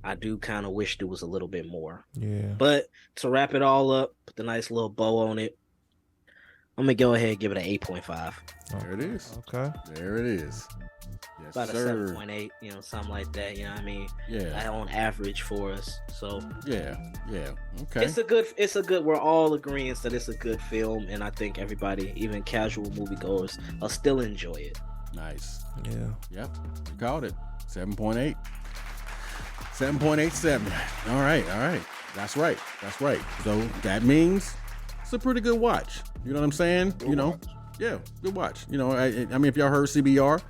I do kind of wish there was a little bit more. Yeah. But to wrap it all up, put the nice little bow on it, I'm gonna go ahead and give it an 8.5. There it is. Okay. There it is. Yes, About sir. a 7.8, something like that. You know what I mean? Yeah. On average for us. So yeah. Okay. It's a good. We're all agreeing that it's a good film, and I think everybody, even casual moviegoers, will still enjoy it. Nice. Yeah. Yep. You called it. 7.8. 7.87. All right. That's right. So that means it's a pretty good watch. You know what I'm saying? Good watch. Yeah, good watch. I mean, if y'all heard CBR,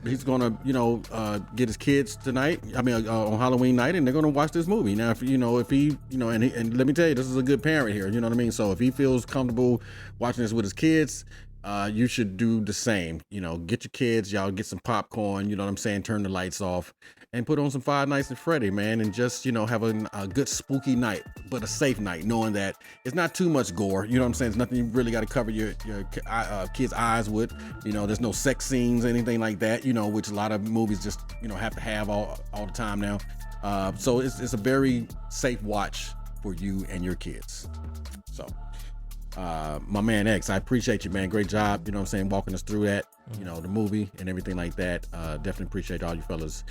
he's gonna, get his kids tonight. I mean, on Halloween night, and they're gonna watch this movie. Now, if he, and let me tell you, this is a good parent here. You know what I mean? So if he feels comfortable watching this with his kids, you should do the same. Get your kids, y'all get some popcorn. You know what I'm saying? Turn the lights off and put on some Five Nights at Freddy, man, and just have a good spooky night, but a safe night, knowing that it's not too much gore. You know what I'm saying? It's nothing you really got to cover your kids' eyes with. There's no sex scenes, anything like that. Which a lot of movies just have to have all the time now. So it's a very safe watch for you and your kids. So. My man X, I appreciate you, man. Great job, walking us through that, the movie and everything like that. Definitely appreciate all you fellas,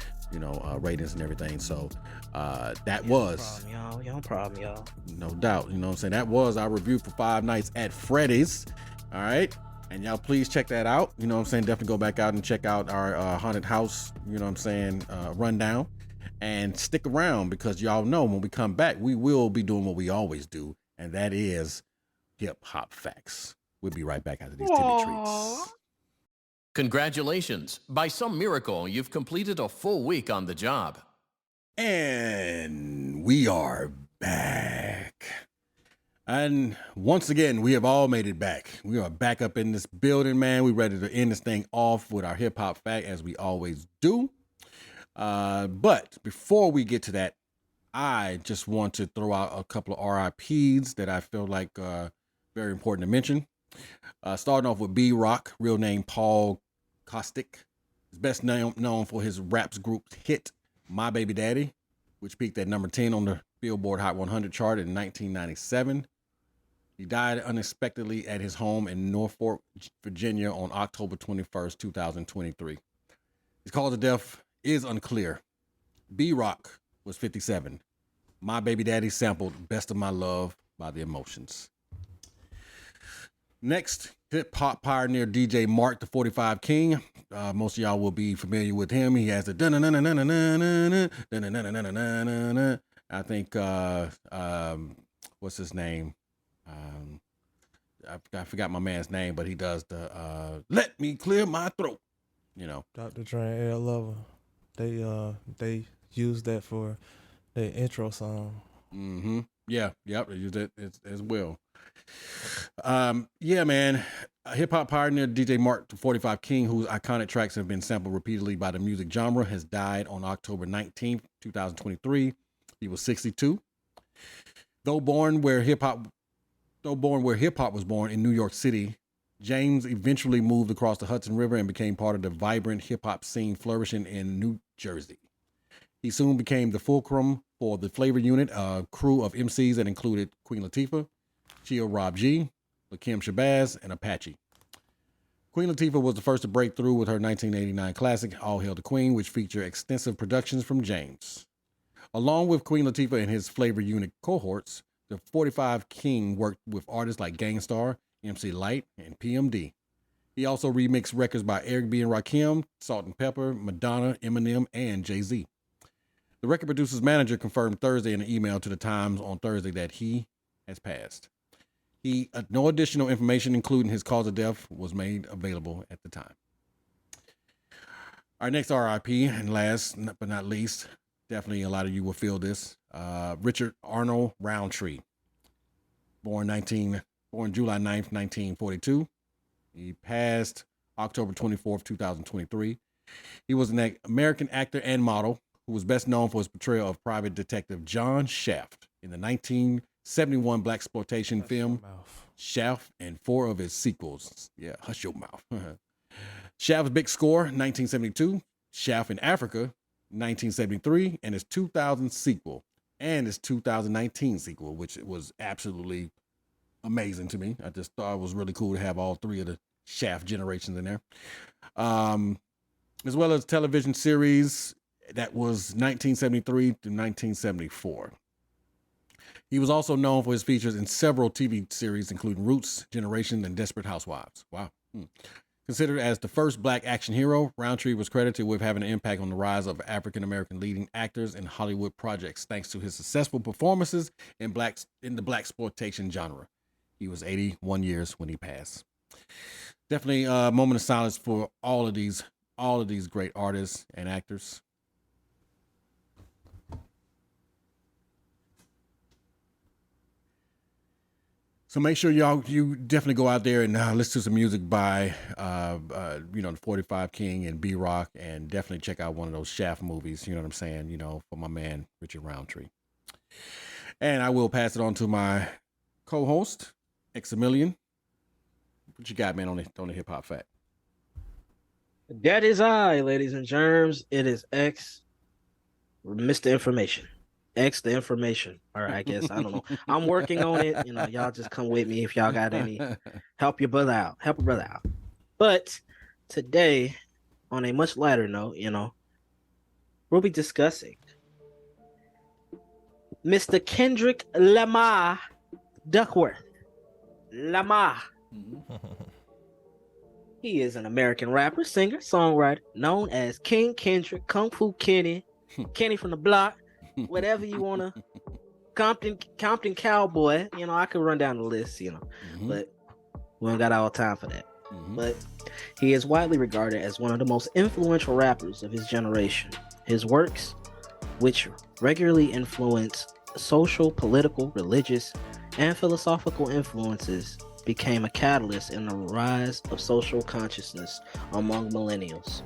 ratings and everything. So that was no problem, y'all. No doubt, that was our review for Five Nights at Freddy's. All right, and y'all please check that out. Definitely go back out and check out our haunted house, rundown, and stick around, because y'all know when we come back, we will be doing what we always do, and that is Hip Hop Facts. We'll be right back after these tidbit treats. Congratulations. By some miracle, you've completed a full week on the job. And we are back. And once again, we have all made it back. We are back up in this building, man. We're ready to end this thing off with our Hip Hop Fact, as we always do. But before we get to that, I just want to throw out a couple of RIPs that I feel like very important to mention. Starting off with B-Rock, real name Paul Kostick. He's best known for his raps group hit My Baby Daddy, which peaked at number 10 on the Billboard Hot 100 chart in 1997. He died unexpectedly at his home in Norfolk, Virginia on October 21st, 2023. His cause of death is unclear. B-Rock was 57. My Baby Daddy sampled Best of My Love by The Emotions. Next, hip-hop pioneer DJ Mark the 45 King. Most of y'all will be familiar with him. He has the I think what's his name? I forgot my man's name, but he does the Let Me Clear My Throat. Dr. Dre and Air Lover. They used that for their intro song. Mm-hmm. Yeah, yep, they used it as well. Yeah, man. Hip hop pioneer DJ Mark the 45 King, whose iconic tracks have been sampled repeatedly by the music genre, has died on October 19th, 2023. He was 62. Though born where hip hop was born in New York City, James eventually moved across the Hudson River and became part of the vibrant hip hop scene flourishing in New Jersey. He soon became the fulcrum for the Flavor Unit, a crew of MCs that included Queen Latifah, Chill Rob G, Lakim Shabazz, and Apache. Queen Latifah was the first to break through with her 1989 classic, All Hail the Queen, which featured extensive productions from James. Along with Queen Latifah and his Flavor Unit cohorts, the 45 King worked with artists like Gangstar, MC Lyte, and PMD. He also remixed records by Eric B. and Rakim, Salt and Pepper, Madonna, Eminem, and Jay-Z. The record producer's manager confirmed Thursday in an email to the Times on Thursday that he has passed. No additional information, including his cause of death, was made available at the time. Our next RIP, and last but not least, definitely a lot of you will feel this. Richard Arnold Roundtree, born July 9th, 1942. He passed October 24th, 2023. He was an American actor and model who was best known for his portrayal of private detective John Shaft in the 1971 blaxploitation film Shaft and 4 of his sequels. Yeah, hush your mouth. Shaft's big score, 1972. Shaft in Africa, 1973, and his 2000 sequel and his 2019 sequel, which was absolutely amazing to me. I just thought it was really cool to have all 3 of the Shaft generations in there. As well as television series that was 1973 to 1974. He was also known for his features in several TV series, including Roots, Generation, and Desperate Housewives. Wow. Considered as the first black action hero, Roundtree was credited with having an impact on the rise of African-American leading actors in Hollywood projects, thanks to his successful performances in the blaxploitation genre. He was 81 years when he passed. Definitely a moment of silence for all of these great artists and actors. So make sure you definitely go out there and listen to some music by the 45 King and B-Rock, and definitely check out one of those Shaft movies, you know what I'm saying, for my man Richard Roundtree. And I will pass it on to my co-host, Xamillion. What you got, man, on the hip hop fact? That is I, ladies and germs. It is X, Mr. Information. X the information. All right, I guess. I don't know. I'm working on it. Y'all just come with me if y'all got any. Help your brother out. Help a brother out. But today, on a much lighter note, we'll be discussing Mr. Kendrick Lamar Duckworth. Lamar. He is an American rapper, singer, songwriter, known as King Kendrick, Kung Fu Kenny, Kenny from the Block, whatever you wanna, Compton Cowboy. I could run down the list, but we don't got all time for that. But he is widely regarded as one of the most influential rappers of his generation. His works, which regularly influence social, political, religious, and philosophical influences, became a catalyst in the rise of social consciousness among millennials.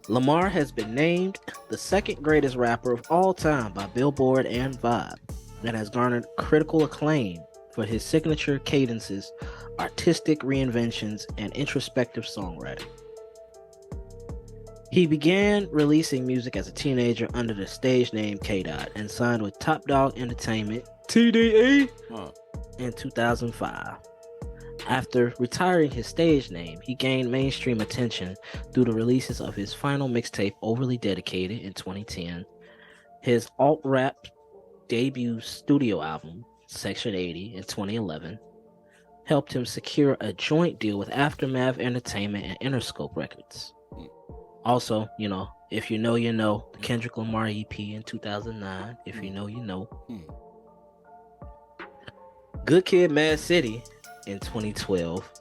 Lamar has been named the second greatest rapper of all time by Billboard and Vibe, and has garnered critical acclaim for his signature cadences, artistic reinventions, and introspective songwriting. He began releasing music as a teenager under the stage name K-Dot and signed with Top Dog Entertainment, TDE, in 2005. After retiring his stage name, he gained mainstream attention through the releases of his final mixtape, Overly Dedicated, in 2010, his alt-rap debut studio album, Section 80, in 2011, helped him secure a joint deal with Aftermath Entertainment and Interscope Records. Also, if you know, you know, the Kendrick Lamar EP in 2009, if you know, you know. Good Kid, Mad City in 2012,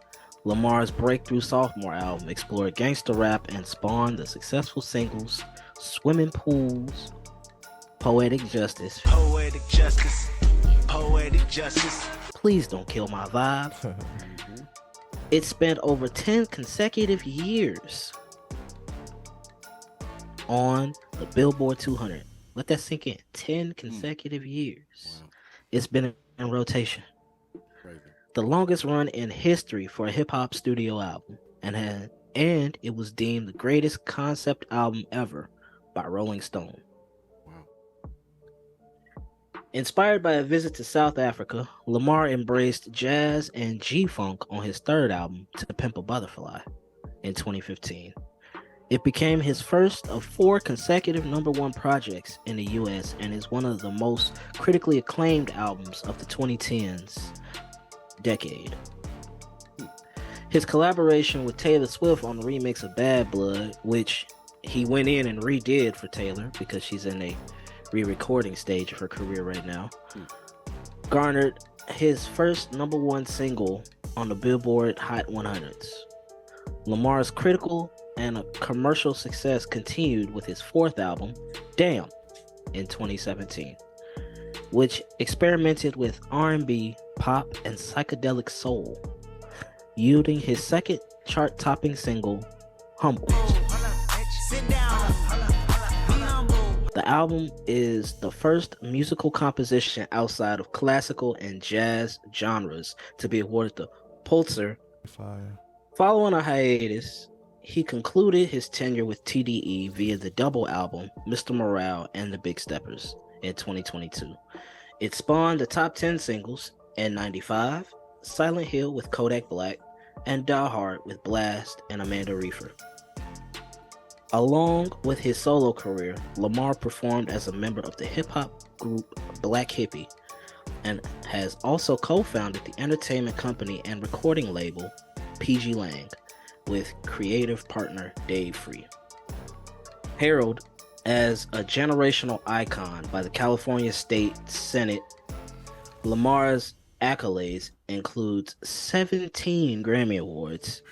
Lamar's breakthrough sophomore album explored gangster rap and spawned the successful singles Swimming Pools, Poetic Justice, Please Don't Kill My Vibe. It spent over 10 consecutive years on the Billboard 200. Let that sink in. 10 consecutive years. Wow. It's been in rotation. The longest run in history for a hip-hop studio album, and it was deemed the greatest concept album ever by Rolling Stone. Wow. Inspired by a visit to South Africa, Lamar embraced jazz and G-Funk on his third album, To Pimp a Butterfly, in 2015. It became his first of 4 consecutive #1 projects in the US and is one of the most critically acclaimed albums of the 2010s decade. His collaboration with Taylor Swift on the remix of Bad Blood, which he went in and redid for Taylor because she's in a re-recording stage of her career right now, garnered his first #1 single on the Billboard Hot 100s. Lamar's critical and commercial success continued with his fourth album, Damn, in 2017, which experimented with R&B, pop, and psychedelic soul, yielding his second chart-topping single, Humble. The album is the first musical composition outside of classical and jazz genres to be awarded the Pulitzer. Fire. Following a hiatus, he concluded his tenure with TDE via the double album Mr. Morale and the Big Steppers in 2022. It spawned the top 10 singles N95, Silent Hill with Kodak Black, and Die Hard with Blast and Amanda Reefer. Along with his solo career, Lamar performed as a member of the hip-hop group Black Hippie and has also co-founded the entertainment company and recording label PG Lang with creative partner Dave Free. Heralded as a generational icon by the California State Senate, Lamar's accolades includes 17 Grammy Awards,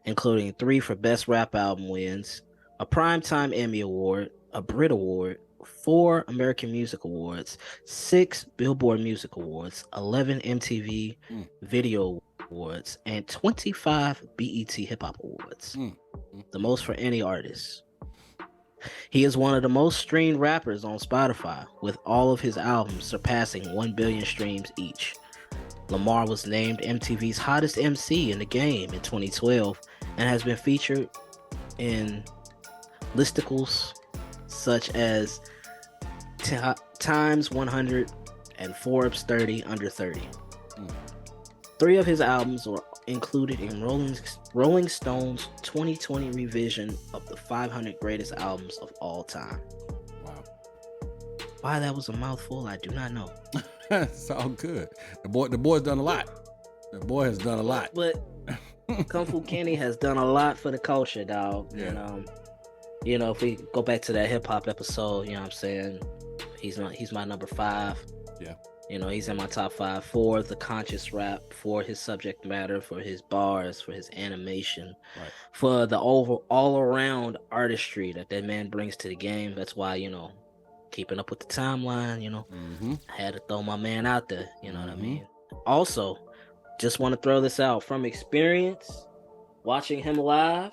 including 3 for Best Rap Album wins, a Primetime Emmy Award, a Brit Award, 4 American Music Awards, 6 Billboard Music Awards, 11 MTV Video Awards, and 25 BET Hip Hop Awards. The most for any artist. He is one of the most streamed rappers on Spotify, with all of his albums surpassing 1 billion streams each. Lamar was named MTV's hottest MC in the game in 2012 and has been featured in listicles such as Times 100 and Forbes 30 Under 30. 3 of his albums were included in Rolling Stone's 2020 revision of the 500 greatest albums of all time. Wow. Why that was a mouthful, I do not know. It's all good. The boy's done a lot. The boy has done a lot. But Kung Fu Kenny has done a lot for the culture, dog. Yeah. And if we go back to that hip hop episode, what I'm saying, he's my number 5. Yeah. He's in my top 5 for the conscious rap, for his subject matter, for his bars, for his animation, right, for the all around artistry that man brings to the game. That's why, keeping up with the timeline, I had to throw my man out there, you know what I mean? Also, just want to throw this out from experience, watching him live,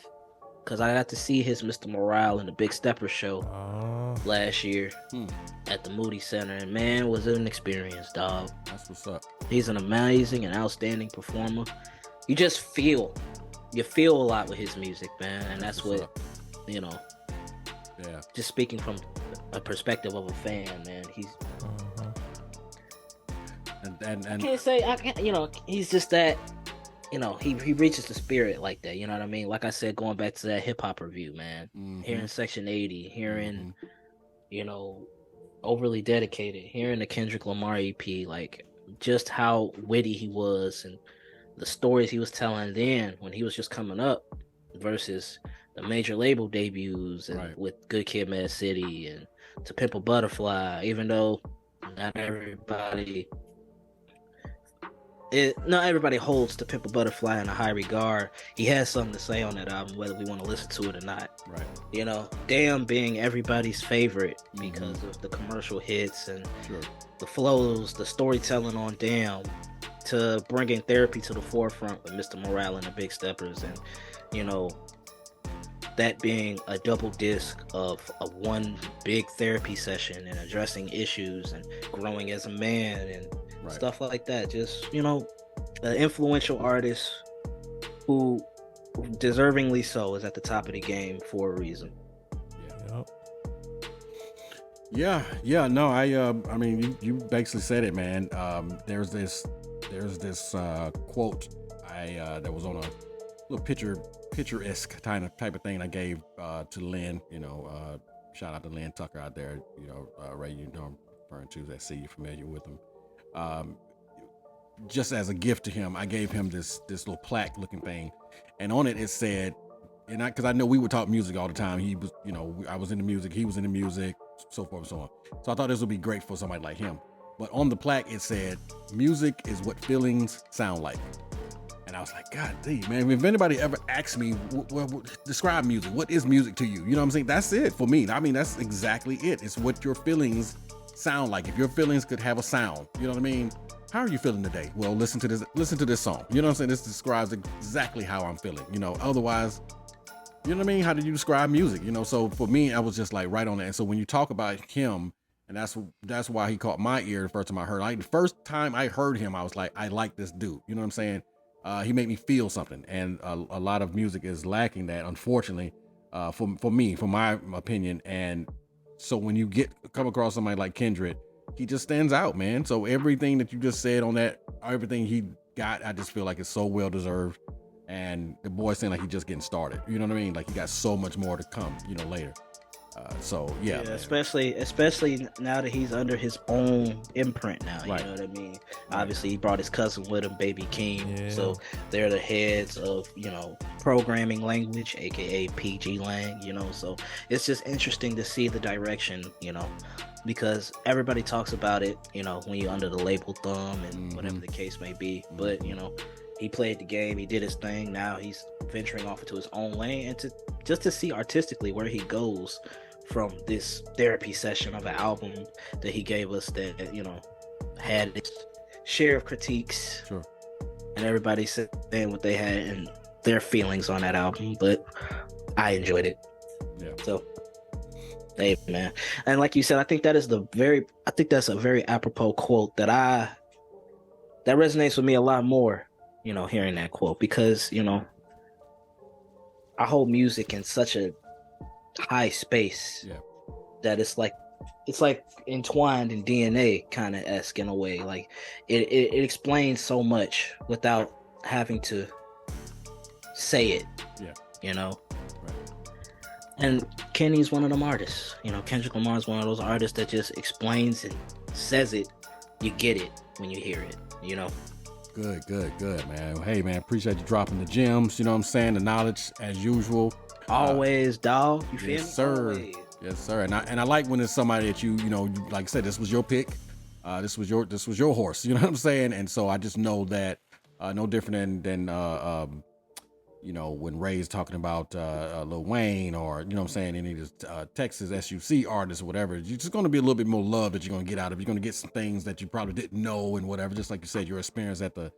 because I got to see his Mr. Morale in the Big Stepper show last year at the Moody Center, and man, was it an experience, dog. That's what's up. He's an amazing and outstanding performer. You just feel a lot with his music, man, and that's what, yeah. Just speaking from a perspective of a fan, man, he's. And I can't say he's just that. He reaches the spirit like that. You know what I mean? Like I said, going back to that hip hop review, man. Hearing Section 80, hearing, Overly Dedicated, hearing the Kendrick Lamar EP, like just how witty he was and the stories he was telling then when he was just coming up versus the major label debuts and with Good Kid, Mad City and To Pimp a Butterfly, even though not everybody holds To Pimp a Butterfly in a high regard. He has something to say on that album, whether we want to listen to it or not. Right. Damn being everybody's favorite because of the commercial hits and the flows, the storytelling on Damn, to bringing therapy to the forefront with Mr. Morale and the Big Steppers, and that being a double disc of one big therapy session and addressing issues and growing as a man and stuff like that. Just, an influential artist who deservingly so is at the top of the game for a reason. Yeah. No, I mean, you basically said it, man. There's this quote that was on a little picturesque type of thing I gave to Lynn. Shout out to Lynn Tucker out there. Ray, I'm referring to that. See, you're familiar with him. Just as a gift to him, I gave him this little plaque looking thing, and on it said, because I know we would talk music all the time. He was, I was into music, he was into music, so forth and so on. So I thought this would be great for somebody like him. But on the plaque, it said, music is what feelings sound like. And I was like, God damn, man, if anybody ever asks me, describe music, what is music to you? You know what I'm saying? That's it for me. I mean, that's exactly it. It's what your feelings sound like. If your feelings could have a sound, you know what I mean? How are you feeling today? Well, listen to this song. You know what I'm saying? This describes exactly how I'm feeling. You know, otherwise, you know what I mean? How do you describe music? You know, so for me, I was just like right on that. And so when you talk about him, and that's why he caught my ear the first time I heard. Like the first time I heard him, I was like, I like this dude. You know what I'm saying? He made me feel something, and a lot of music is lacking that, unfortunately, for me, for my opinion. And so when you come across somebody like Kendrick, he just stands out, man. So everything that you just said on that, everything he got, I just feel like it's so well deserved. And the boy saying like he's just getting started. You know what I mean? Like he got so much more to come, you know, later. So yeah, especially now that he's under his own imprint now. Right. You know what I mean? Right. Obviously, he brought his cousin with him, Baby King. Yeah. So they're the heads of, you know, programming language, aka PG Lang. You know, so it's just interesting to see the direction. You know, because everybody talks about it. You know, when you're under the label thumb and whatever the case may be. But you know, he played the game. He did his thing. Now he's venturing off into his own lane, and to see artistically where he goes from this therapy session of an album that he gave us that, you know, had its share of critiques. Sure. And everybody saying what they had and their feelings on that album, but I enjoyed it. Yeah. So, hey, man. And like you said, I think that's a very apropos quote that resonates with me a lot more, you know, hearing that quote, because, you know, I hold music in such a high space that it's like entwined in DNA kind of esque in a way. Like it explains so much without having to say it. Yeah. You know? Right. And Kenny's one of them artists. You know, Kendrick Lamar's one of those artists that just explains and says it. You get it when you hear it, you know? Good, man. Hey, man, appreciate you dropping the gems, you know what I'm saying? The knowledge, as usual. Always, dog. You feel me? Sir. Always. Yes, sir. And I like when it's somebody that you know, like I said, this was your pick. This was your horse. You know what I'm saying? And so I just know that no different than you know, when Ray's talking about Lil Wayne, or, you know what I'm saying, any of the Texas SUC artists or whatever, you're just going to be a little bit more love that you're going to get out of it. You're going to get some things that you probably didn't know and whatever, just like you said, your experience at the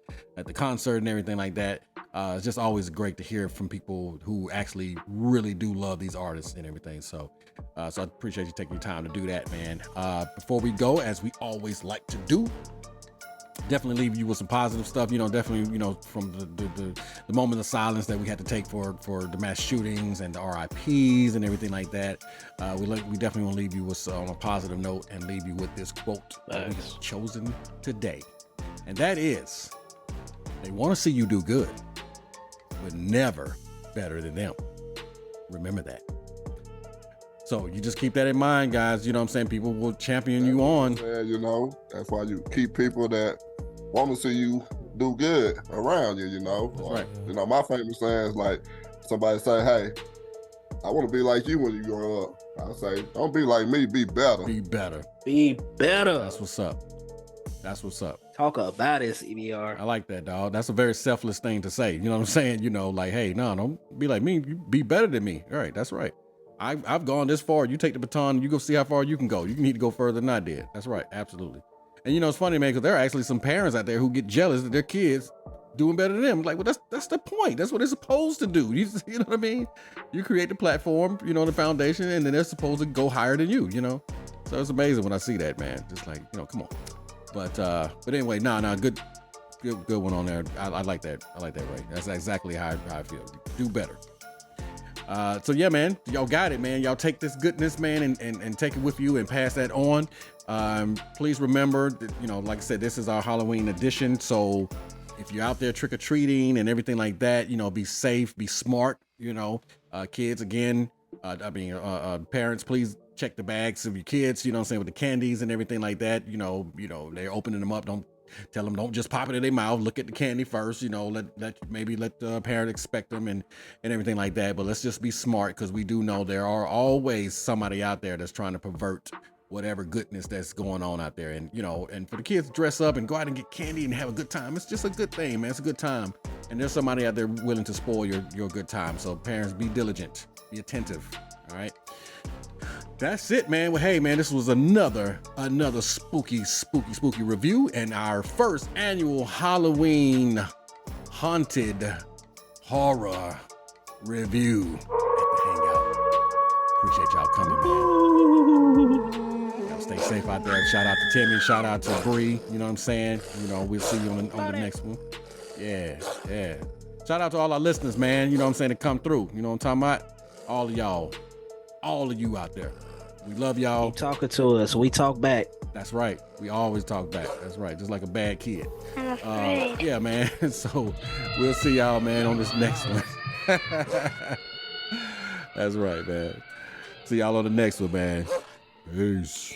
concert and everything like that. It's just always great to hear from people who actually really do love these artists and everything. So I appreciate you taking your time to do that, man. Before we go, as we always like to do, definitely leave you with some positive stuff, you know, definitely, you know, from the moment of silence that we had to take for the mass shootings and the RIPs and everything like that. We definitely want to leave you with on a positive note and leave you with this quote that we have chosen today. And that is, they want to see you do good, but never better than them. Remember that. So you just keep that in mind, guys. You know what I'm saying? People will champion you on. Yeah, you know, that's why you keep people that want to see you do good around you, you know. That's right. You know, my famous saying is like, somebody say, hey, I want to be like you when you grow up. I say, don't be like me, be better. Be better. Be better. That's what's up. That's what's up. Talk about it, CBR. I like that, dog. That's a very selfless thing to say. You know what I'm saying? You know, like, hey, no, don't be like me. You be better than me. All right, that's right. I've gone this far. You take the baton, you go see how far you can go. You need to go further than I did. That's right. Absolutely. And you know, it's funny, man, because there are actually some parents out there who get jealous that their kids doing better than them. Like, well, that's the point. That's what they're supposed to do. You know what I mean? You create the platform, you know, the foundation, and then they're supposed to go higher than you, you know? So it's amazing when I see that, man. Just like, you know, come on. But anyway, good one on there. I like that. I like that, Ray. That's exactly how I feel. Do better. So yeah, man, y'all got it, man. Y'all take this goodness, man, and take it with you and pass that on. Please remember that, you know, like I said, this is our Halloween edition. So if you're out there trick-or-treating and everything like that, you know, be safe, be smart, you know, kids, again, parents, please check the bags of your kids, you know what I'm saying, with the candies and everything like that. You know, they're opening them up. Don't tell them, don't just pop it in their mouth. Look at the candy first, you know, let the parent expect them and everything like that. But let's just be smart, because we do know there are always somebody out there that's trying to pervert whatever goodness that's going on out there. And, you know, and for the kids to dress up and go out and get candy and have a good time, it's just a good thing, man. It's a good time. And there's somebody out there willing to spoil your good time. So parents, be diligent, be attentive. All right. That's it, man. Well, hey, man, this was another spooky review and our first annual Halloween haunted horror review at the Hangout. Appreciate y'all coming, man. Y'all stay safe out there. Shout out to Timmy. Shout out to Bree. You know what I'm saying? You know, we'll see you on the next one. Yeah. Shout out to all our listeners, man. You know what I'm saying, to come through. You know what I'm talking about? All of y'all. All of you out there. We love y'all. Keep talking to us. We talk back. That's right. We always talk back. That's right. Just like a bad kid. I'm afraid. Yeah, man. So we'll see y'all, man, on this next one. That's right, man. See y'all on the next one, man. Peace.